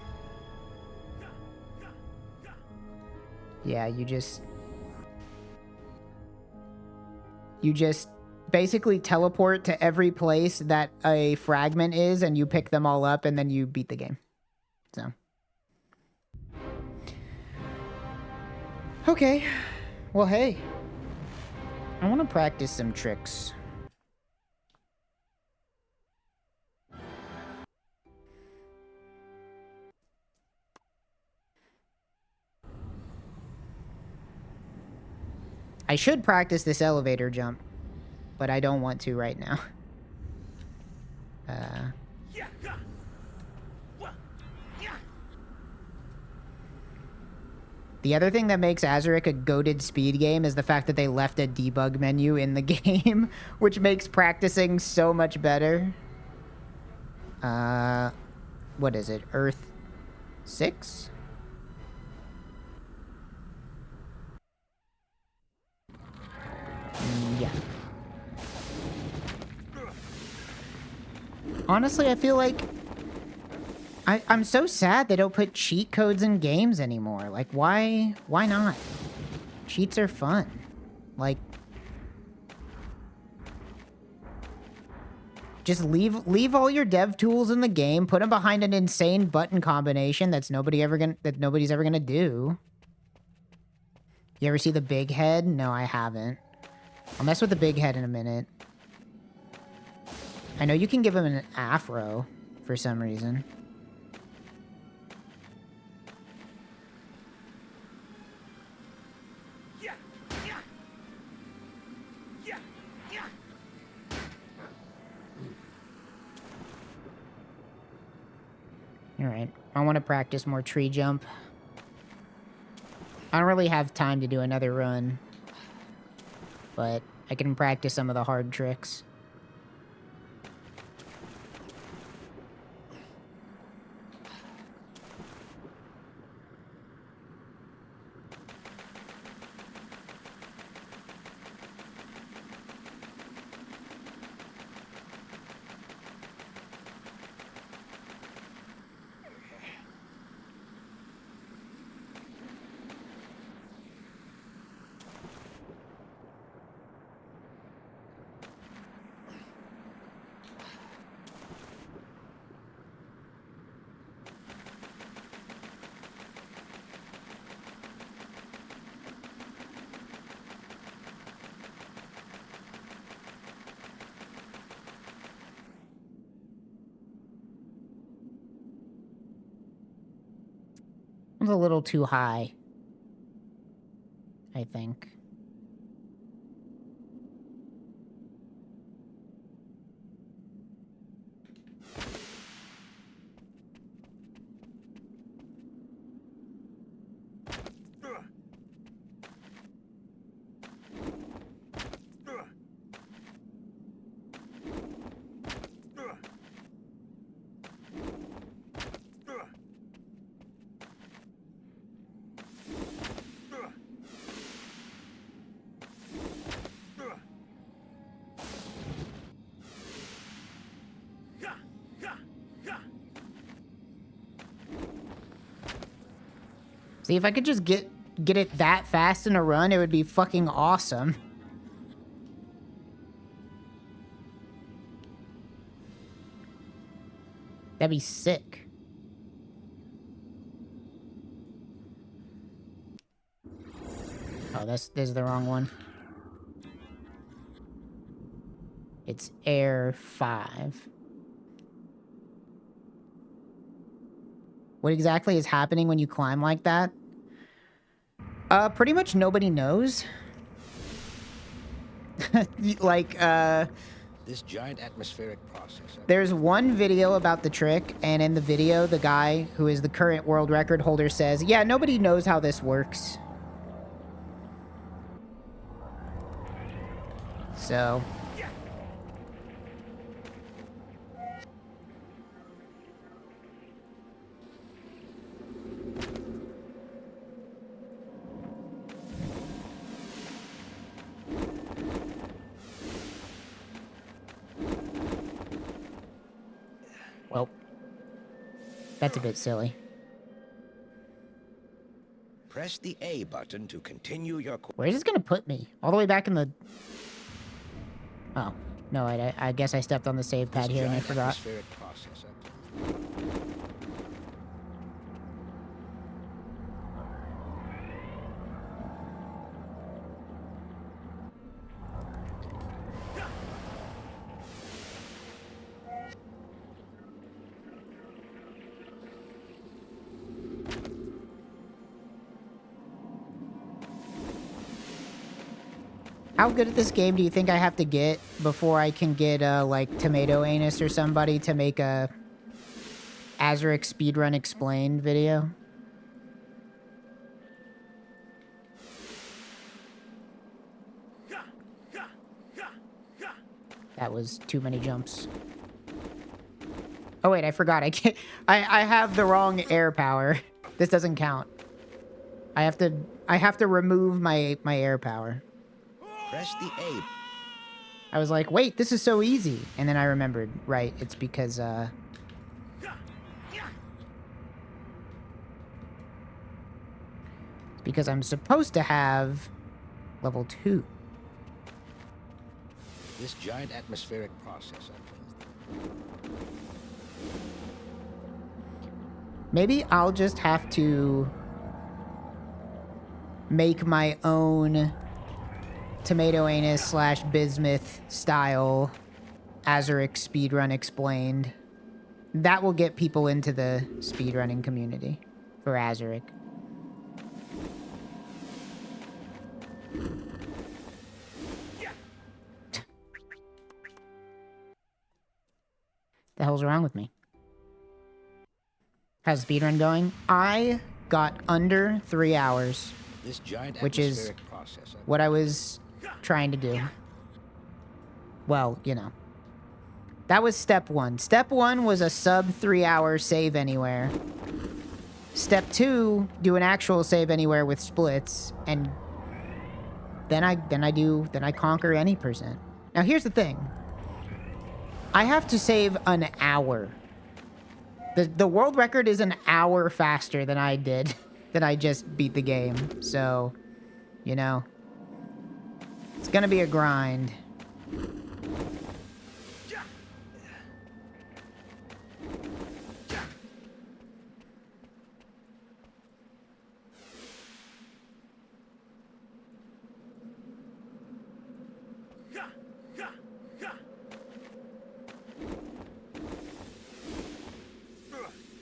Yeah, you just basically teleport to every place that a fragment is, and you pick them all up, and then you beat the game. So. Okay. Well, hey. I want to practice some tricks. I should practice this elevator jump, but I don't want to right now. The other thing that makes Azurik a goated speed game is the fact that they left a debug menu in the game, which makes practicing so much better. What is it? Earth 6? Yeah. Honestly, I feel like I'm so sad they don't put cheat codes in games anymore. Like, why not? Cheats are fun. Like, just leave all your dev tools in the game, put them behind an insane button combination that nobody's ever gonna do. You ever see the big head? No, I haven't. I'll mess with the big head in a minute. I know you can give him an afro for some reason. Alright, I want to practice more tree jump. I don't really have time to do another run, but I can practice some of the hard tricks. It was a little too high, I think. See, if I could just get it that fast in a run, it would be fucking awesome. That'd be sick. Oh, this is the wrong one. It's Air 5. What exactly is happening when you climb like that? Pretty much nobody knows. Like, This giant atmospheric process. there's one video about the trick, and in the video, the guy who is the current world record holder says, yeah, nobody knows how this works. So... Well, that's a bit silly. Press the A button to continue your course. Where is this gonna put me? All the way back in the... Oh. No, I guess I stepped on the save pad here and I forgot. Atmospheric process. How good at this game do you think I have to get before I can get, like, Tomato Anus or somebody to make a Azurik Speedrun Explained video? That was too many jumps. Oh wait, I forgot. I can't. I have the wrong air power. This doesn't count. I have to remove my air power. Press the A. I was like, wait, this is so easy, and then I remembered. Right, it's because it's because I'm supposed to have level 2. This giant atmospheric processor. Maybe I'll just have to make my own Tomato Anus / Bismuth style Azurik Speedrun Explained. That will get people into the speedrunning community for Azurik. The hell's wrong with me? How's the speedrun going? I got under 3 hours, This giant which is atmospheric processor. what I was trying to do. Well, you know. That was step 1. Step 1 was a sub 3 hour save anywhere. Step 2, do an actual save anywhere with splits, and then I conquer any percent. Now here's the thing. I have to save an hour. The world record is an hour faster than I did, than I just beat the game. So, you know, it's gonna be a grind.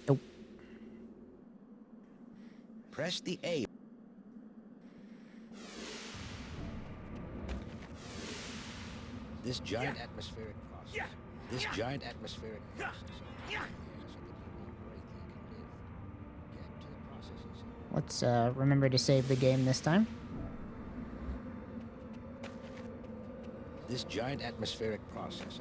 Nope. Press the A. This giant atmospheric processor. This giant atmospheric processor. Let's remember to save the game this time. This giant atmospheric processor.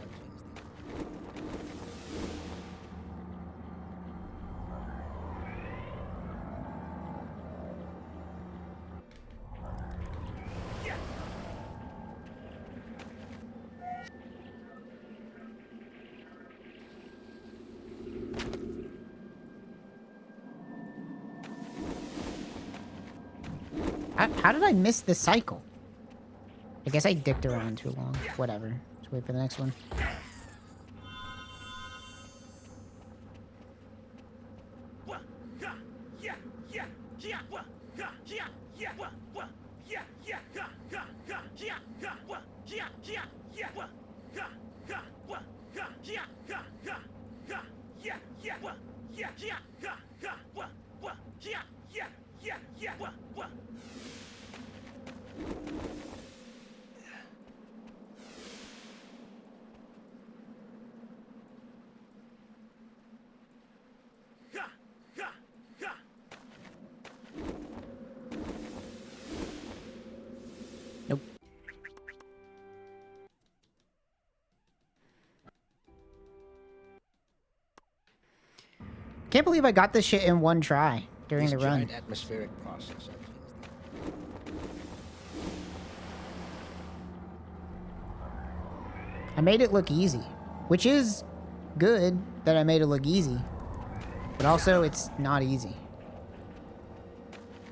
How did I miss the cycle? I guess I dicked around too long. Whatever. Let's wait for the next one. Nope. Can't believe I got this shit in one try during the run. Giant atmospheric processor. I made it look easy, which is good that I made it look easy, but also it's not easy.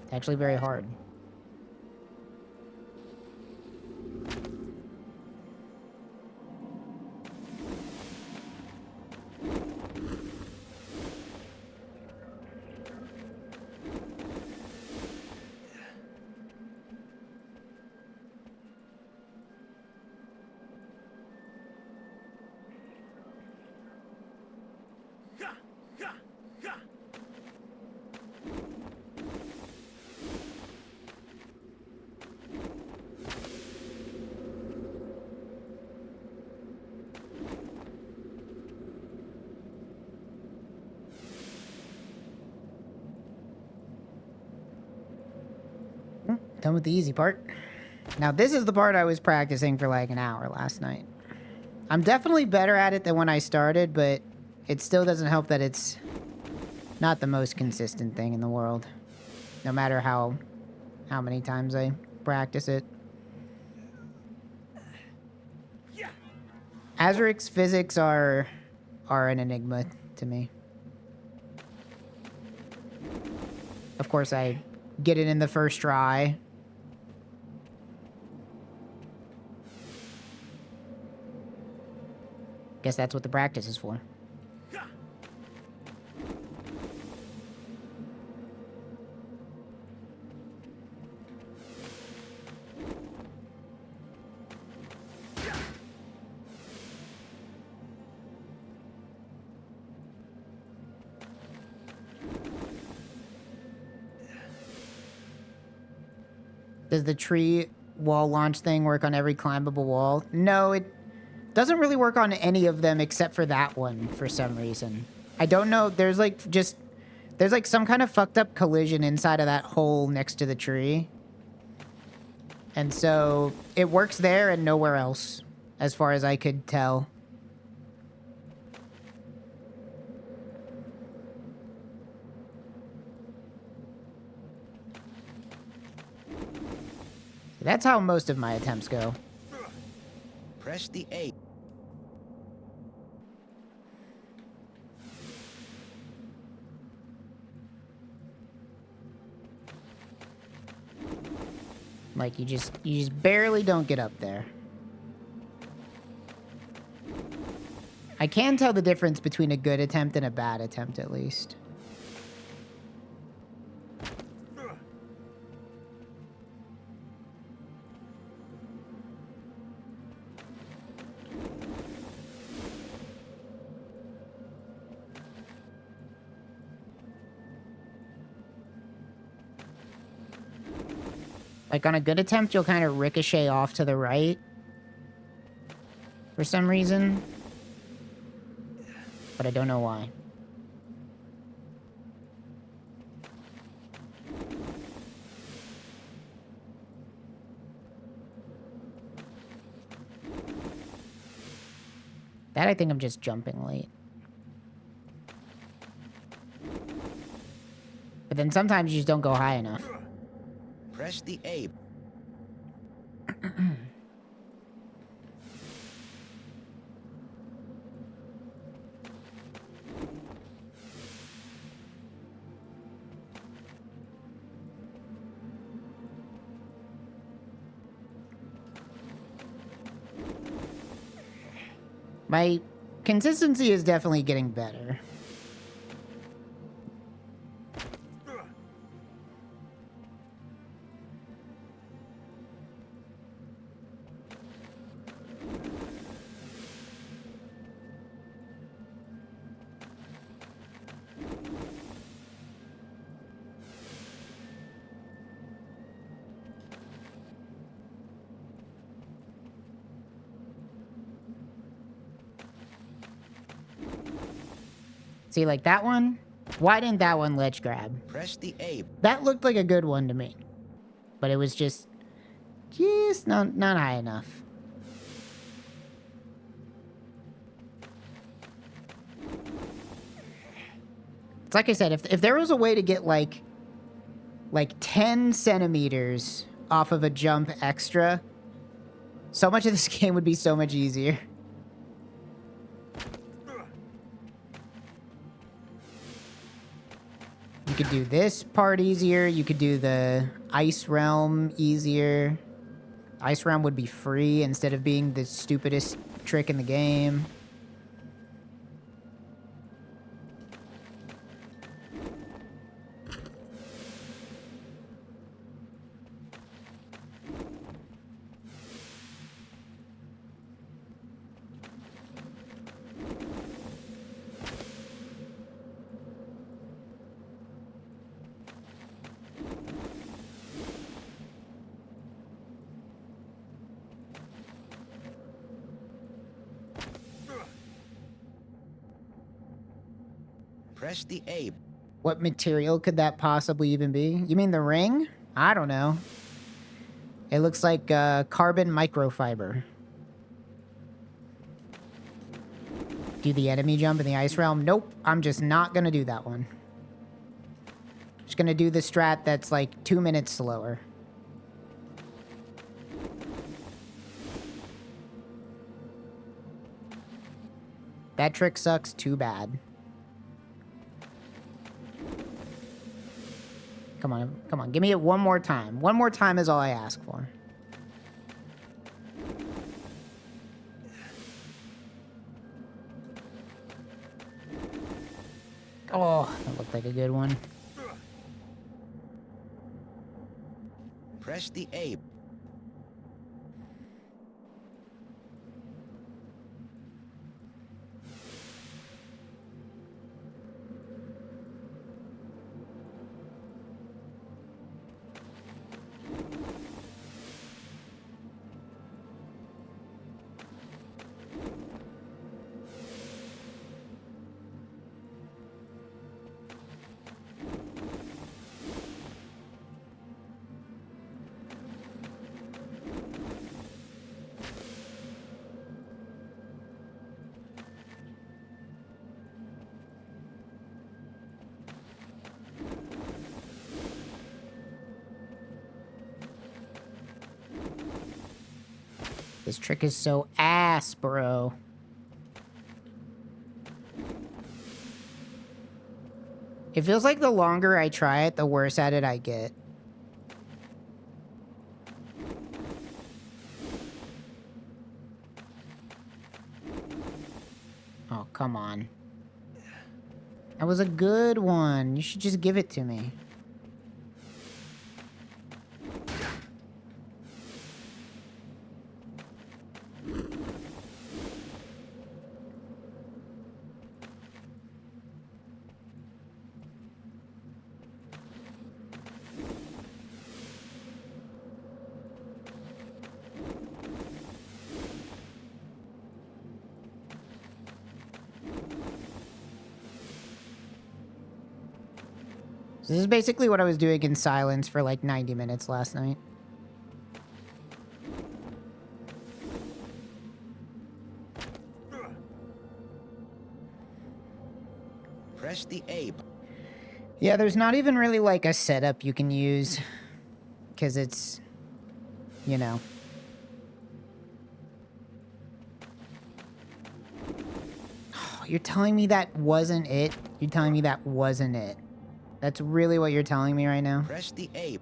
It's actually very hard. Done with the easy part. Now this is the part I was practicing for like an hour last night. I'm definitely better at it than when I started, but it still doesn't help that it's not the most consistent thing in the world. No matter how many times I practice it. Azurik's physics are an enigma to me. Of course, I get it in the first try. Guess that's what the practice is for. Does the tree wall launch thing work on every climbable wall? No, it doesn't really work on any of them except for that one for some reason. I don't know. There's like some kind of fucked up collision inside of that hole next to the tree. And so it works there and nowhere else, as far as I could tell. That's how most of my attempts go. Press the A. Like you just barely don't get up there. I can tell the difference between a good attempt and a bad attempt at least. Like, on a good attempt, you'll kind of ricochet off to the right. For some reason. But I don't know why. That I think I'm just jumping late. But then sometimes you just don't go high enough. Press the A. My consistency is definitely getting better. See, like that one? Why didn't that one ledge grab? Press the A. That looked like a good one to me. But it was just not high enough. It's like I said, if there was a way to get like 10 centimeters off of a jump extra, so much of this game would be so much easier. You could do this part easier. You could do the ice realm easier. Ice realm would be free instead of being the stupidest trick in the game. Press the A. What material could that possibly even be? You mean the ring? I don't know. It looks like carbon microfiber. Do the enemy jump in the ice realm? Nope, I'm just not gonna do that one. Just gonna do the strat that's like 2 minutes slower. That trick sucks too bad. Come on, come on, give me it one more time. One more time is all I ask for. Oh, that looked like a good one. Press the A. This trick is so ass, bro. It feels like the longer I try it, the worse at it I get. Oh, come on. That was a good one. You should just give it to me. So this is basically what I was doing in silence for like 90 minutes last night. Press the A. Yeah, there's not even really like a setup you can use. Because it's, you know. You're telling me that wasn't it? You're telling me that wasn't it? That's really what you're telling me right now? Press the A.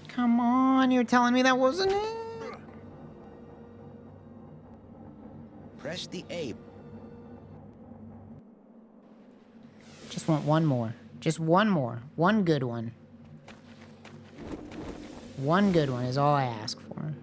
Come on, you're telling me that wasn't it? Press the A. Just want one more. Just one more. One good one. One good one is all I ask for.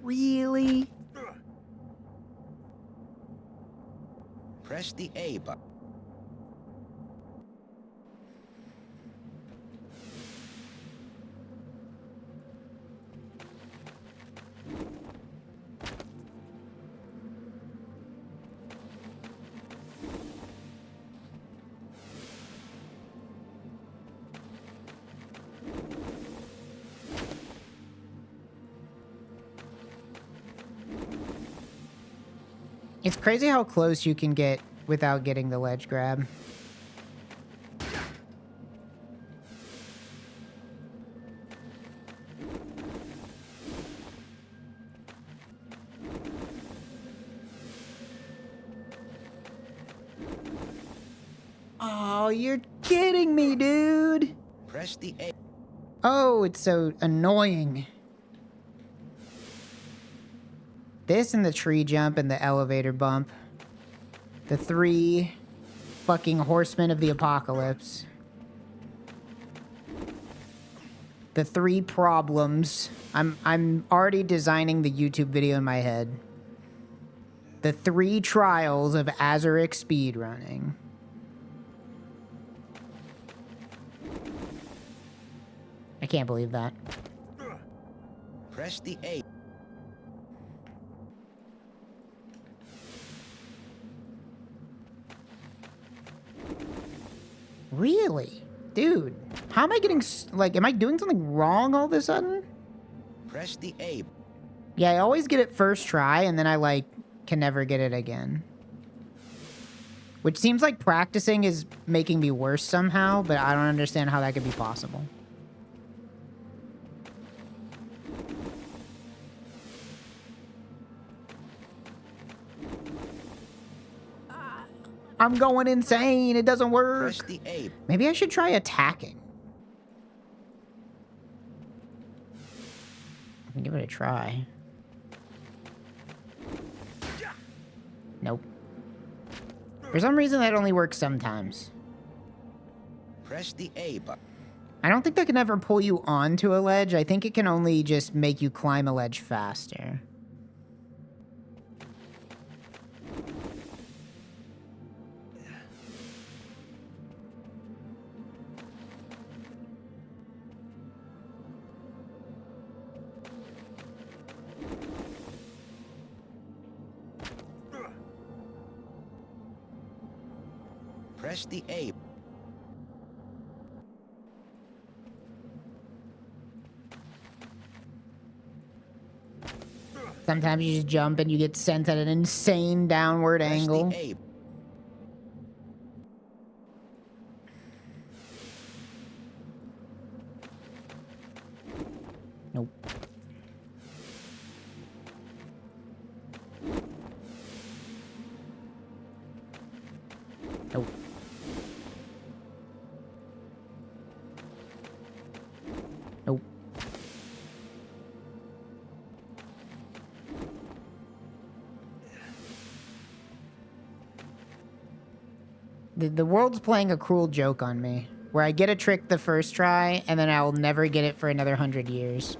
Really? Press the A button. It's crazy how close you can get without getting the ledge grab. Oh, you're kidding me, dude. Press the A. Oh, it's so annoying. This and the tree jump and the elevator bump. The 3 fucking horsemen of the apocalypse. The 3 problems. I'm already designing the YouTube video in my head. The 3 trials of Azurik speedrunning. I can't believe that. Press the A. Really? Dude, how am I getting, like, am I doing something wrong all of a sudden? Press the A. Yeah, I always get it first try, and then I, like, can never get it again. Which seems like practicing is making me worse somehow, but I don't understand how that could be possible. I'm going insane. It doesn't work. Press the A. Maybe I should try attacking. I can give it a try. Nope. For some reason, that only works sometimes. Press the A button. I don't think that can ever pull you onto a ledge. I think it can only just make you climb a ledge faster. Press the A. Sometimes you just jump and you get sent at an insane downward Press angle. the A. Nope. Nope. Nope. The world's playing a cruel joke on me, where I get a trick the first try, and then I'll never get it for another 100 years.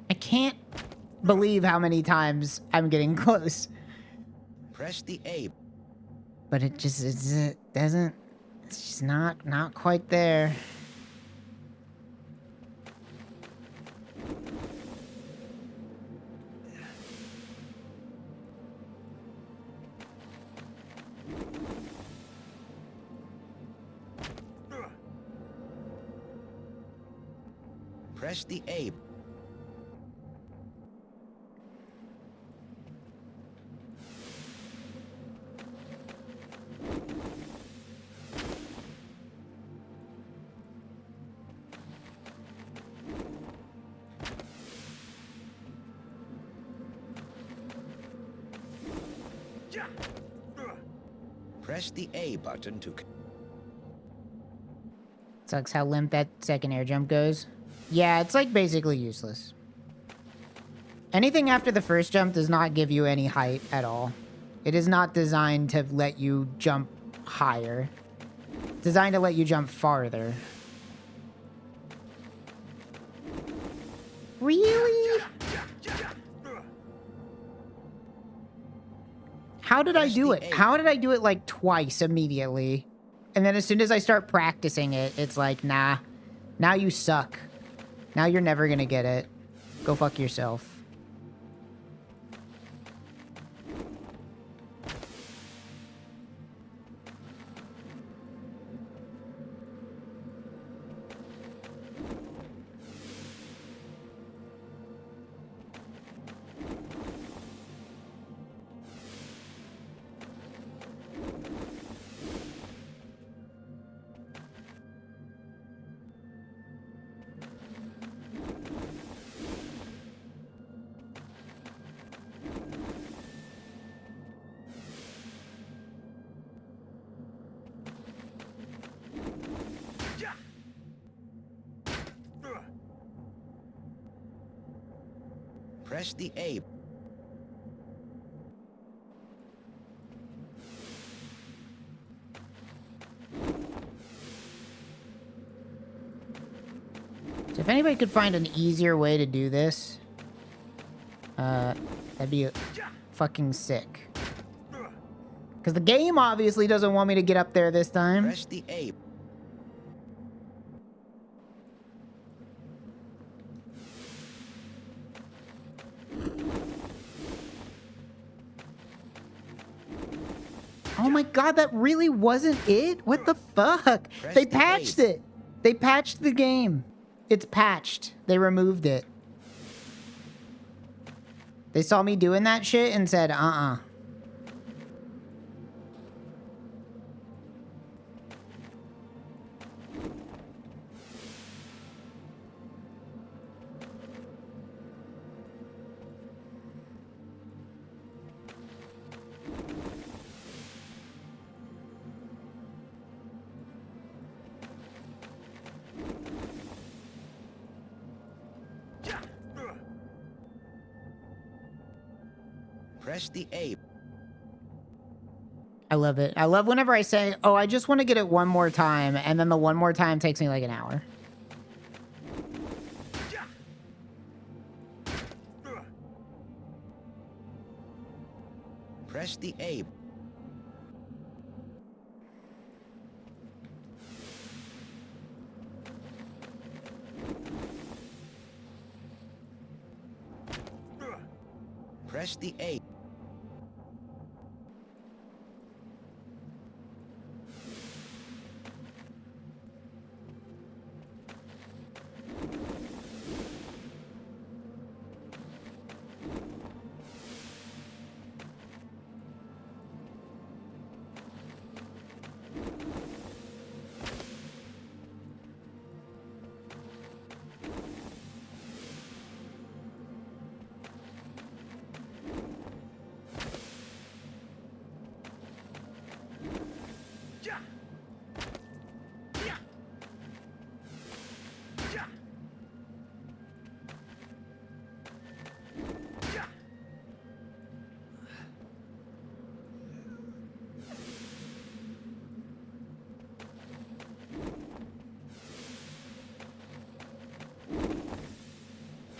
I can't believe how many times I'm getting close. Press the A. But it doesn't, it's just not quite there. Press the A. Press the A button to... Sucks how limp that second air jump goes. Yeah, it's like basically useless. Anything after the first jump does not give you any height at all. It is not designed to let you jump higher. It's designed to let you jump farther. Really? How did I do it? How did I do it like twice immediately? And then as soon as I start practicing it, it's like, nah, Now you suck. Now you're never gonna get it. Go fuck yourself. Press the A. So if anybody could find an easier way to do this, that'd be fucking sick. Because the game obviously doesn't want me to get up there this time. Press the A. Oh my god, that really wasn't it? What the fuck? Press They the patched A. it. They patched the game. It's patched. They removed it. They saw me doing that shit and said, uh-uh. Press the A. I love it. I love whenever I say, oh, I just want to get it one more time, and then the one more time takes me like an hour. Press the A. Press the A.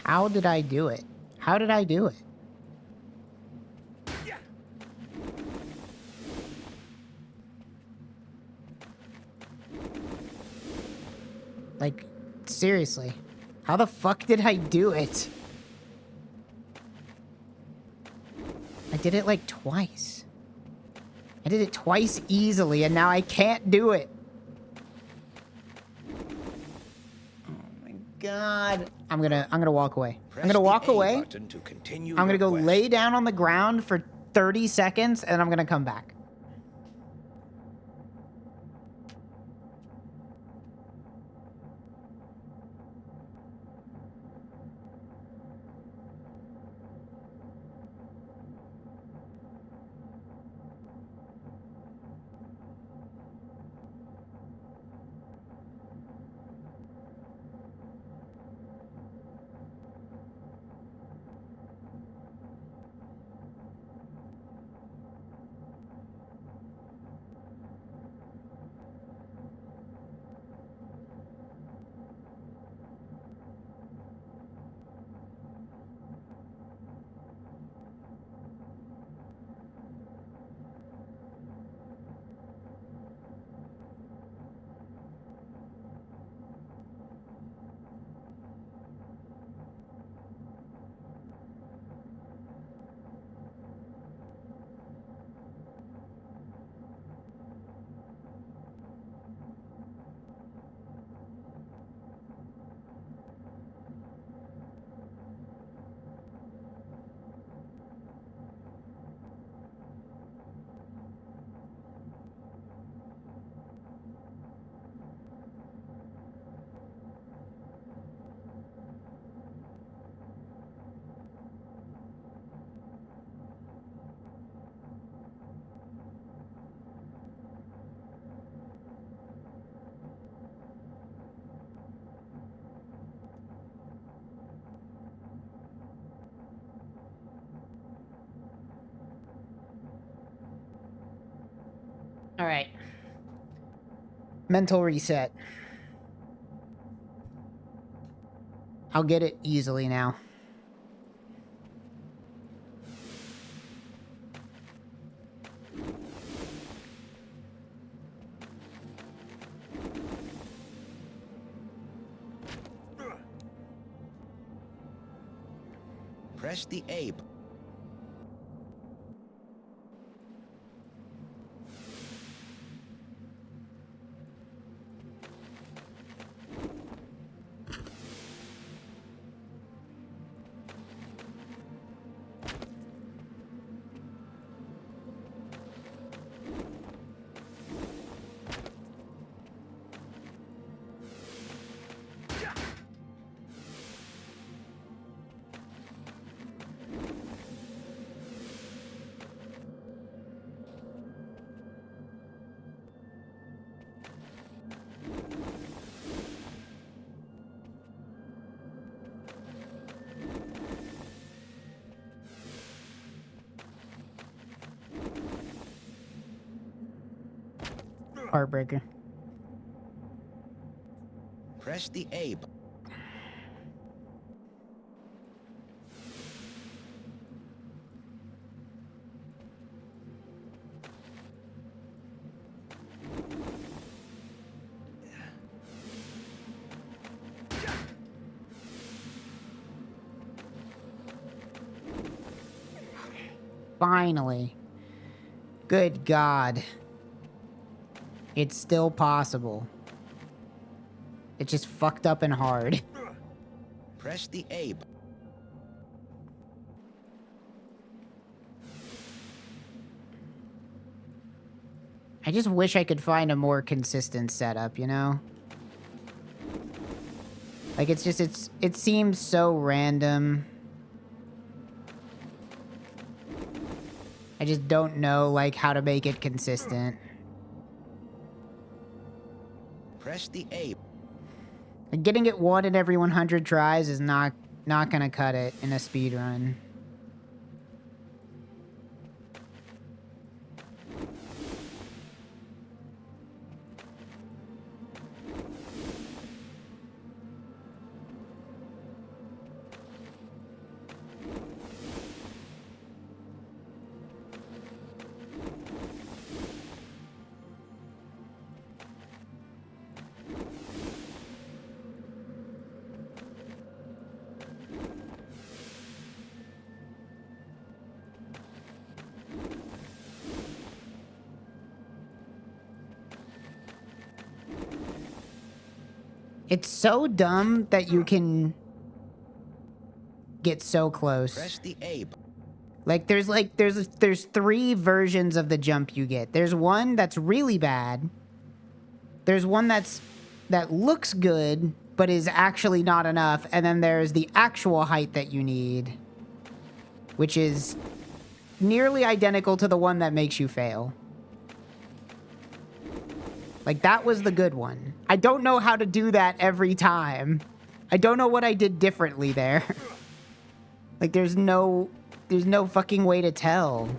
How did I do it? How did I do it? Like, seriously. How the fuck did I do it? I did it like twice. I did it twice easily and now I can't do it. Oh my god. I'm gonna walk away. I'm gonna walk away. I'm gonna go lay down on the ground for 30 seconds and I'm gonna come back. All right. Mental reset. I'll get it easily now. Press the A. Heartbreaker. Press the A. Finally. Good God. It's still possible. It's just fucked up and hard. Press the A. I just wish I could find a more consistent setup, you know? Like, it's just, it seems so random. I just don't know, like, how to make it consistent. Press the A. Like, getting it 1 in every 100 tries is not gonna cut it in a speedrun. It's so dumb that you can get so close. Press the A. Like, there's 3 versions of the jump you get. There's one that's really bad. There's one that looks good, but is actually not enough. And then there's the actual height that you need, which is nearly identical to the one that makes you fail. Like, that was the good one. I don't know how to do that every time. I don't know what I did differently there. Like, there's no fucking way to tell.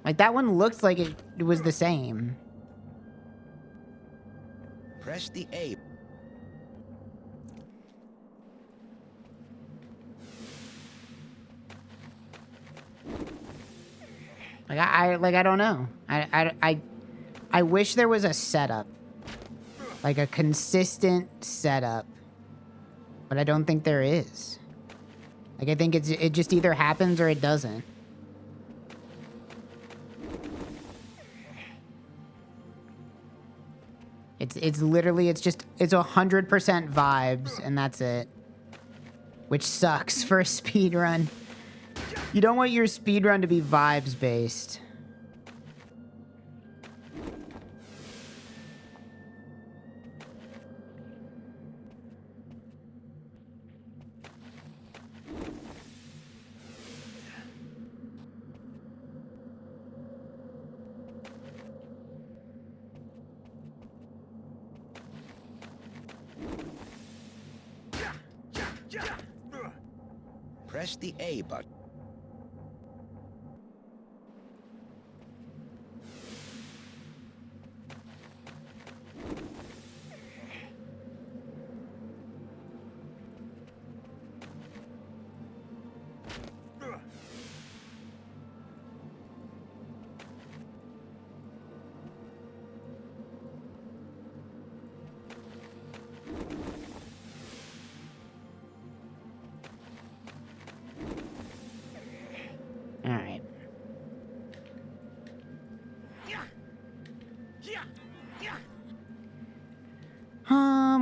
Like, that one looked like it was the same. Press the A. Like, I don't know. I wish there was a setup. Like, a consistent setup. But I don't think there is. Like, I think it just either happens or it doesn't. It's literally, it's 100% vibes, and that's it. Which sucks for a speedrun. You don't want your speedrun to be vibes based. Press the A button.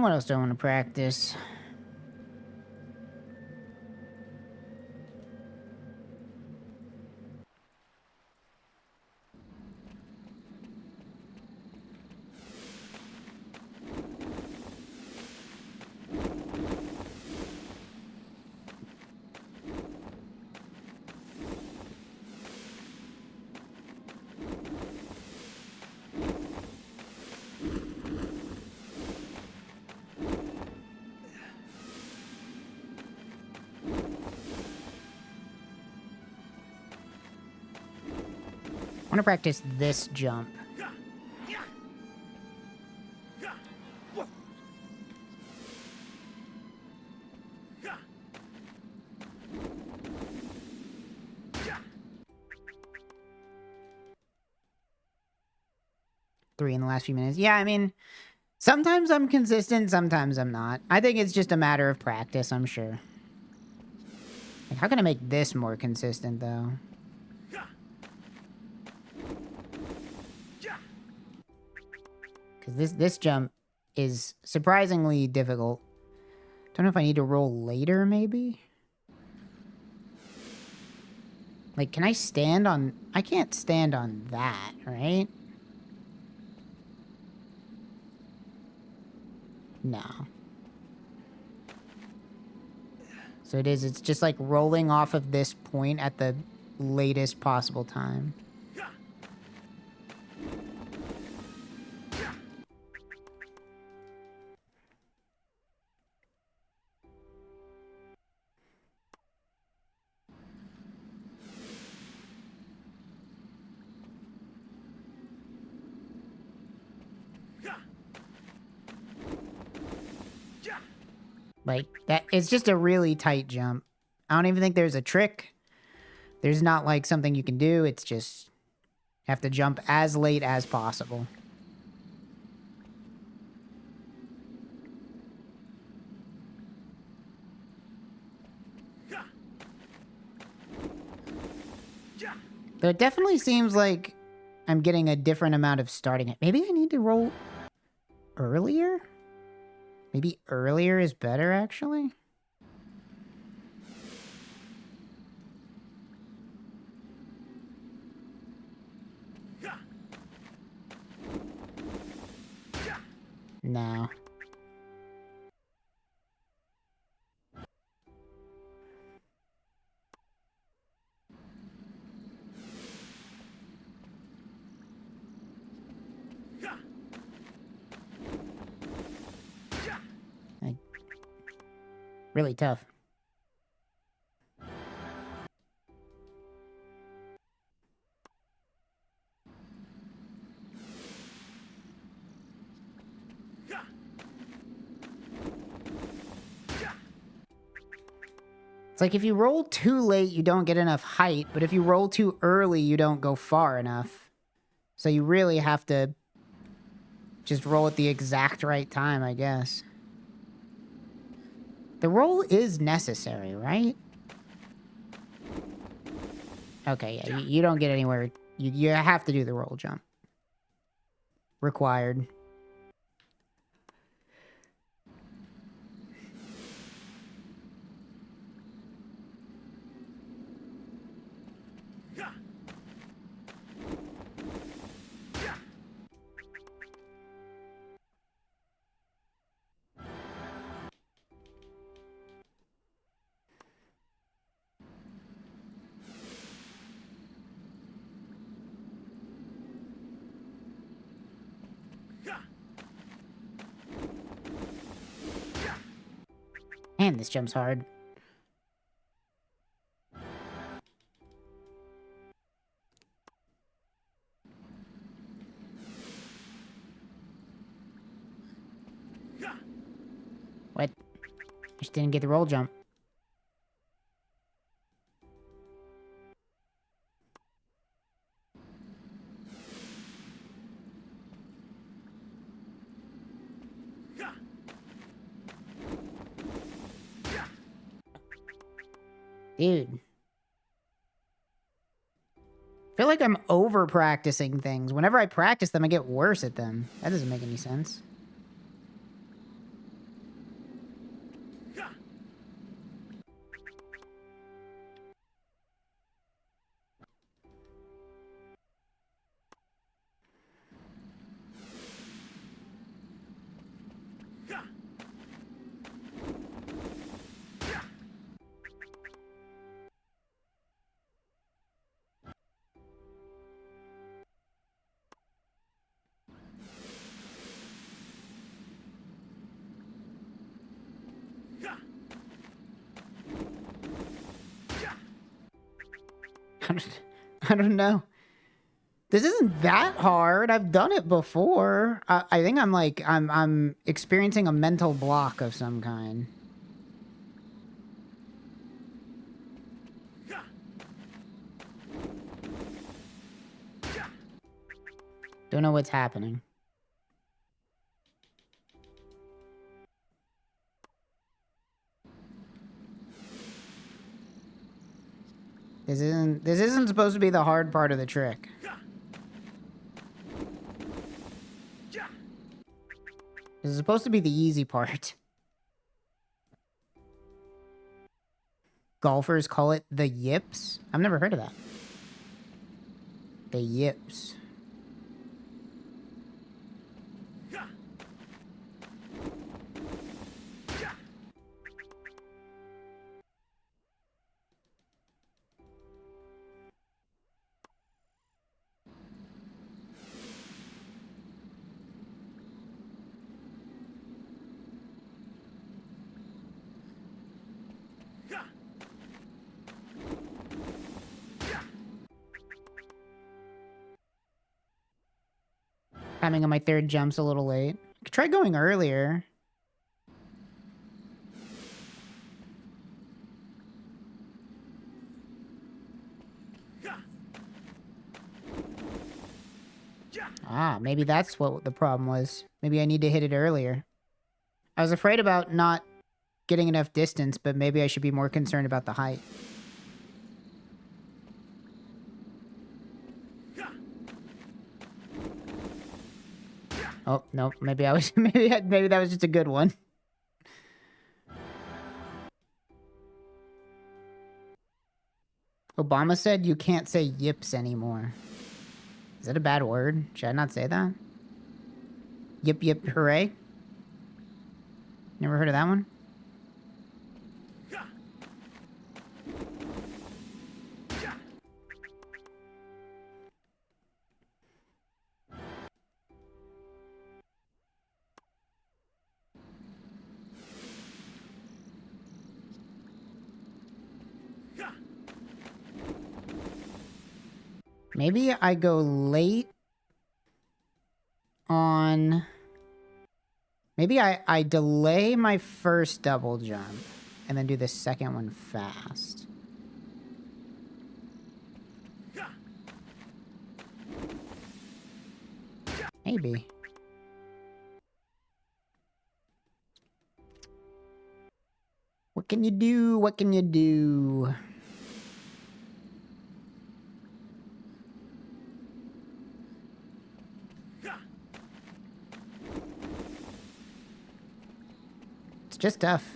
What else do I want to practice? I want to practice this jump. Three in the last few minutes. Yeah, I mean, sometimes I'm consistent, sometimes I'm not. I think it's just a matter of practice, I'm sure. Like, how can I make this more consistent, though? Because this jump is surprisingly difficult. Don't know if I need to roll later, maybe? Like, can I stand on... I can't stand on that, right? No. So it's just like rolling off of this point at the latest possible time. Like, that, it's just a really tight jump. I don't even think there's a trick. There's not, like, something you can do. It's just, have to jump as late as possible. Though it definitely seems like I'm getting a different amount of starting. Maybe I need to roll earlier? Maybe earlier is better, actually? No. Like, really tough. It's like if you roll too late, you don't get enough height, but if you roll too early, you don't go far enough. So you really have to just roll at the exact right time, I guess. The roll is necessary, right? Okay, yeah, you don't get anywhere. You have to do the roll jump. Required. Man, this jump's hard. What? Just didn't get the roll jump. Dude. feel like I'm over practicing things. Whenever I practice them, I get worse at them. That doesn't make any sense. I don't know. This isn't that hard. I've done it before. I think I'm like I'm experiencing a mental block of some kind. Don't know what's happening. This isn't supposed to be the hard part of the trick. This is supposed to be the easy part. Golfers call it the yips. I've never heard of that. The yips. Timing on my third jump's a little late. I could try going earlier. Ah, maybe that's what the problem was. Maybe I need to hit it earlier. I was afraid about not getting enough distance, but maybe I should be more concerned about the height. Oh, no, maybe I was maybe that was just a good one. Obama said you can't say yips anymore. Is that a bad word? Should I not say that? Yip yip hooray? Never heard of that one? Maybe I go late on... Maybe I delay my first double jump and then do the second one fast. Maybe. What can you do? What can you do? It's just tough.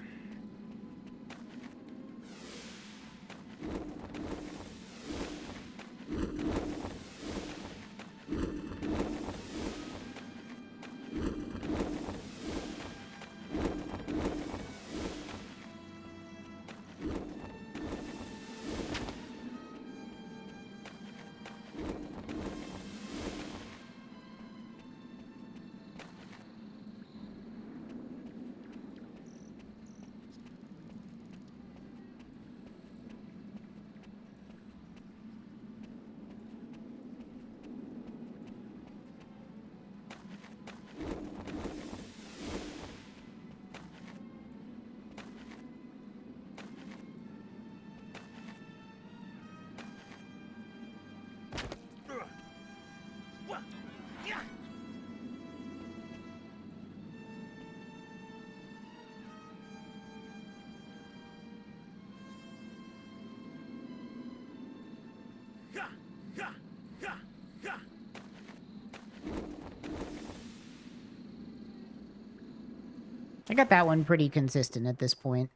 I got that one pretty consistent at this point,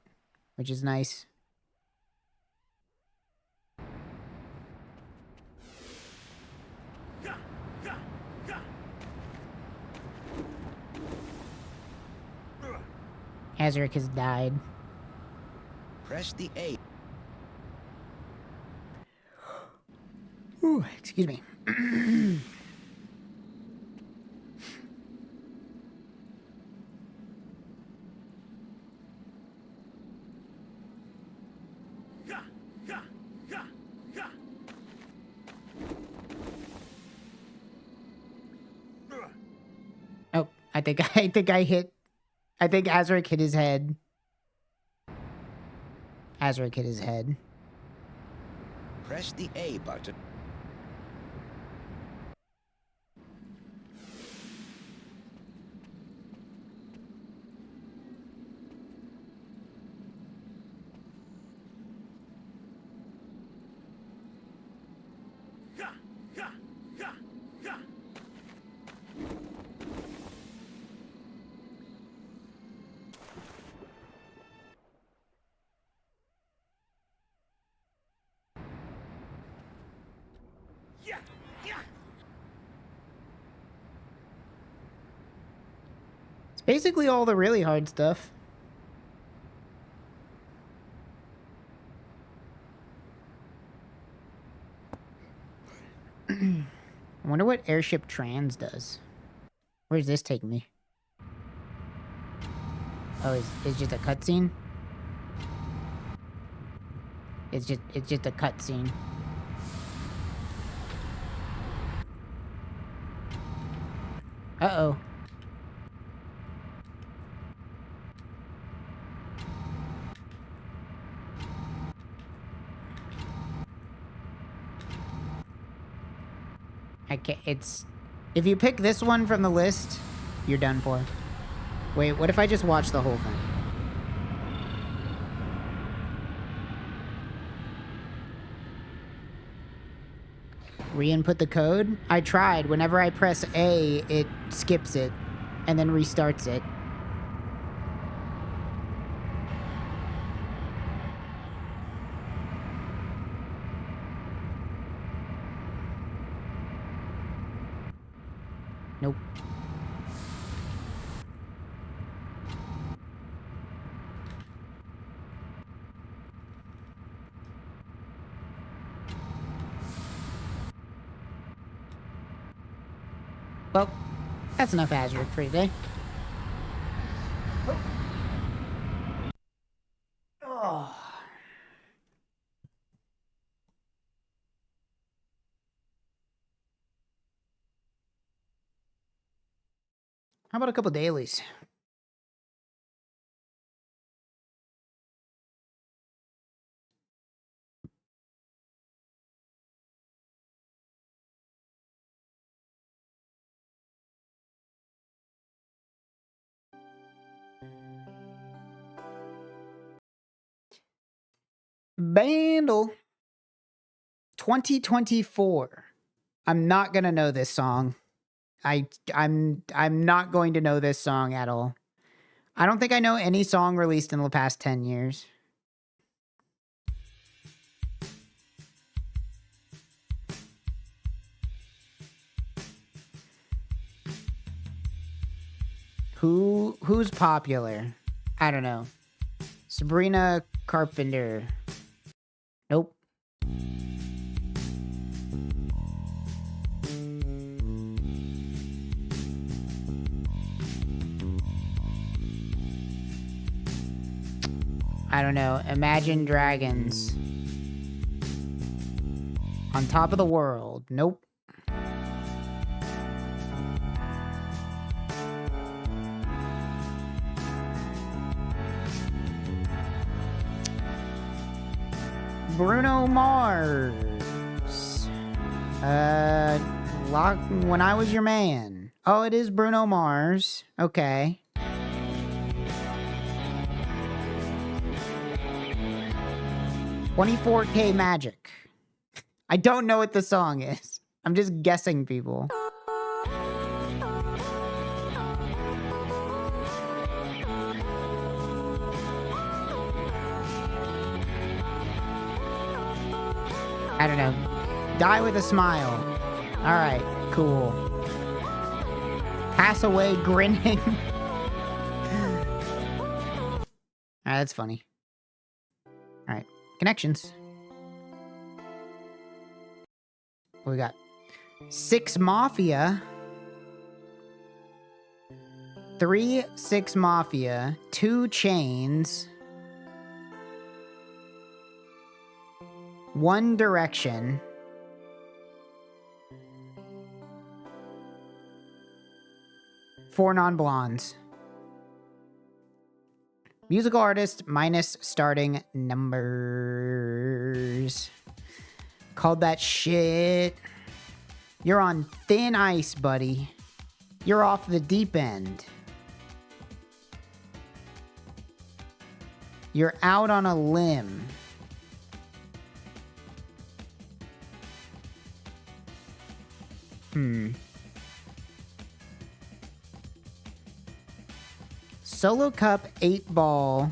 which is nice. Azurik has died. Press the A. Ooh, excuse me. Oh, I think Azurik hit his head. Azurik hit his head. Press the A button. It's basically all the really hard stuff. I wonder what airship trans does. Where's this taking me? Oh, it's just a cutscene? It's just a cutscene. Uh-oh. I can't, if you pick this one from the list, you're done for. Wait, what if I just watch the whole thing? Re-input the code? I tried. Whenever I press A, it skips it and then restarts it. Nope. Well, that's enough Azurik for today. Oh. How about a couple dailies? Bandle 2024. I'm not gonna know this song. I'm not going to know this song at all. I don't think I know any song released in the past 10 years. Who's popular? I don't know. Sabrina Carpenter. Nope. I don't know. Imagine Dragons. On Top of the World. Nope. Bruno Mars. When I Was Your Man. Oh, it is Bruno Mars. Okay. "24K Magic." I don't know what the song is. I'm just guessing, people. I don't know. Die with a smile. Alright, cool. Pass away grinning. Alright, that's funny. Alright, connections. What we got? 6 Mafia. 3 6 Mafia. 2 Chains. 1 Direction. 4 non-blondes. Musical artist minus starting numbers. Called that shit. You're on thin ice, buddy. You're off the deep end. You're out on a limb. Solo cup, 8 ball,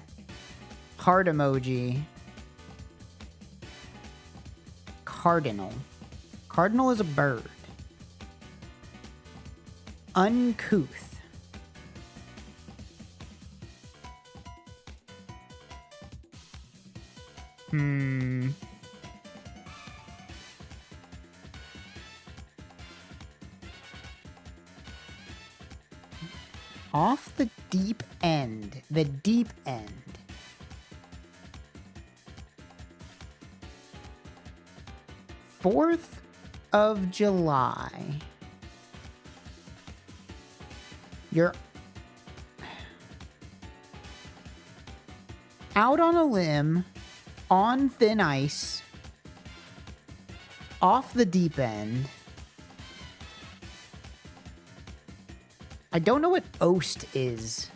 heart emoji, cardinal. Cardinal is a bird. Uncouth. Off the deep end. The deep end. Fourth of July. You're out on a limb, on thin ice, off the deep end. I don't know what oast is.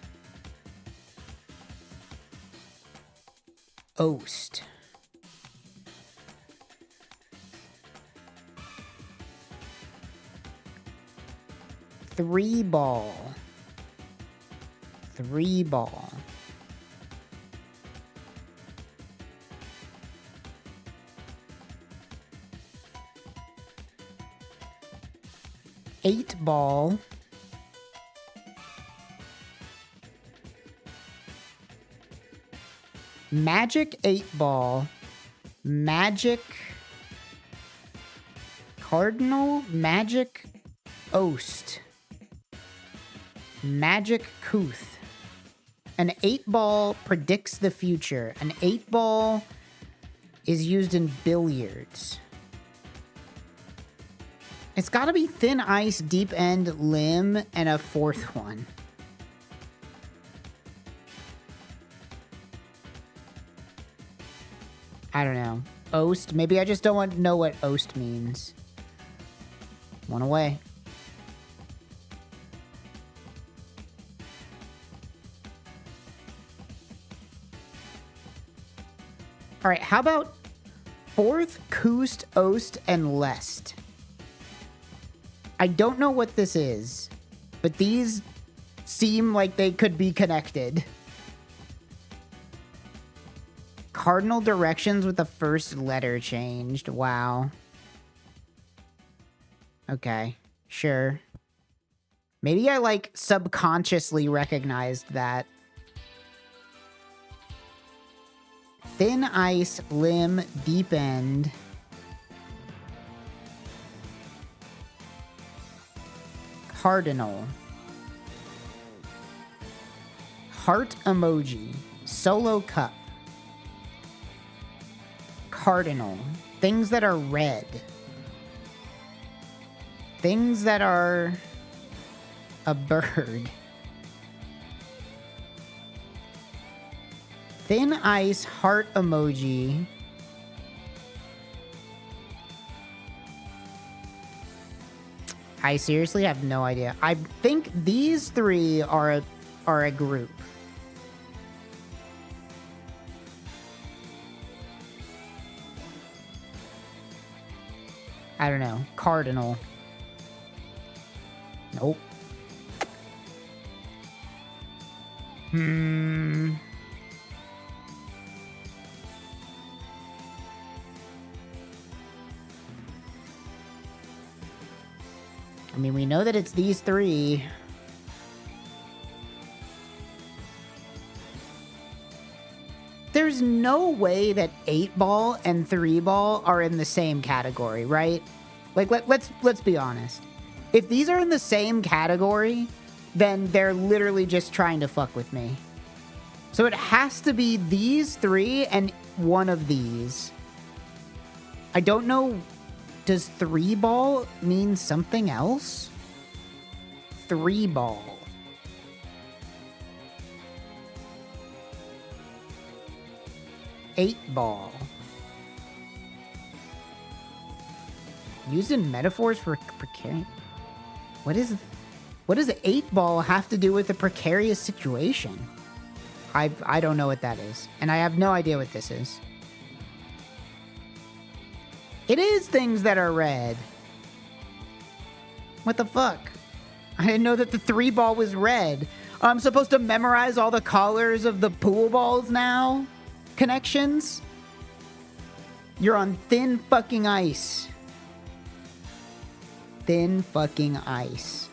Oast. Three ball. 3 ball. Eight ball. Magic 8 ball. Magic Cardinal. Magic Oast. Magic Couth. An 8 ball predicts the future. An 8 ball is used in billiards. It's gotta be thin ice, deep end, limb, and a 4th one. I don't know. Oast? Maybe I just don't want to know what oast means. One away. All right, how about 4th, Koost, Oast, and Lest? I don't know what this is, but these seem like they could be connected. Cardinal directions with the first letter changed. Wow. Okay, sure. Maybe I, like, subconsciously recognized that. Thin ice, limb, deep end. Cardinal. Heart emoji. Solo cup. Cardinal. Things that are red. Things that are a bird. Thin ice heart emoji. I seriously have no idea. I think these 3 are a group. I don't know. Cardinal. Nope. I mean, we know that it's these three. There's no way that 8-ball and 3-ball are in the same category, right? Like, let's be honest. If these are in the same category, then they're literally just trying to fuck with me. So it has to be these three and one of these. I don't know. Does 3-ball mean something else? 3-ball. Eight-ball. Used in metaphors for precarious. What does 8-ball have to do with a precarious situation? I don't know what that is, and I have no idea what this is. It is things that are red. What the fuck? I didn't know that the 3-ball was red. I'm supposed to memorize all the colors of the pool balls now? Connections? You're on thin fucking ice. Thin fucking ice.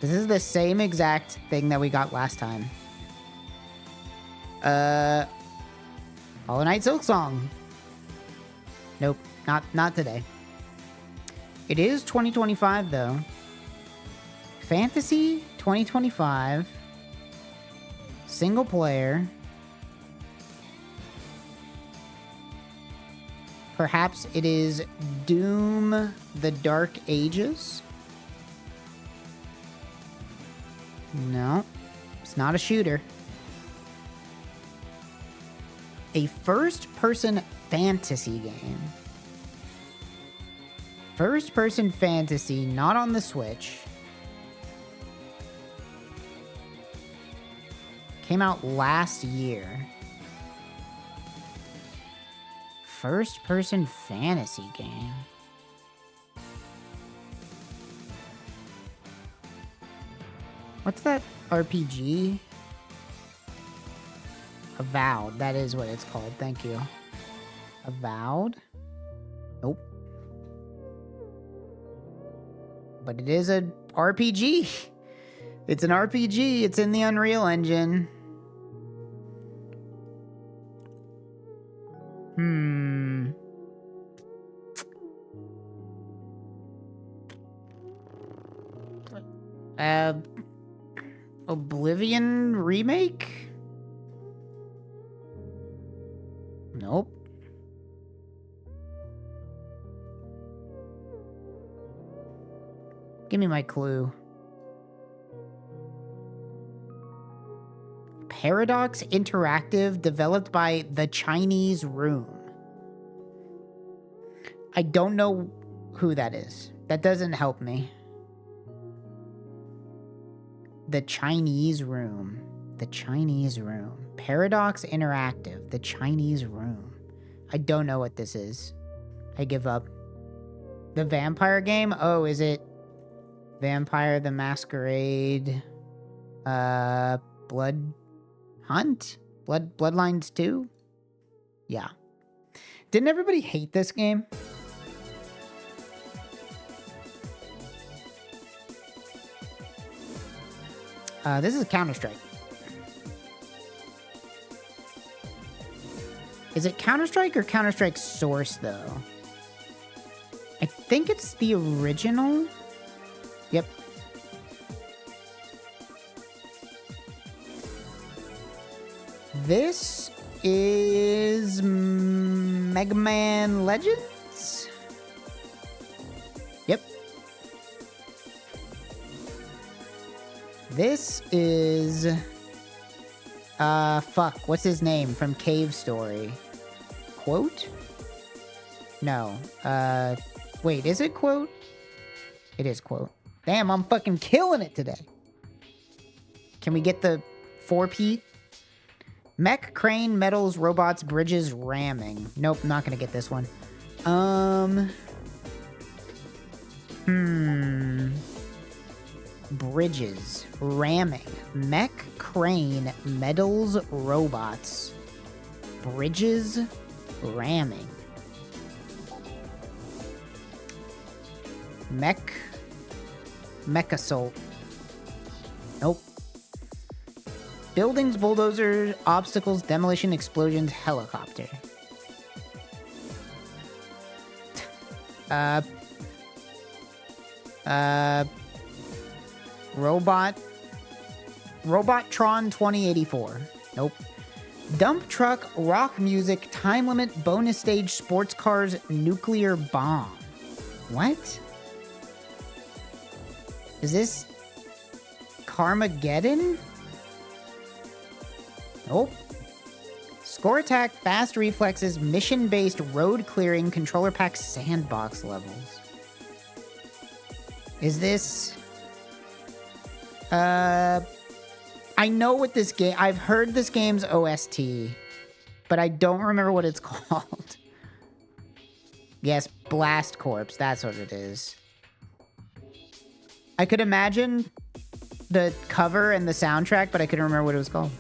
This is the same exact thing that we got last time. Hollow Knight Silksong. Nope, not today. It is 2025 though. Fantasy 2025. Single player. Perhaps it is Doom the Dark Ages. No, it's not a shooter. A first-person fantasy game. First-person fantasy, not on the Switch. Came out last year. First-person fantasy game. What's that RPG? Avowed. That is what it's called. Thank you. Avowed? Nope. But it is a RPG. It's an RPG. It's in the Unreal Engine. Oblivion remake? Nope. Give me my clue. Paradox Interactive, developed by The Chinese Room. I don't know who that is. That doesn't help me. The Chinese Room. The Chinese Room. Paradox Interactive. The Chinese Room. I don't know what this is. I give up. The vampire game? Oh, is it Vampire the Masquerade? Blood Hunt? Bloodlines 2? Yeah. Didn't everybody hate this game? This is Counter-Strike. Is it Counter-Strike or Counter-Strike Source, though? I think it's the original. Yep. This is Mega Man Legends? Yep. This is... fuck. What's his name from Cave Story? Quote? No. Wait, is it Quote? It is Quote. Damn, I'm fucking killing it today. Can we get the 4P? Mech, crane, metals, robots, bridges, ramming. Nope, not gonna get this one. bridges, ramming, mech, crane, metals, robots. Bridges, ramming. Mech-assault. Nope. Buildings, bulldozers, obstacles, demolition, explosions, helicopter. Robotron 2084. Nope. Dump truck, rock music, time limit, bonus stage, sports cars, nuclear bomb. What? Is this Carmageddon? Nope. Score attack, fast reflexes, mission-based road clearing, controller pack sandbox levels. Is this... I know what this game... I've heard this game's OST, but I don't remember what it's called. Yes, Blast Corps. That's what it is. I could imagine the cover and the soundtrack, but I couldn't remember what it was called.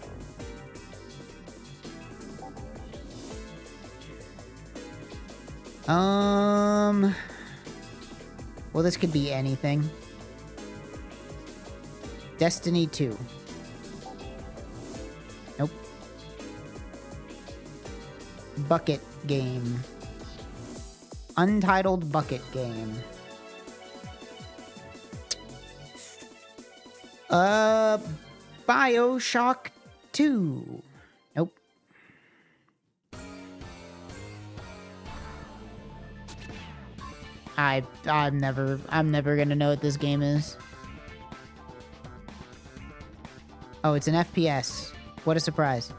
Well, this could be anything. Destiny 2. Nope. Bucket game. Untitled bucket game. BioShock 2. Nope. I'm never gonna know what this game is. Oh, it's an FPS. What a surprise.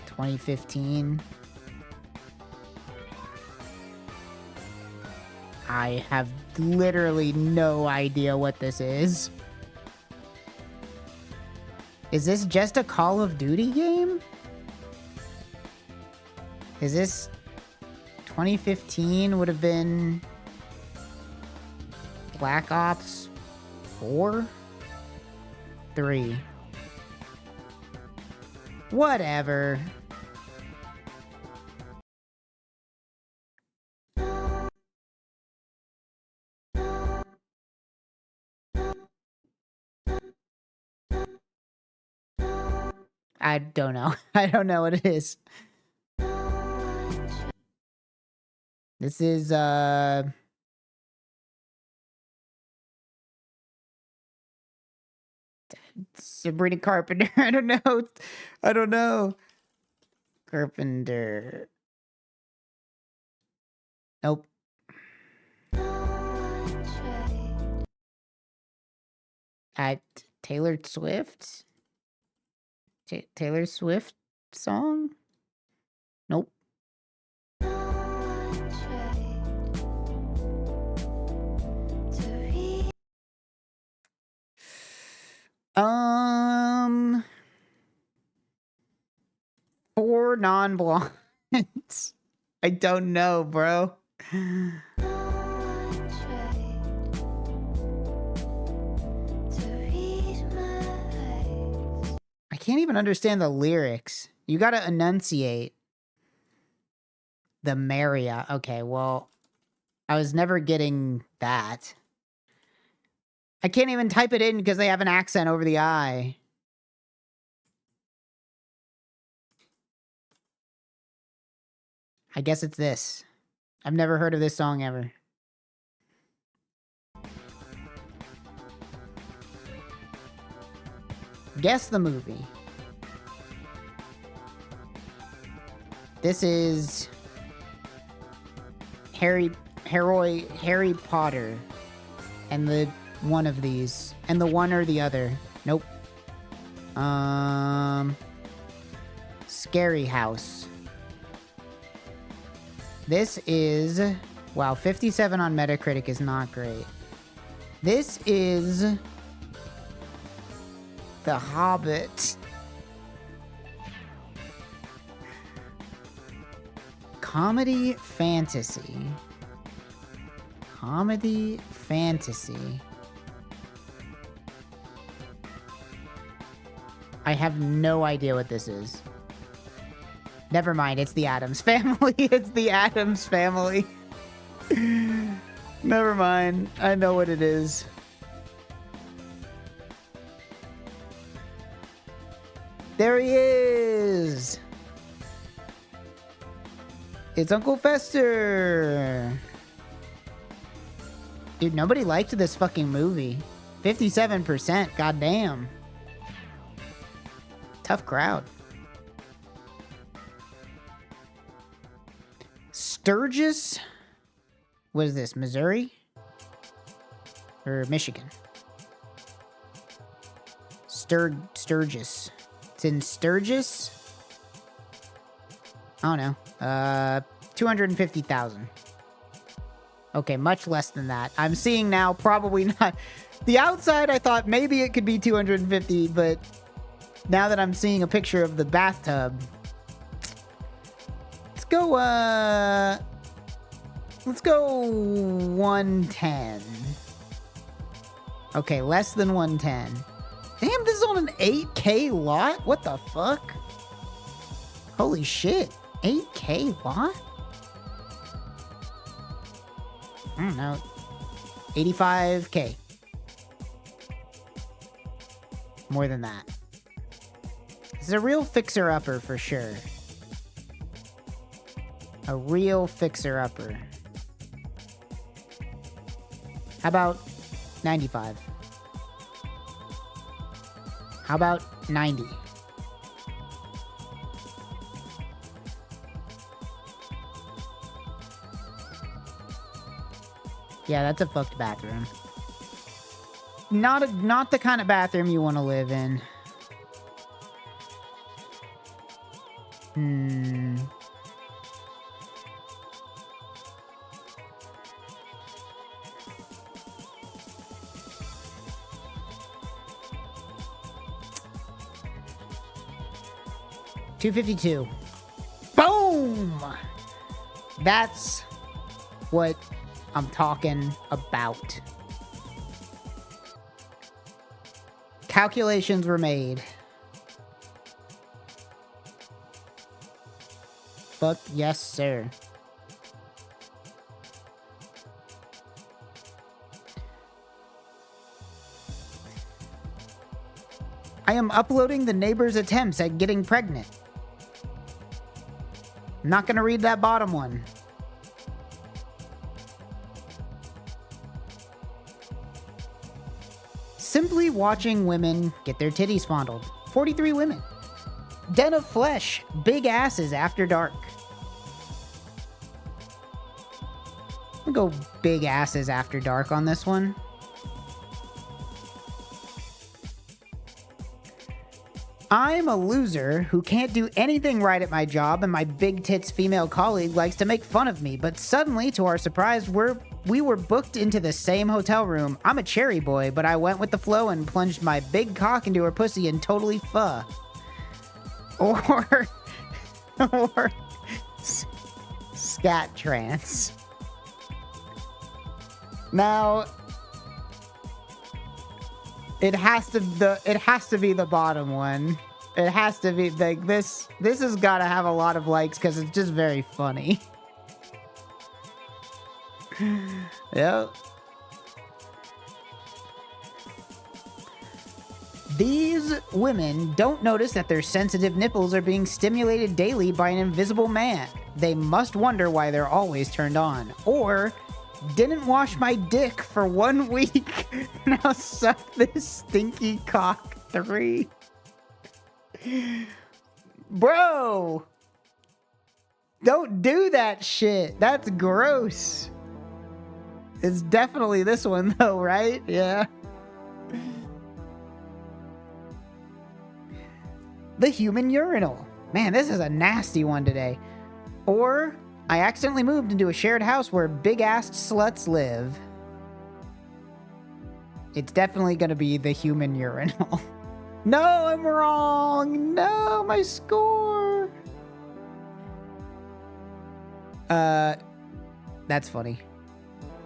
2015. I have literally no idea what this is. Is this just a Call of Duty game? Is this 2015 would have been Black Ops 4? 3. Whatever. I don't know. I don't know what it is. This is, Sabrina Carpenter. I don't know. I don't know. Carpenter. Nope. Taylor Swift? Taylor Swift song? Nope. Four non-blondes. I don't know, bro. I can't even understand the lyrics. You gotta enunciate. The Maria. Okay, well, I was never getting that. I can't even type it in because they have an accent over the I. I guess it's this. I've never heard of this song ever. Guess the movie. This is Harry Potter. And the one of these. And the one or the other. Nope. Scary House. This is... Wow, 57 on Metacritic is not great. This is... The Hobbit. Comedy fantasy. Comedy fantasy. I have no idea what this is. Never mind, it's the Addams Family. It's the Addams Family. Never mind. I know what it is. There he is! It's Uncle Fester! Dude, nobody liked this fucking movie. 57%, goddamn. Tough crowd. Sturgis? What is this, Missouri? Or Michigan? Sturgis. It's in Sturgis? I don't know. 250,000. Okay, much less than that. I'm seeing now, probably not. The outside, I thought maybe it could be 250, but now that I'm seeing a picture of the bathtub, let's go 110. Okay, less than 110. Damn, this is on an 8K lot? What the fuck? Holy shit. 8K lot? I don't know. 85K. More than that. This is a real fixer-upper for sure. A real fixer-upper. How about 95? How about 90? Yeah, that's a fucked bathroom. Not the kind of bathroom you want to live in. $252. Boom! That's what I'm talking about. Calculations were made. Fuck yes, sir. I am uploading the neighbor's attempts at getting pregnant. I'm not gonna read that bottom one. Simply watching women get their titties fondled. 43 women. Den of Flesh. Big asses after dark. I'm gonna go big asses after dark on this one. I'm a loser who can't do anything right at my job, and my big tits female colleague likes to make fun of me, but suddenly, to our surprise, we were booked into the same hotel room. I'm a cherry boy, but I went with the flow and plunged my big cock into her pussy and totally pho. Or scat trance. Now, it has to be the bottom one. It has to be like this. This has got to have a lot of likes because it's just very funny. Yep. These women don't notice that their sensitive nipples are being stimulated daily by an invisible man. They must wonder why they're always turned on. Or didn't wash my dick for 1 week. Now suck this stinky cock 3. Bro! Don't do that shit. That's gross. It's definitely this one though, right? Yeah. The human urinal. Man, this is a nasty one today. Or I accidentally moved into a shared house where big-assed sluts live. It's definitely gonna be the human urinal. No, I'm wrong. No, my score. That's funny.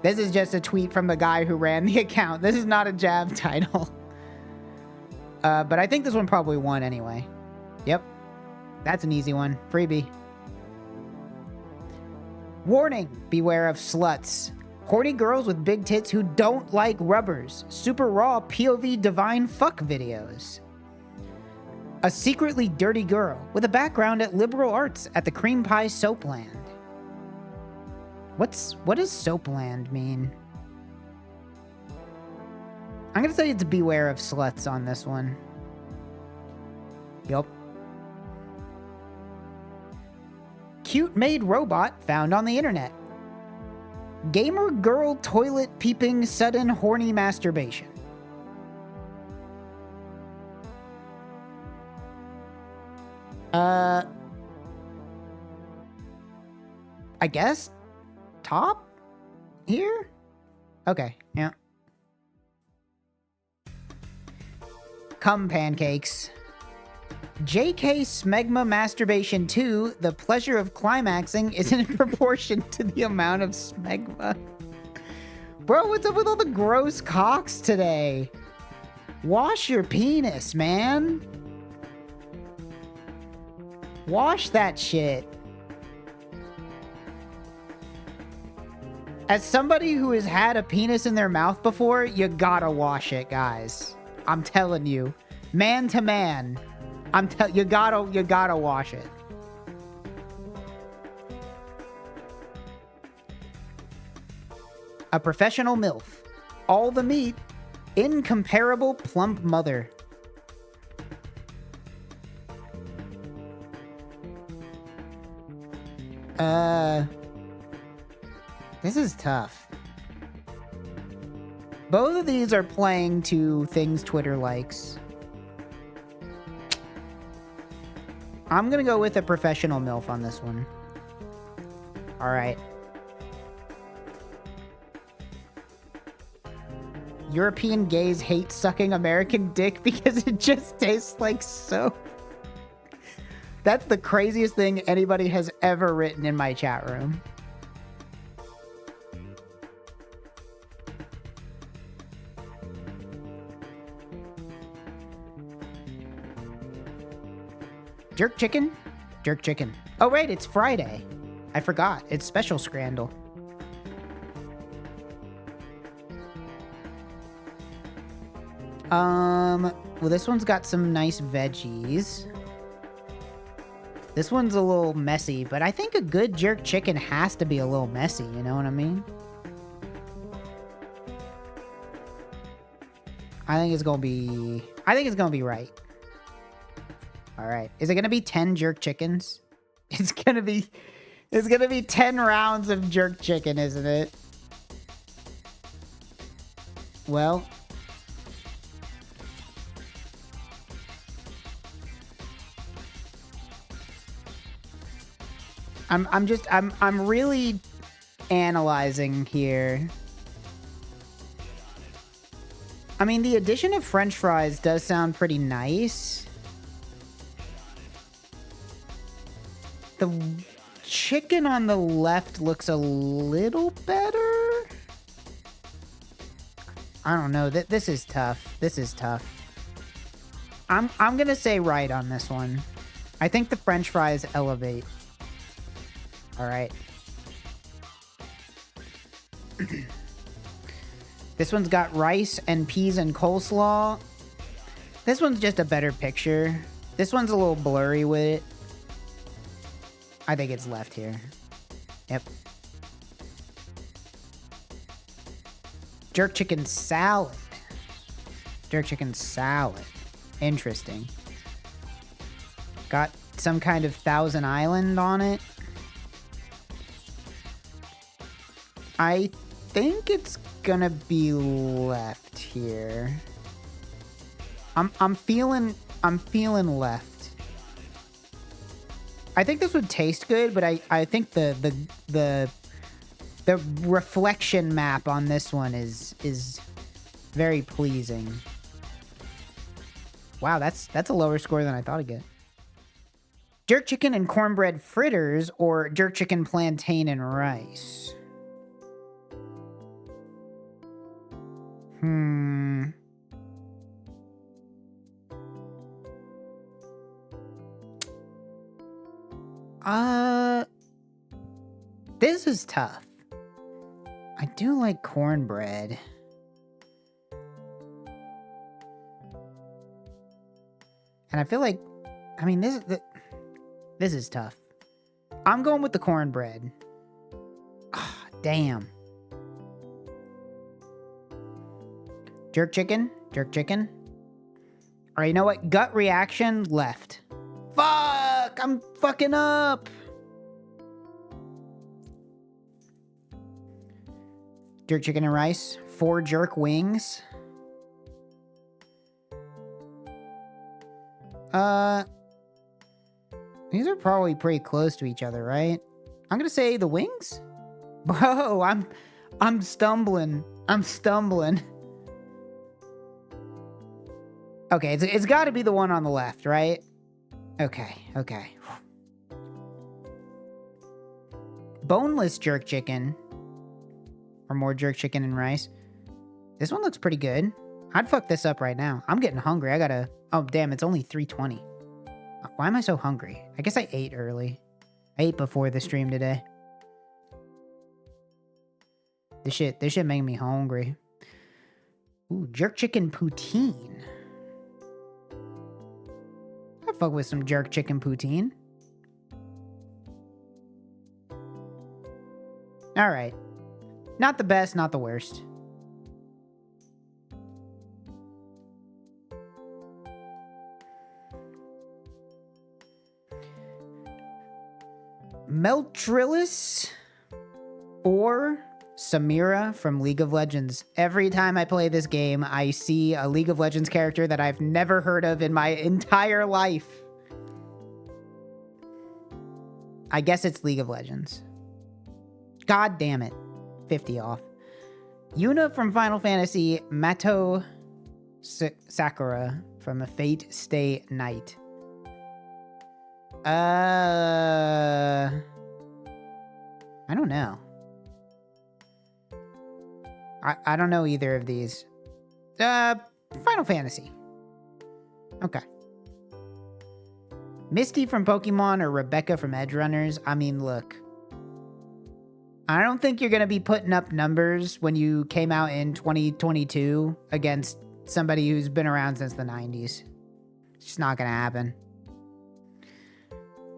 This is just a tweet from the guy who ran the account. This is not a jab title. But I think this one probably won anyway. Yep. That's an easy one. Freebie. Warning, beware of sluts. Horny girls with big tits who don't like rubbers. Super raw POV divine fuck videos. A secretly dirty girl with a background at liberal arts at the Cream Pie Soapland. What does Soapland mean? I'm gonna say it's beware of sluts on this one. Yup. Cute maid robot found on the internet. Gamer girl toilet peeping sudden horny masturbation. I guess top here? Okay, yeah. Cum pancakes. JK Smegma Masturbation 2, the pleasure of climaxing is in proportion to the amount of smegma. Bro, what's up with all the gross cocks today? Wash your penis, man. Wash that shit. As somebody who has had a penis in their mouth before, you gotta wash it, guys. I'm telling you. Man to man. You gotta wash it. A professional MILF. All the meat. Incomparable plump mother. This is tough. Both of these are playing to things Twitter likes. I'm gonna go with a professional MILF on this one. Alright. European gays hate sucking American dick because it just tastes like soap. That's the craziest thing anybody has ever written in my chat room. Jerk chicken? Jerk chicken. Oh, right, it's Friday. I forgot. It's special scrandle. Well, this one's got some nice veggies. This one's a little messy, but I think a good jerk chicken has to be a little messy, you know what I mean? I think it's gonna be right. Alright. Is it gonna be 10 jerk chickens? It's gonna be 10 rounds of jerk chicken, isn't it? Well, I'm really analyzing here. I mean, the addition of French fries does sound pretty nice. The chicken on the left looks a little better. I don't know. This is tough. This is tough. I'm gonna say right on this one. I think the French fries elevate. All right. This one's got rice and peas and coleslaw. This one's just a better picture. This one's a little blurry with it. I think it's left here. Yep. Jerk chicken salad. Jerk chicken salad. Interesting. Got some kind of Thousand Island on it. I think it's gonna be left here. I'm feeling left. I think this would taste good, but I think the reflection map on this one is very pleasing. Wow, that's a lower score than I thought I'd get. Jerk chicken and cornbread fritters or jerk chicken, plantain, and rice? This is tough. I do like cornbread. And I feel like, I mean, this is tough. I'm going with the cornbread. Ah, damn. Jerk chicken? Jerk chicken? All right, you know what? Gut reaction, left. Fuck! I'm fucking up! Jerk chicken and rice. 4 jerk wings. These are probably pretty close to each other, right? I'm gonna say the wings? Bro, I'm stumbling. I'm stumbling. Okay, it's gotta be the one on the left, right? Okay. Boneless jerk chicken. Or more jerk chicken and rice. This one looks pretty good. I'd fuck this up right now. I'm getting hungry. I gotta... Oh, damn, it's only 3:20. Why am I so hungry? I guess I ate early. I ate before the stream today. This shit made me hungry. Ooh, jerk chicken poutine. I'd fuck with some jerk chicken poutine. Alright. Not the best, not the worst. Meltrillis or Samira from League of Legends. Every time I play this game, I see a League of Legends character that I've never heard of in my entire life. I guess it's League of Legends. God damn it. 50 off. Yuna from Final Fantasy, Mato Sakura from A Fate Stay Night. I don't know. I don't know either of these. Final Fantasy. Okay. Misty from Pokemon or Rebecca from Edge Runners. I mean, look. I don't think you're going to be putting up numbers when you came out in 2022 against somebody who's been around since the 90s. It's just not going to happen.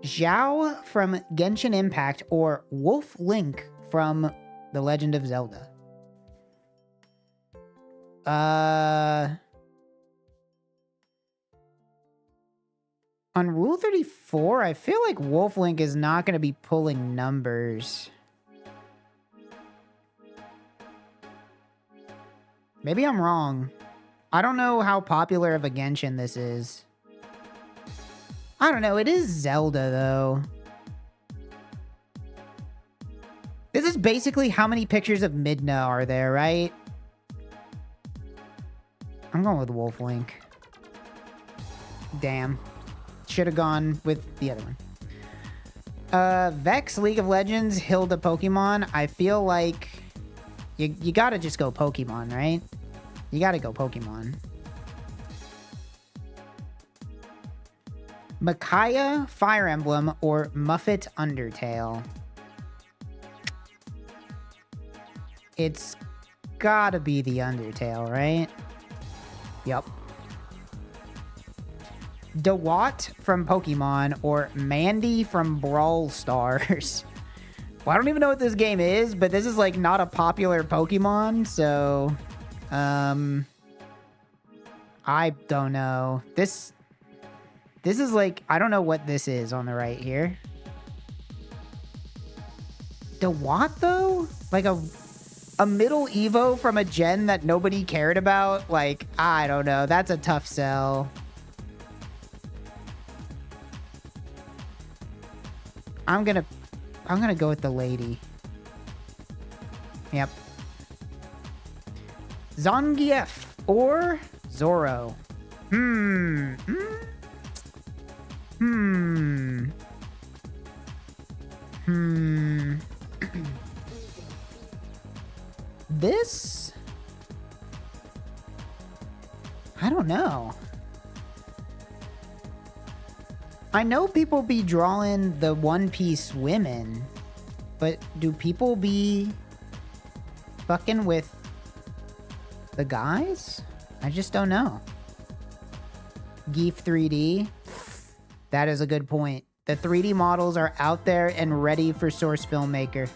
Zhao from Genshin Impact or Wolf Link from The Legend of Zelda. On Rule 34, I feel like Wolf Link is not going to be pulling numbers. Maybe I'm wrong. I don't know how popular of a Genshin this is. I don't know. It is Zelda, though. This is basically how many pictures of Midna are there, right? I'm going with Wolf Link. Damn. Should have gone with the other one. Vex, League of Legends, Hilda, Pokemon. I feel like you gotta just go Pokemon, right? You gotta go Pokemon. Micaiah, Fire Emblem, or Muffet, Undertale. It's gotta be the Undertale, right? Yep. DeWatt from Pokemon or Mandy from Brawl Stars. Well, I don't even know what this game is, but this is like not a popular Pokemon, so I don't know. This is like, I don't know what this is on the right here. DeWatt though? Like a middle Evo from a gen that nobody cared about? Like, I don't know. That's a tough sell. I'm gonna go with the lady. Yep. Zangief or Zoro. Hmm. This? I don't know. I know people be drawing the One Piece women, but do people be fucking with the guys? I just don't know. Geef 3D. That is a good point. The 3D models are out there and ready for Source Filmmaker.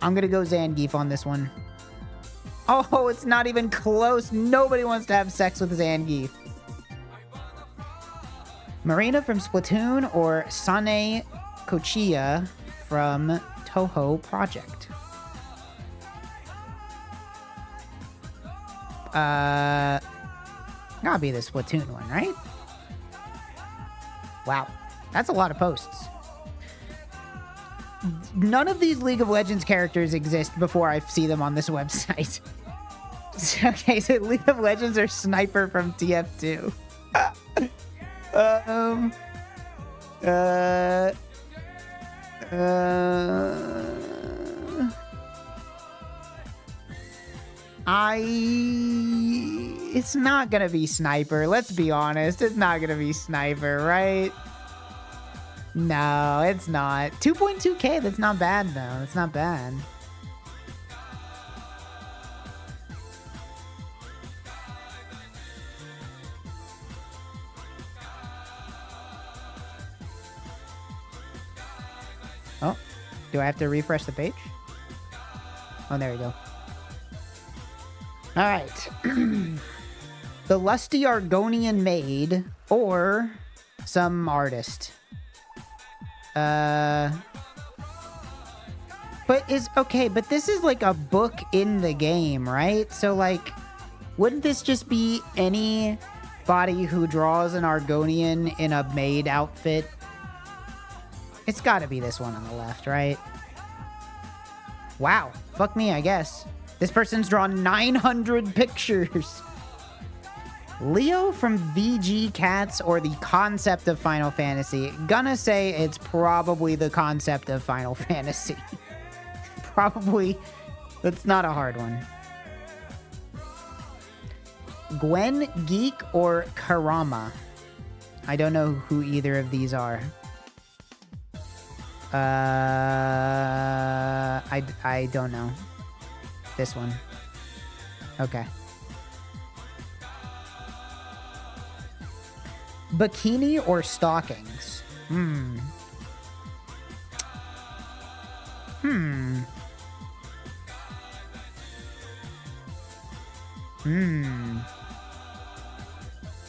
I'm gonna go Zangief on this one. Oh, it's not even close. Nobody wants to have sex with Zangief. Marina from Splatoon or Sane Kochiya from Toho Project? Gotta be the Splatoon one, right? Wow, that's a lot of posts. None of these League of Legends characters exist before I see them on this website. Okay, so League of Legends or Sniper from TF2. It's not gonna be Sniper. Let's be honest. It's not gonna be Sniper, right? No, it's not. 2.2K, that's not bad, though. That's not bad. Oh, do I have to refresh the page? Oh, there we go. All right. The Lusty Argonian Maid or some artist. But this is like a book in the game, right? So like, wouldn't this just be anybody who draws an Argonian in a maid outfit? It's gotta be this one on the left, right? Wow, fuck me, I guess. This person's drawn 900 pictures. Leo from VG Cats or the concept of Final Fantasy? Gonna say it's probably the concept of Final Fantasy. Probably. That's not a hard one. Gwen, Geek, or Karama? I don't know who either of these are. I don't know. This one. Okay. Bikini or stockings?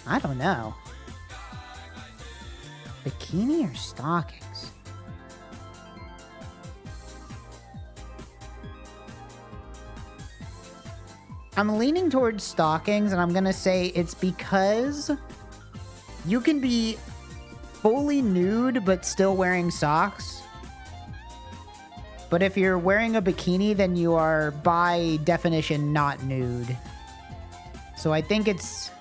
I don't know. Bikini or stockings? I'm leaning towards stockings, and I'm gonna say it's because you can be fully nude but still wearing socks. But if you're wearing a bikini, then you are by definition not nude. So I think it's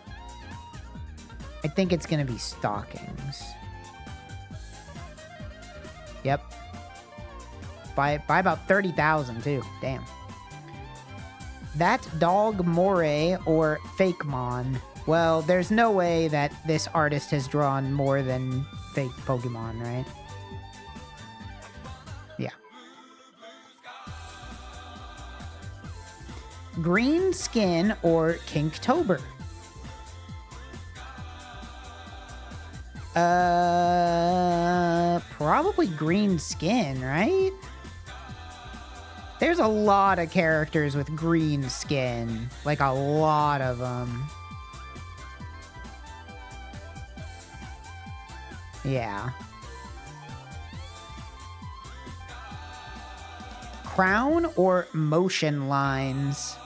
gonna be stockings. Yep. By about 30,000 too. Damn. That Dog Moray or Fakemon? Well, there's no way that this artist has drawn more than fake Pokemon, right? Yeah. Green Skin or Kinktober? Probably Green Skin, right? There's a lot of characters with green skin. Like, a lot of them. Yeah. Crown or motion lines?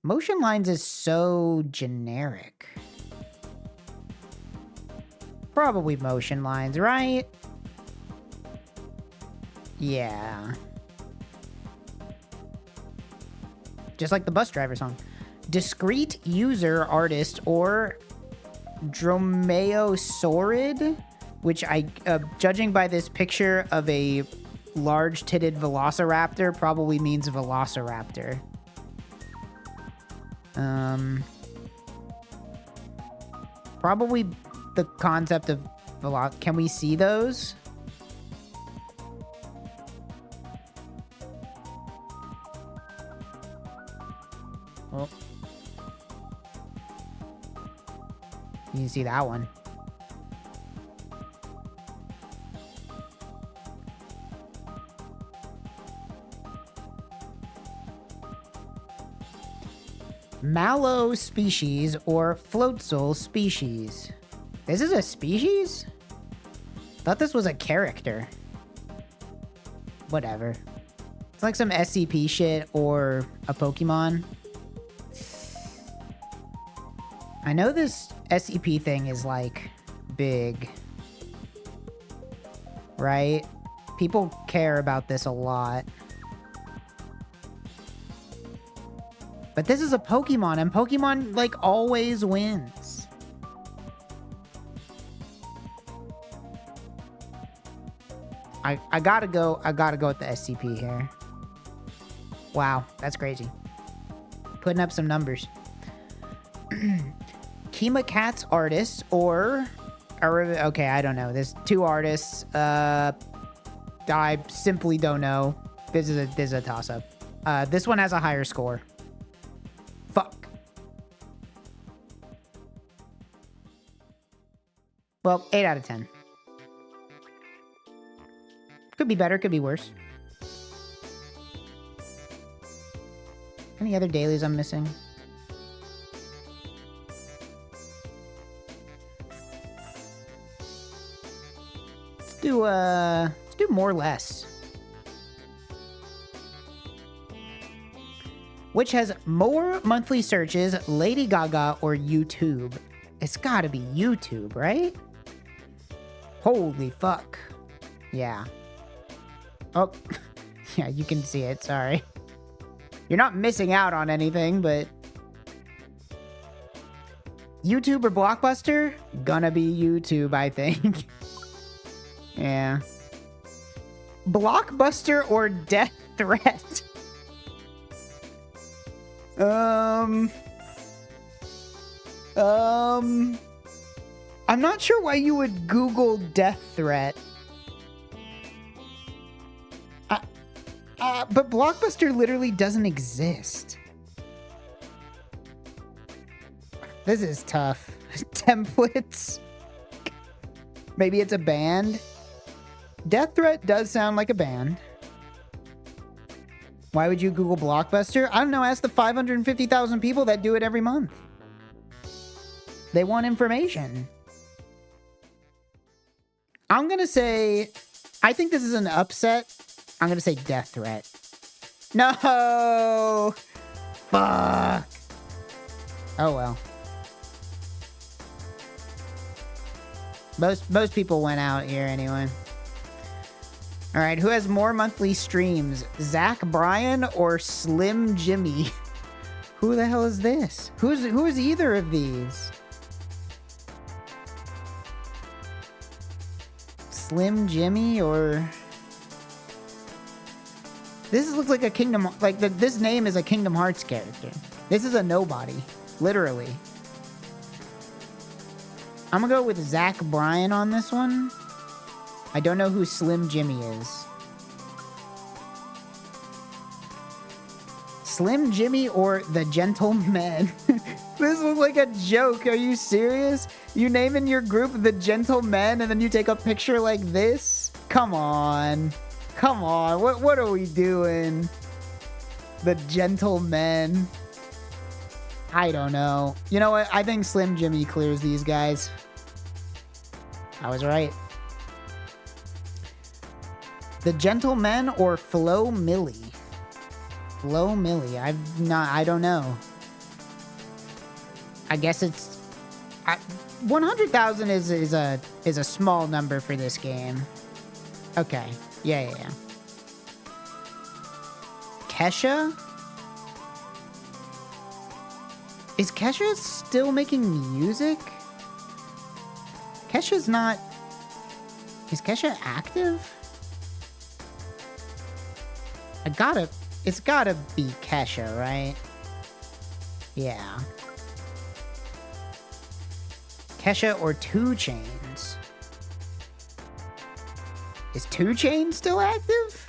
Motion lines is so generic. Probably motion lines, right? Yeah. just like the bus driver song. Discrete user artist or dromaeosaurid, which judging by this picture of a large-titted velociraptor, probably means velociraptor. Probably the concept of can we see those? Oh. You can see that one. Mallow species or floatzel species. This is a species? Thought this was a character. Whatever. It's like some SCP shit or a Pokemon. I know this SCP thing is like big. Right? People care about this a lot. But this is a Pokemon, and Pokemon, like, always wins. I gotta go with the SCP here. Wow, that's crazy. Putting up some numbers. Kima Cat's artist or okay, I don't know. There's two artists. I simply don't know. This is a toss-up. This one has a higher score. Fuck. Well, 8 out of 10. Could be better, could be worse. Any other dailies I'm missing? Let's do more or less. Which has more monthly searches, Lady Gaga or YouTube? It's gotta be YouTube, right? Holy fuck. Yeah. Oh, yeah, you can see it, sorry. You're not missing out on anything, but... YouTube or Blockbuster? Gonna be YouTube, I think. Yeah. Blockbuster or Death Threat? I'm not sure why you would Google Death Threat. But Blockbuster literally doesn't exist. This is tough. Templates. Maybe it's a band. Death Threat does sound like a band. Why would you Google Blockbuster? I don't know. Ask the 550,000 people that do it every month. They want information. I'm going to say... I think this is an upset. I'm going to say Death Threat. No! Fuck. Oh, well. Most people went out here anyway. All right, who has more monthly streams? Zach Bryan or Slim Jimmy? Who the hell is this? Who is either of these? Slim Jimmy or... This looks like a Kingdom... Like, this name is a Kingdom Hearts character. This is a nobody. Literally. I'm gonna go with Zach Bryan on this one. I don't know who Slim Jimmy is. Slim Jimmy or the Gentleman? This looks like a joke. Are you serious? You name in your group the Gentlemen and then you take a picture like this? Come on. Come on. What are we doing? The Gentlemen. I don't know. You know what? I think Slim Jimmy clears these guys. I was right. The Gentlemen or Flo Millie? Flo Millie. I don't know. I guess it's... 100,000 is a small number for this game. Okay. Yeah. Kesha? Is Kesha still making music? Kesha's not... Is Kesha active? It's gotta be Kesha, right? Yeah. Kesha or 2 Chainz? Is 2 Chainz still active?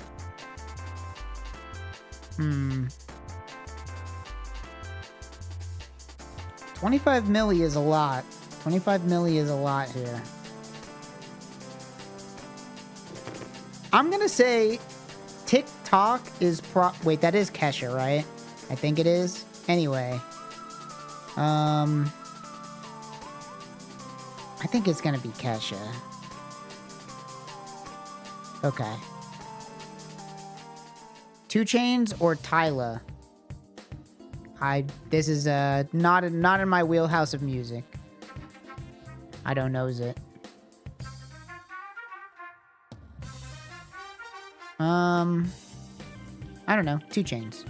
25 milli is a lot. 25 milli is a lot here. I'm gonna say TikTok is wait, that is Kesha, right? I think it is. Anyway. I think it's gonna be Kesha. Okay. 2 Chainz or Tyla? This is not in my wheelhouse of music. I don't knows it. I don't know. 2 Chainz.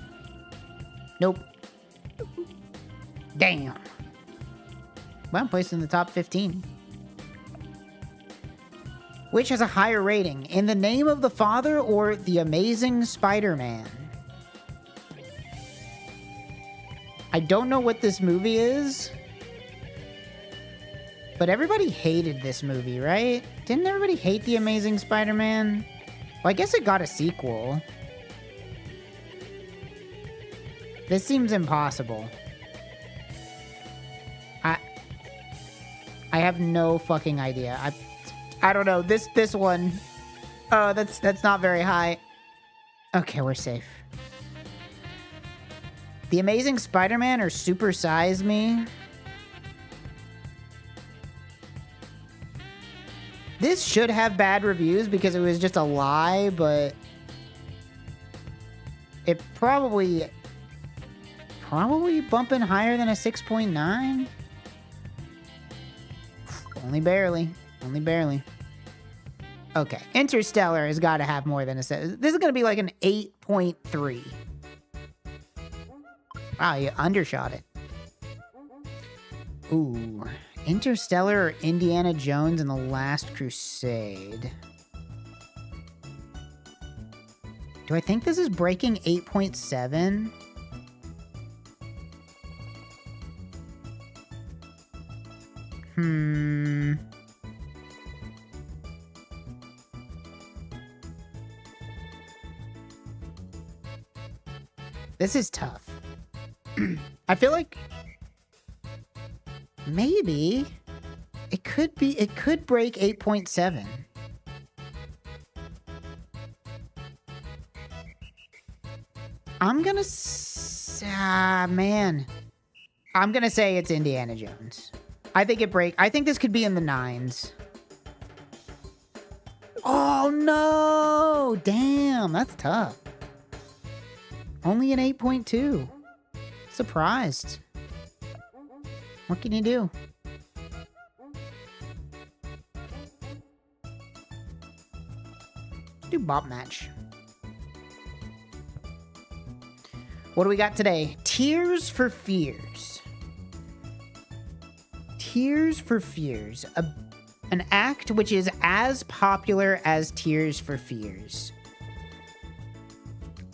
Nope. Damn. Well, placed in the top 15. Which has a higher rating? In the Name of the Father or The Amazing Spider-Man? I don't know what this movie is. But everybody hated this movie, right? Didn't everybody hate The Amazing Spider-Man? Well, I guess it got a sequel. This seems impossible. I have no fucking idea. I don't know. This one. Oh, that's not very high. Okay, we're safe. The Amazing Spider-Man or Super Size Me? This should have bad reviews because it was just a lie, but it probably bumping higher than a 6.9. Only barely. Only barely. Okay, Interstellar has got to have more than a 7. This is going to be like an 8.3. Wow, you undershot it. Ooh. Interstellar or Indiana Jones and the Last Crusade? Do I think this is breaking 8.7? This is tough. I feel like maybe it could break 8.7. I'm gonna I'm gonna say it's Indiana Jones. I think this could be in the 9s. Oh no! Damn, that's tough. Only an 8.2. Surprised. What can you do? Do bop match. What do we got today? Tears for Fears. Tears for Fears. An act which is as popular as Tears for Fears.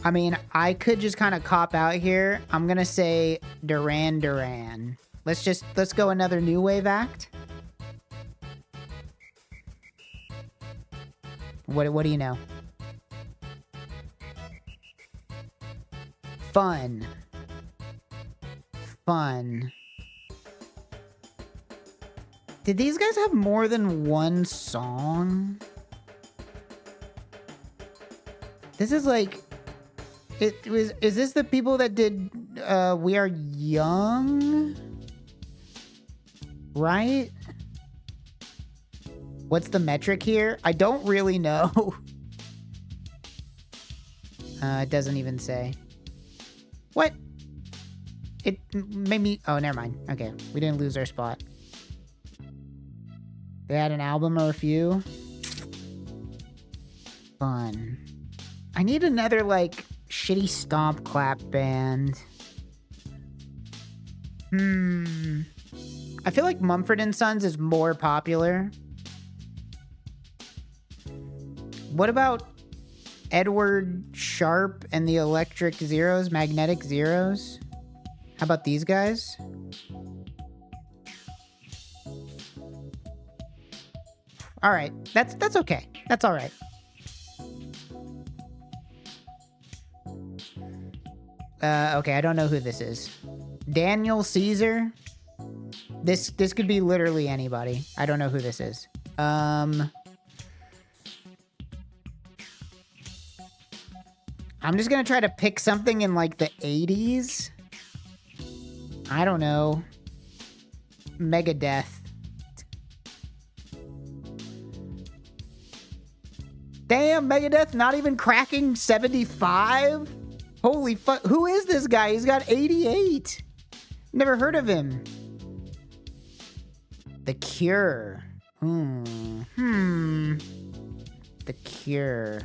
I mean, I could just kind of cop out here. I'm gonna say Duran Duran. Let's go another new wave act. What do you know? Fun. Did these guys have more than one song? This is like... Is this the people that did We Are Young? Right? What's the metric here? I don't really know. It doesn't even say. What? It made me... Oh, never mind. Okay, we didn't lose our spot. They had an album or a few. Fun. I need another, like, shitty stomp clap band. I feel like Mumford and Sons is more popular. What about Edward Sharp and the Electric Zeros, Magnetic Zeros? How about these guys? All right, that's okay. That's all right. Okay, I don't know who this is. Daniel Caesar. This could be literally anybody. I don't know who this is. I'm just gonna try to pick something in like the 80s. I don't know. Megadeth. Damn, Megadeth not even cracking 75? Holy fuck. Who is this guy? He's got 88. Never heard of him. The Cure. The Cure.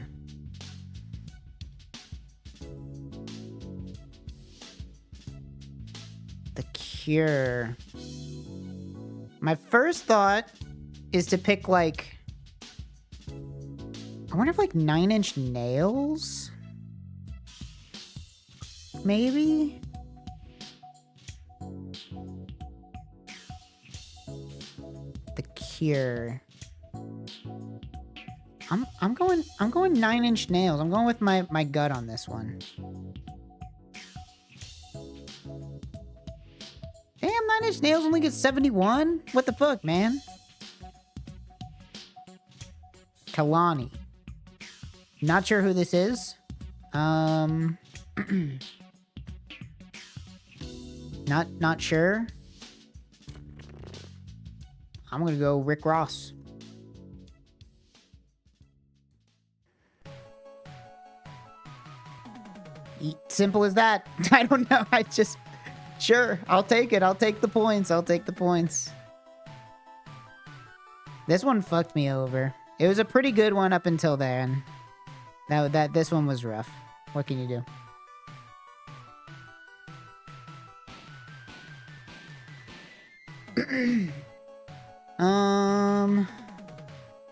The Cure. My first thought is to pick like... I wonder if like 9 Inch Nails? Maybe? The Cure. I'm going 9 Inch Nails. I'm going with my gut on this one. Damn, 9 Inch Nails only gets 71? What the fuck, man? Kalani. Not sure who this is. Not sure. I'm gonna go Rick Ross. Simple as that. I don't know. I just... Sure, I'll take it. I'll take the points. I'll take the points. This one fucked me over. It was a pretty good one up until then. This one was rough. What can you do?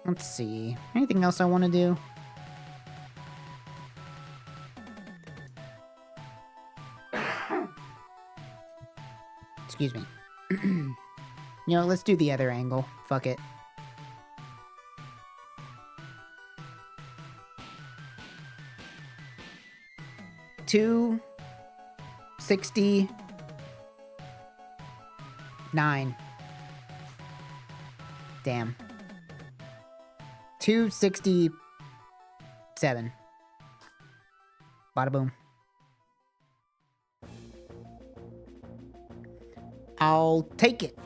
Let's see. Anything else I want to do? Excuse me. You know, let's do the other angle. Fuck it. $269. Damn. 267. Bada boom. I'll take it.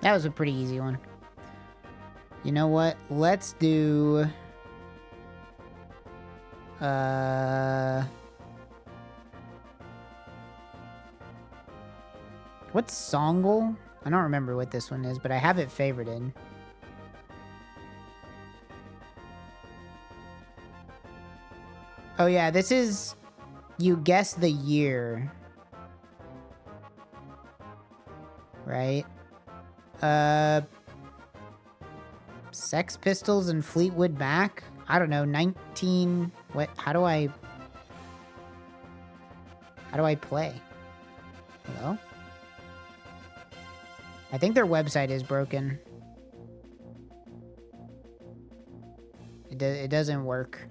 That was a pretty easy one. You know what? Let's do... What's Songle? I don't remember what this one is, but I have it favorited. Oh yeah, this is... You guess the year. Right? Sex Pistols and Fleetwood Mac? I don't know, 19... What? How do I play? Hello? I think their website is broken. It doesn't work.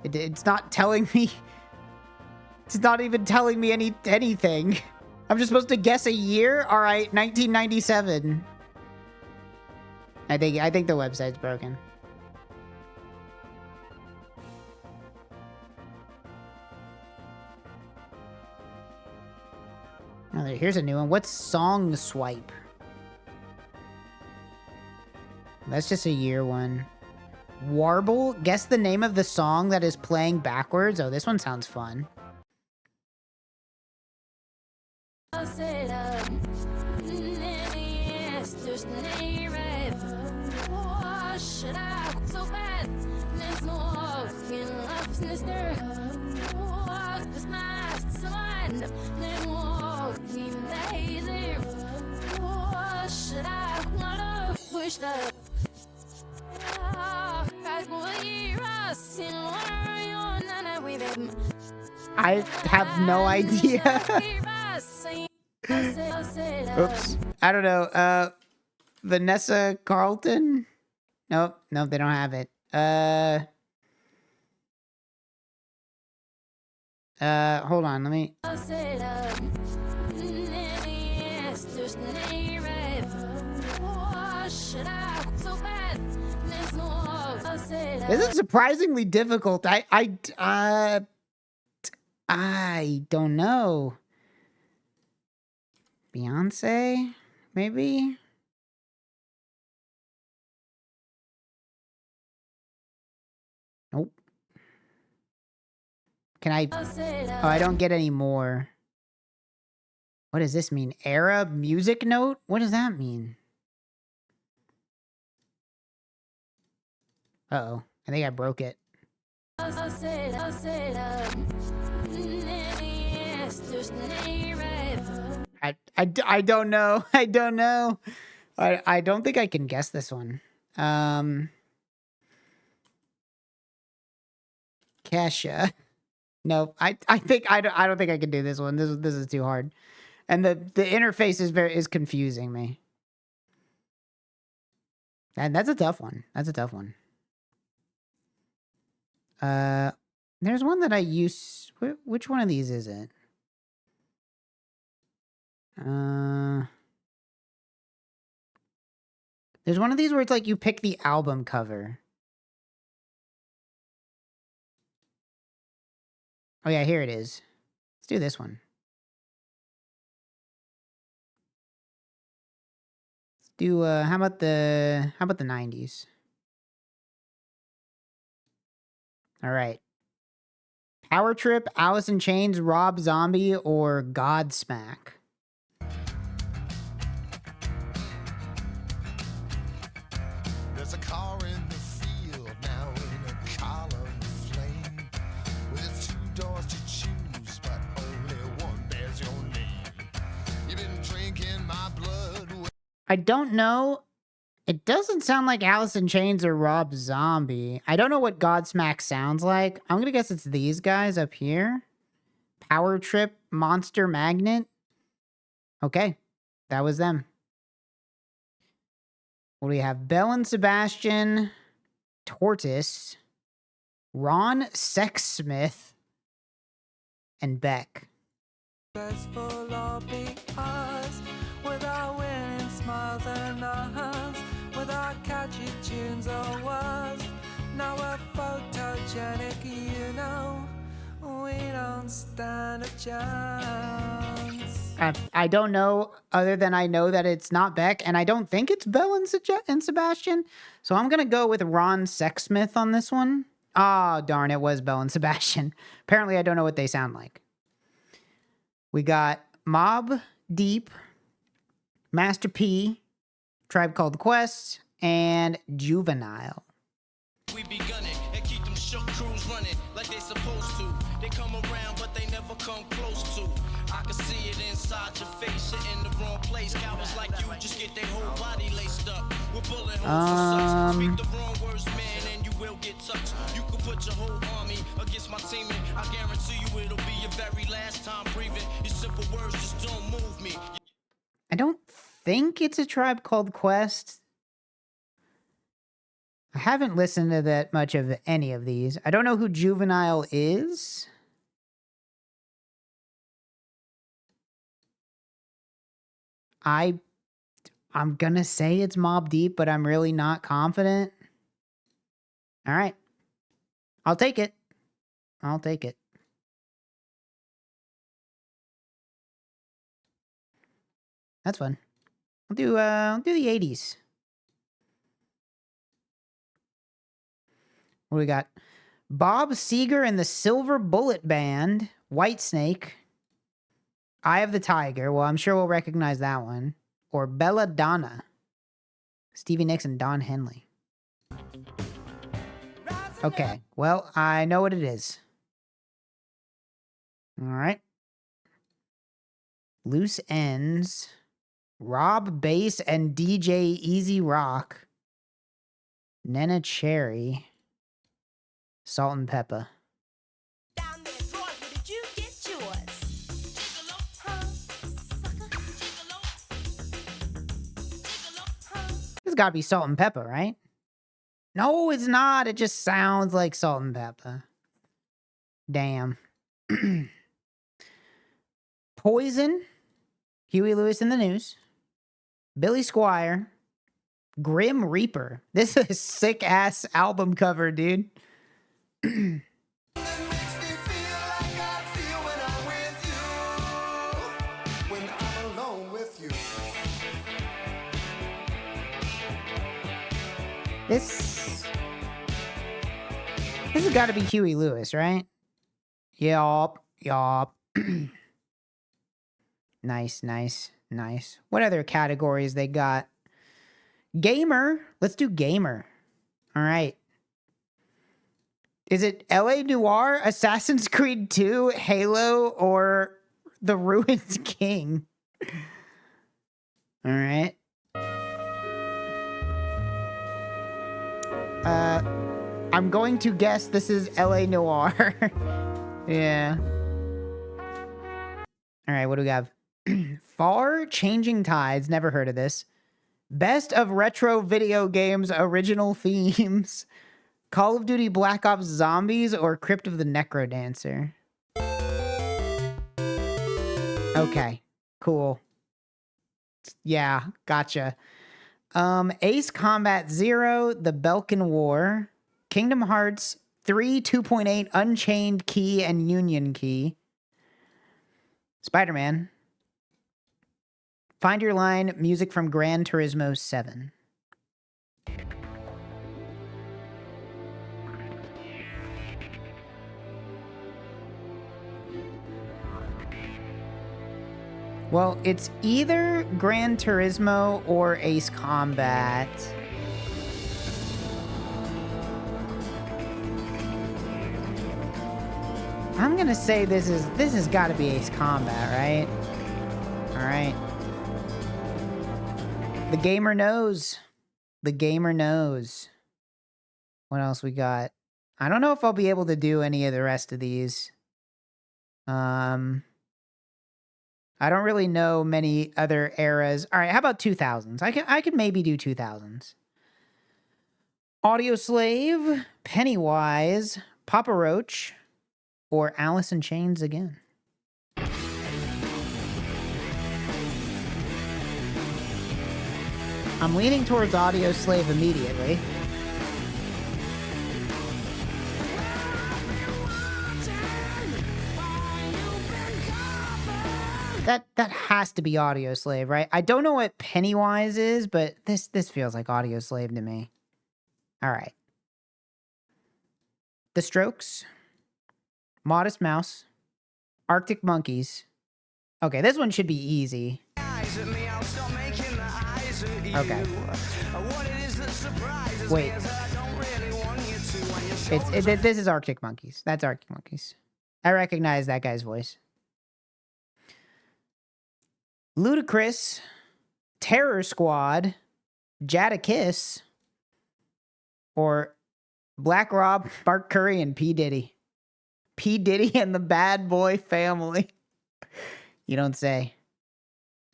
It's not telling me... It's not even telling me anything. I'm just supposed to guess a year? Alright, 1997. I think the website's broken. Oh, here's a new one. What's Song Swipe? That's just a year one. Warble? Guess the name of the song that is playing backwards. Oh, this one sounds fun. Should I I have no idea. Oops. I don't know. Vanessa Carlton? Nope, they don't have it. Hold on, let me... This is surprisingly difficult. I don't know. Beyonce? Maybe? Nope. Can I... Oh, I don't get any more. What does this mean? Arab music note? What does that mean? Uh-oh. I think I broke it. I don't know. I don't know. I don't think I can guess this one. Kesha. No, I don't think I can do this one. This is too hard. And the interface is confusing me. And that's a tough one. That's a tough one. There's one that I use. Which one of these is it? There's one of these where it's like you pick the album cover. Oh yeah, here it is. Let's do this one. Let's do how about the 90s? All right. Power Trip, Alice in Chains, Rob Zombie, or Godsmack? There's a car in the field now in a column of flame. With 2 doors to choose, but only one bears your name. You've been drinking my blood. I don't know. It doesn't sound like Alice in Chains or Rob Zombie. I don't know what Godsmack sounds like. I'm gonna guess it's these guys up here. Power Trip, Monster Magnet. Okay, that was them. What do we have? Belle and Sebastian, Tortoise, Ron Sexsmith, and Beck. Stressful all because with our winning smiles and hugs, with our catchy tunes or words, now we're photogenic, you know, we don't stand a chance. I don't know, other than I know that it's not Beck, and I don't think it's Belle and Sebastian, so I'm gonna go with Ron Sexsmith on this one. Ah, darn, it was Belle and Sebastian. Apparently I don't know what they sound like. We got Mob Deep, Master P, Tribe Called Quest, and Juvenile. We be gunning and keep them shook crews running like they supposed to. They come around, but they never come close to. I can see it inside your face, sitting in the wrong place. Cowards like you just get their whole body laced up with bullet holes and such. Speak the wrong words, man, and you will get touched. You can put your whole army against my team, and I guarantee you it'll be your very last time breathing. Your simple words just don't move me. I don't think it's a Tribe Called Quest. I haven't listened to that much of any of these. I don't know who Juvenile is. I'm gonna say it's Mob Deep, but I'm really not confident. All right. I'll take it. I'll take it. That's fun. I'll do the 80s. What do we got? Bob Seger and the Silver Bullet Band, Whitesnake, Eye of the Tiger. Well, I'm sure we'll recognize that one. Or Belladonna, Stevie Nicks and Don Henley. Okay, well, I know what it is. All right. Loose Ends, Rob Bass and DJ Easy Rock, Nena Cherry, Salt and Pepper. Down there, Troy, where did you get yours? Huh, sucker? Huh? This has got to be Salt and Pepper, right? No, it's not. It just sounds like Salt and Pepper. Damn. Poison, Huey Lewis in the News, Billy Squire, Grim Reaper. This is a sick-ass album cover, dude. This has got to be Huey Lewis, right? Yup. Nice. What other categories they got? Gamer. Let's do gamer. All right. Is it LA Noire, Assassin's Creed 2, Halo, or The Ruined King? All right. I'm going to guess this is LA Noire. Yeah. All right, what do we have? Far Changing Tides, never heard of this. Best of Retro Video Games Original Themes. Call of Duty Black Ops Zombies or Crypt of the Necrodancer? Okay, cool. Yeah, gotcha. Ace Combat 0, The Belkin War, Kingdom Hearts 3 2.8 Unchained Key and Union Key, Spider-Man, Find Your Line, music from Gran Turismo 7. Well, it's either Gran Turismo or Ace Combat. I'm gonna say this has got to be Ace Combat, right? All right. The gamer knows. The gamer knows. What else we got? I don't know if I'll be able to do any of the rest of these. I don't really know many other eras. All right, how about 2000s? I could maybe do 2000s. Audio Slave, Pennywise, Papa Roach, or Alice in Chains again. I'm leaning towards Audio Slave immediately. That has to be Audio Slave, right? I don't know what Pennywise is, but this feels like Audio Slave to me. All right. The Strokes, Modest Mouse, Arctic Monkeys. Okay, this one should be easy. Okay. Wait. This is Arctic Monkeys. That's Arctic Monkeys. I recognize that guy's voice. Ludacris, Terror Squad, Jadakiss, or Black Rob, Mark Curry, and P. Diddy. P. Diddy and the Bad Boy Family. You don't say.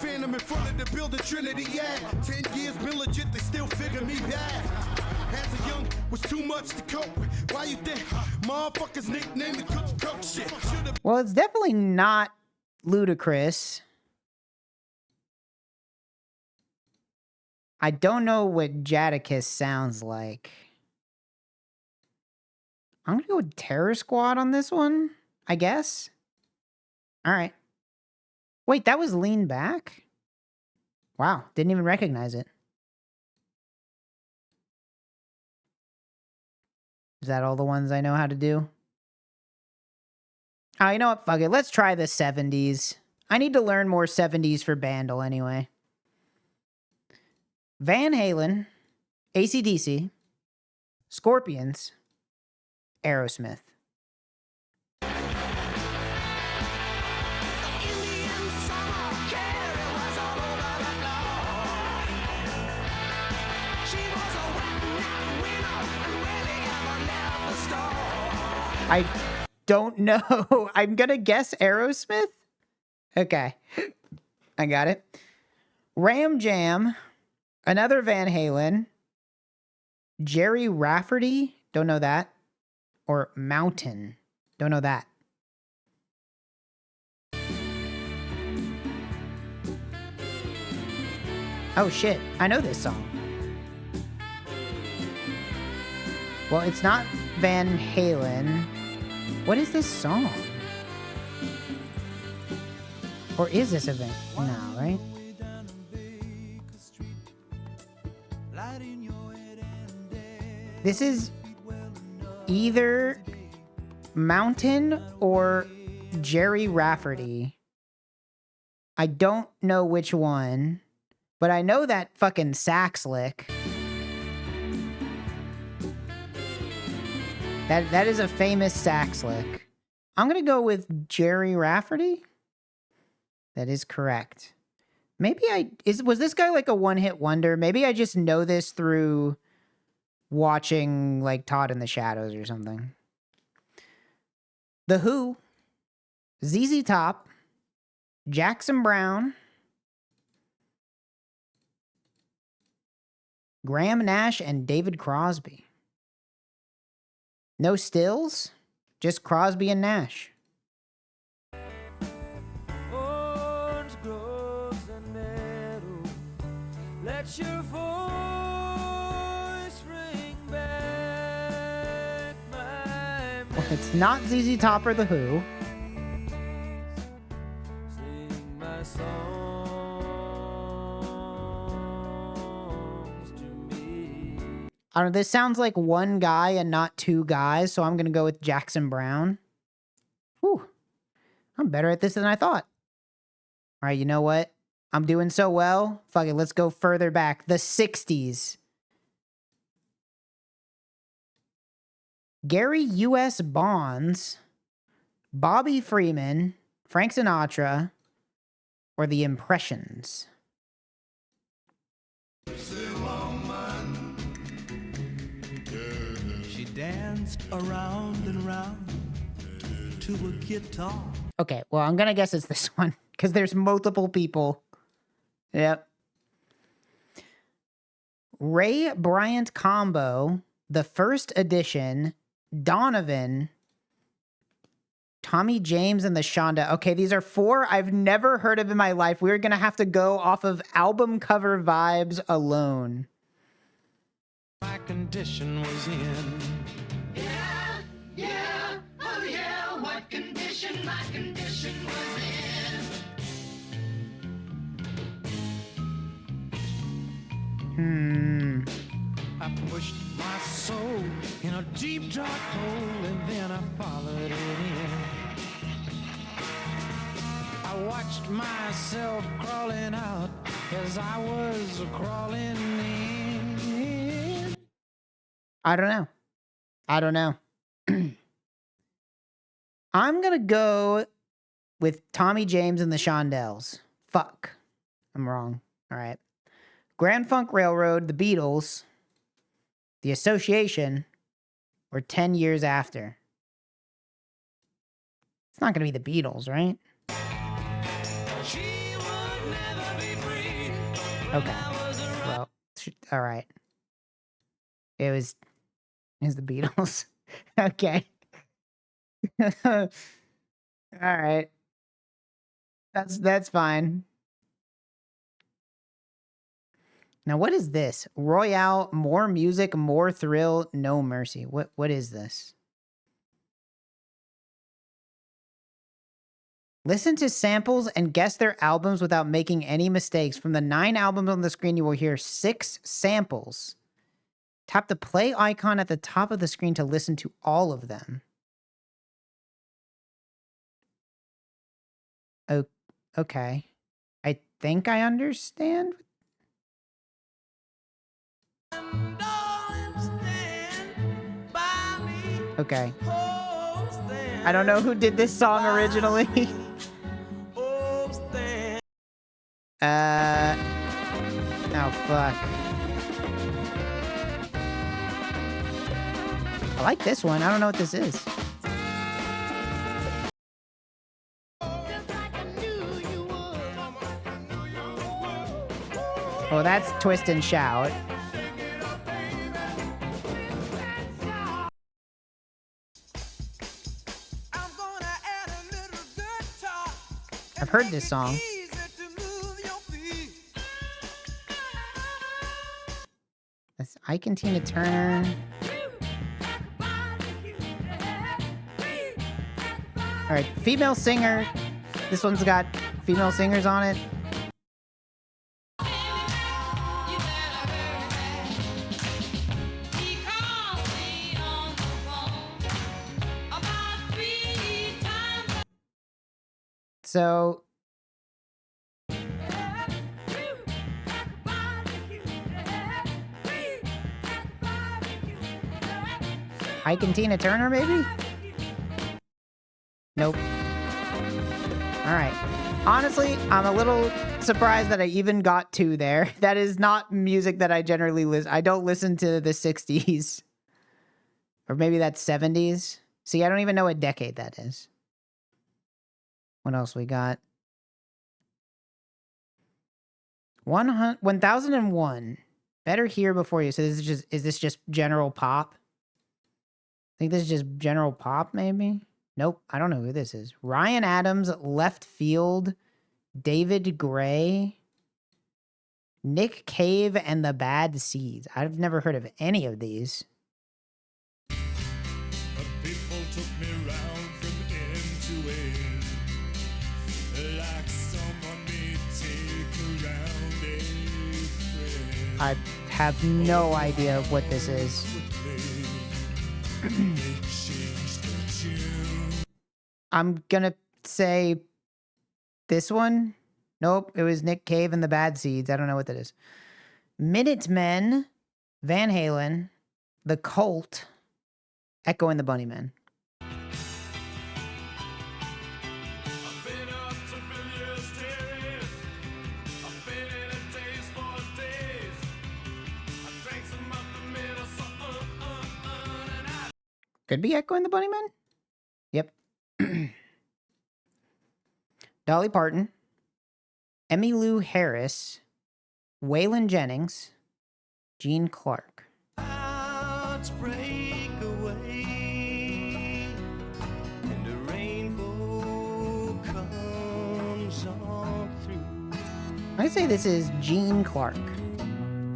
Phantom in front of the building Trinity, yeah. 10 years been legit, they still figure me bad. As a young, was too much to cope with. Why you think motherfuckers nicknamed the cook shit? Well, it's definitely not Ludacris. I don't know what Jadakiss sounds like. I'm gonna go with Terror Squad on this one, I guess. All right. Wait, that was Lean Back? Wow, didn't even recognize it. Is that all the ones I know how to do? Oh, you know what? Fuck it. Let's try the 70s. I need to learn more 70s for Bandle anyway. Van Halen, AC/DC, Scorpions, Aerosmith. I don't know. I'm gonna guess Aerosmith. Okay, I got it. Ram Jam, another Van Halen, Jerry Rafferty, don't know that, or Mountain, don't know that. Oh shit, I know this song. Well, it's not Van Halen. What is this song? Or is this a Van? No, right? This is either Mountain or Jerry Rafferty. I don't know which one, but I know that fucking sax lick. That is a famous sax lick. I'm gonna go with Jerry Rafferty. That is correct. Maybe was this guy like a one-hit wonder? Maybe I just know this through watching like Todd in the Shadows or something. The Who, ZZ Top, Jackson Browne, Graham Nash, and David Crosby. No Stills, just Crosby and Nash. Orange grows a meadow. Let your voice ring back my Well, it's not ZZ Top or The Who. sing my songs to me. I don't know, this sounds like one guy and not two guys, so I'm gonna go with Jackson Browne. Whew. I'm better at this than I thought. All right, you know what? I'm doing so well. Fuck it, let's go further back. The 60s. Gary U.S. Bonds, Bobby Freeman, Frank Sinatra, or The Impressions? She danced around and around to a guitar. Okay, well, I'm gonna guess it's this one, because there's multiple people. Yep. Ray Bryant Combo, the first edition, Donovan, Tommy James, and the Shonda. Okay, these are four I've never heard of in my life. We're gonna have to go off of album cover vibes alone. My condition was in. What condition my condition was in. I pushed my soul in a deep dark hole and then I followed it in. I watched myself crawling out as I was crawling in. I don't know. I'm gonna go with Tommy James and the Shondells. Fuck. I'm wrong. All right. Grand Funk Railroad, the Beatles, The Association, or 10 Years After. It's not gonna be the Beatles, right? She would never be free. Okay. Well, all right. It was the Beatles. Okay. All right. That's fine. Now, what is this? Royale, more music, more thrill, no mercy. What is this? Listen to samples and guess their albums without making any mistakes. From the 9 albums on the screen, you will hear 6 samples. Tap the play icon at the top of the screen to listen to all of them. Oh, okay. I think I understand. Okay. I don't know who did this song originally. Oh, fuck. I like this one. I don't know what this is. Oh, that's Twist and Shout. I've heard this song. That's Ike and Tina Turner. All right, female singer. This one's got female singers on it. So Ike and Tina Turner, maybe? Nope. All right. Honestly, I'm a little surprised that I even got two there. That is not music that I generally listen. I don't listen to the 60s. Or maybe that's 70s. See, I don't even know what decade that is. What else we got? 1001. Better Hear Before You. So is this just general pop? I think this is just general pop, maybe? Nope, I don't know who this is. Ryan Adams, Left Field, David Gray, Nick Cave, and the Bad Seeds. I've never heard of any of these. People took me round from end to end, like someone may take around a friend. I have no idea what this is. I'm gonna say this one. Nope, it was Nick Cave and the Bad Seeds. I don't know what that is. Minutemen, Van Halen, The Cult, Echo and the Bunnymen. Could be Echo and the Bunnymen? Yep. Dolly Parton, Emmylou Harris, Waylon Jennings, Gene Clark. Clouds break away, and the rainbow comes on through. I say this is Gene Clark.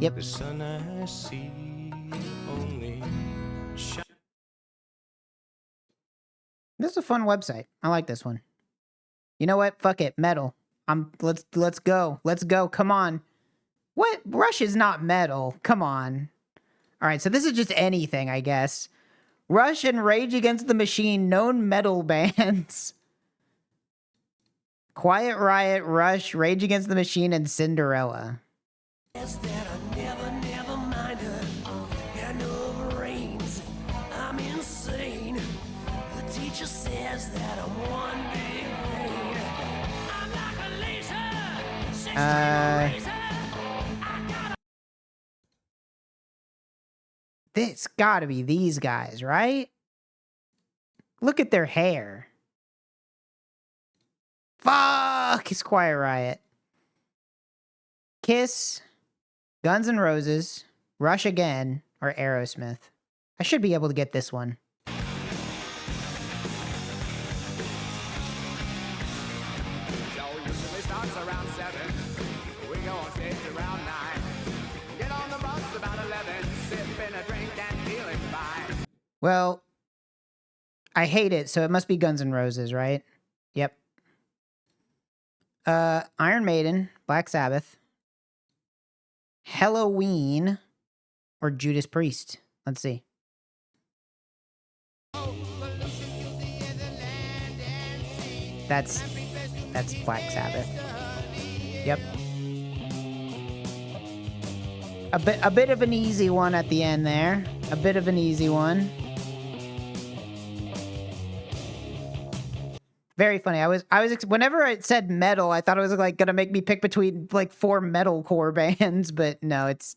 Yep. The sun I see only shines. This is a fun website. I like this one. You know what? Fuck it. Metal. Let's go. Let's go. Come on. What? Rush is not metal. Come on. All right, so this is just anything, I guess. Rush and Rage Against the Machine, known metal bands. Quiet Riot, Rush, Rage Against the Machine, and Cinderella. This gotta be these guys, right? Look at their hair. Fuck! It's Quiet Riot. Kiss, Guns N' Roses, Rush Again, or Aerosmith. I should be able to get this one. Well, I hate it, so it must be Guns N' Roses, right? Yep. Iron Maiden, Black Sabbath, Halloween, or Judas Priest. Let's see. That's Black Sabbath. Yep. A bit of an easy one at the end there. A bit of an easy one. Very funny. Whenever it said metal, I thought it was like gonna make me pick between like 4 metalcore bands, but no, it's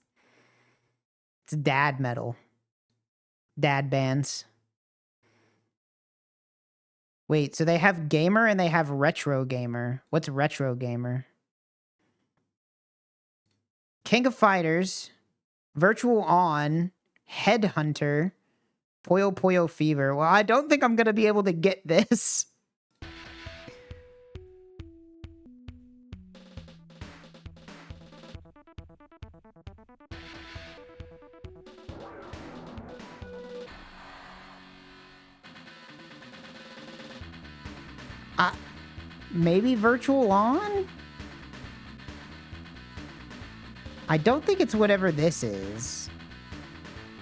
dad metal. Dad bands. Wait, so they have gamer and they have retro gamer. What's retro gamer? King of Fighters, Virtual On, Headhunter, Puyo Puyo Fever. Well, I don't think I'm gonna be able to get this. Maybe Virtual On? I don't think it's whatever this is.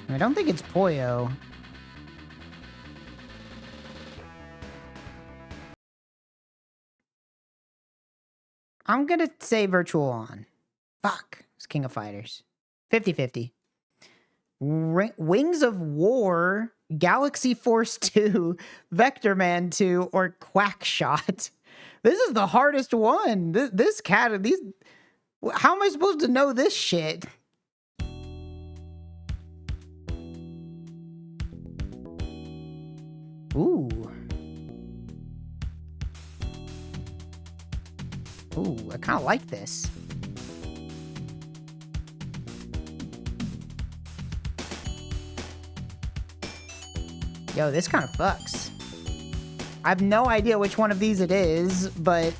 I don't think it's Puyo. I'm gonna say Virtual On. Fuck. It's King of Fighters. 50-50. Wings of War, Galaxy Force 2, Vector Man 2, or Quackshot. This is the hardest one. This cat, these... How am I supposed to know this shit? Ooh. Ooh, I kind of like this. Yo, this kind of fucks. I have no idea which one of these it is, but...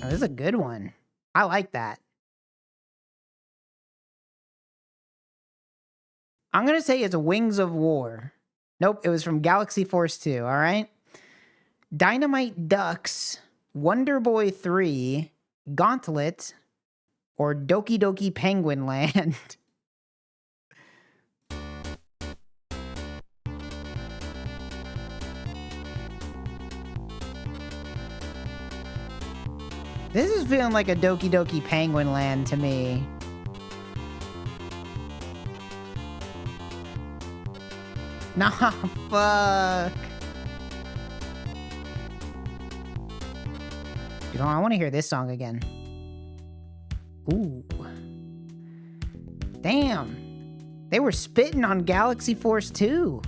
Oh, this is a good one. I like that. I'm going to say it's Wings of War. Nope, it was from Galaxy Force 2, all right? Dynamite Ducks, Wonder Boy 3, Gauntlet, or Doki Doki Penguin Land. This is feeling like a Doki Doki Penguin Land to me. Nah, fuck. You know, I want to hear this song again. Ooh. Damn. They were spitting on Galaxy Force 2.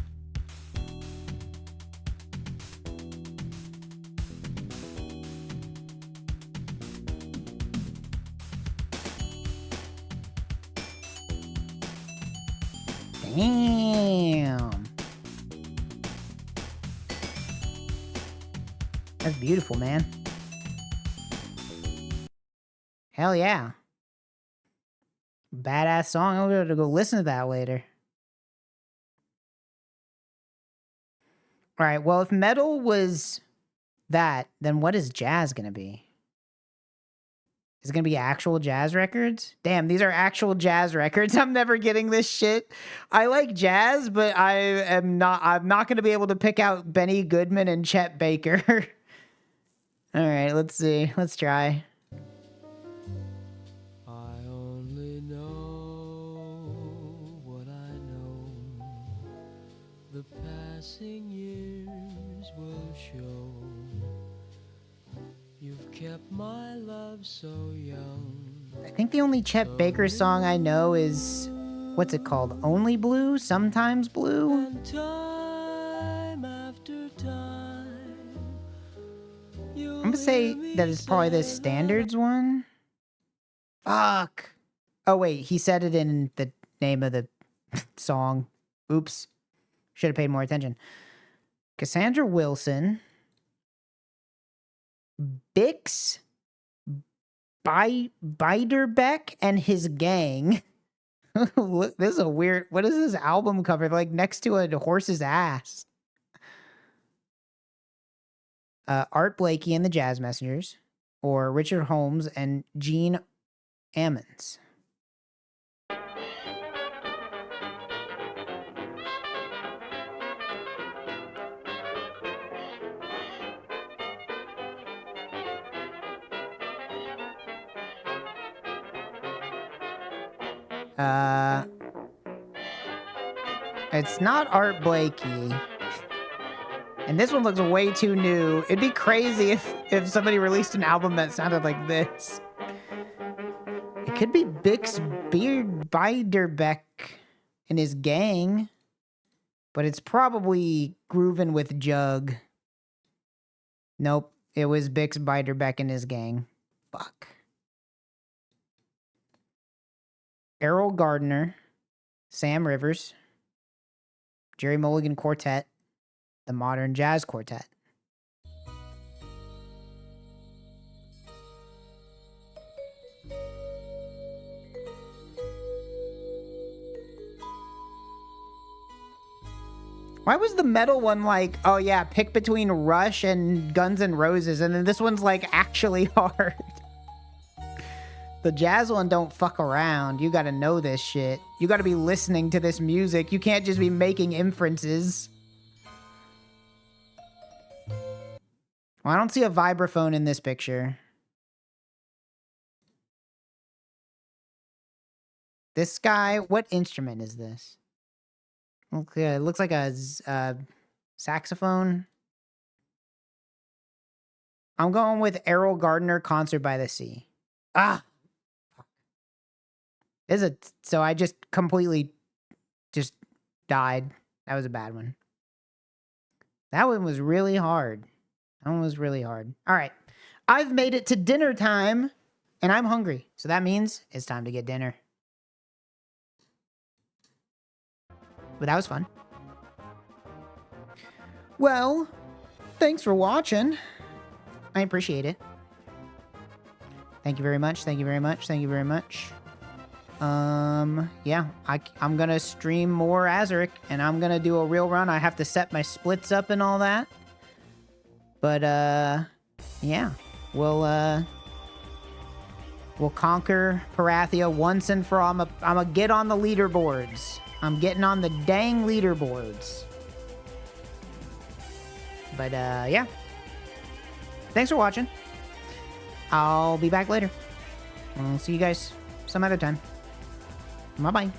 Damn. That's beautiful, man. Hell yeah. Badass song. I'm going to go listen to that later. All right, well, if metal was that, then what is jazz going to be? Is it going to be actual jazz records? Damn, these are actual jazz records. I'm never getting this shit. I like jazz, but I'm not going to be able to pick out Benny Goodman and Chet Baker. All right, let's see. Let's try. I only know what I know. The passing years will show. You've kept my love so young. I think the only Chet Baker song I know is, what's it called? Only Blue? Sometimes Blue? And time after time, I'm gonna say that it's probably the Standards one. Fuck. Oh, wait. He said it in the name of the song. Oops. Should have paid more attention. Cassandra Wilson. Bix Beiderbecke and his gang. Look, this is a weird... What is this album cover? Like next to a horse's ass. Art Blakey and the Jazz Messengers, or Richard Holmes and Gene Ammons. I It's not Art Blakey. And this one looks way too new. It'd be crazy if somebody released an album that sounded like this. It could be Bix Beiderbecke and his gang. But it's probably Groovin' with Jug. Nope. It was Bix Beiderbecke and his gang. Fuck. Errol Gardner. Sam Rivers. Jerry Mulligan Quartet. The Modern Jazz Quartet. Why was the metal one like, oh yeah, pick between Rush and Guns N' Roses, and then this one's like actually hard? The jazz one don't fuck around. You gotta know this shit. You gotta be listening to this music. You can't just be making inferences. Well, I don't see a vibraphone in this picture. This guy, what instrument is this? Okay, it looks like a saxophone. I'm going with Errol Gardner, Concert by the Sea. Ah! So I just completely just died. That was a bad one. That one was really hard. That one was really hard. All right. I've made it to dinner time, and I'm hungry. So that means it's time to get dinner. But that was fun. Well, thanks for watching. I appreciate it. Thank you very much. Thank you very much. Thank you very much. Yeah, I'm gonna stream more Azurik, and I'm gonna do a real run. I have to set my splits up and all that. But, yeah. We'll conquer Perathia once and for all. I'm gonna get on the leaderboards. I'm getting on the dang leaderboards. But, yeah. Thanks for watching. I'll be back later. I'll see you guys some other time. Bye-bye.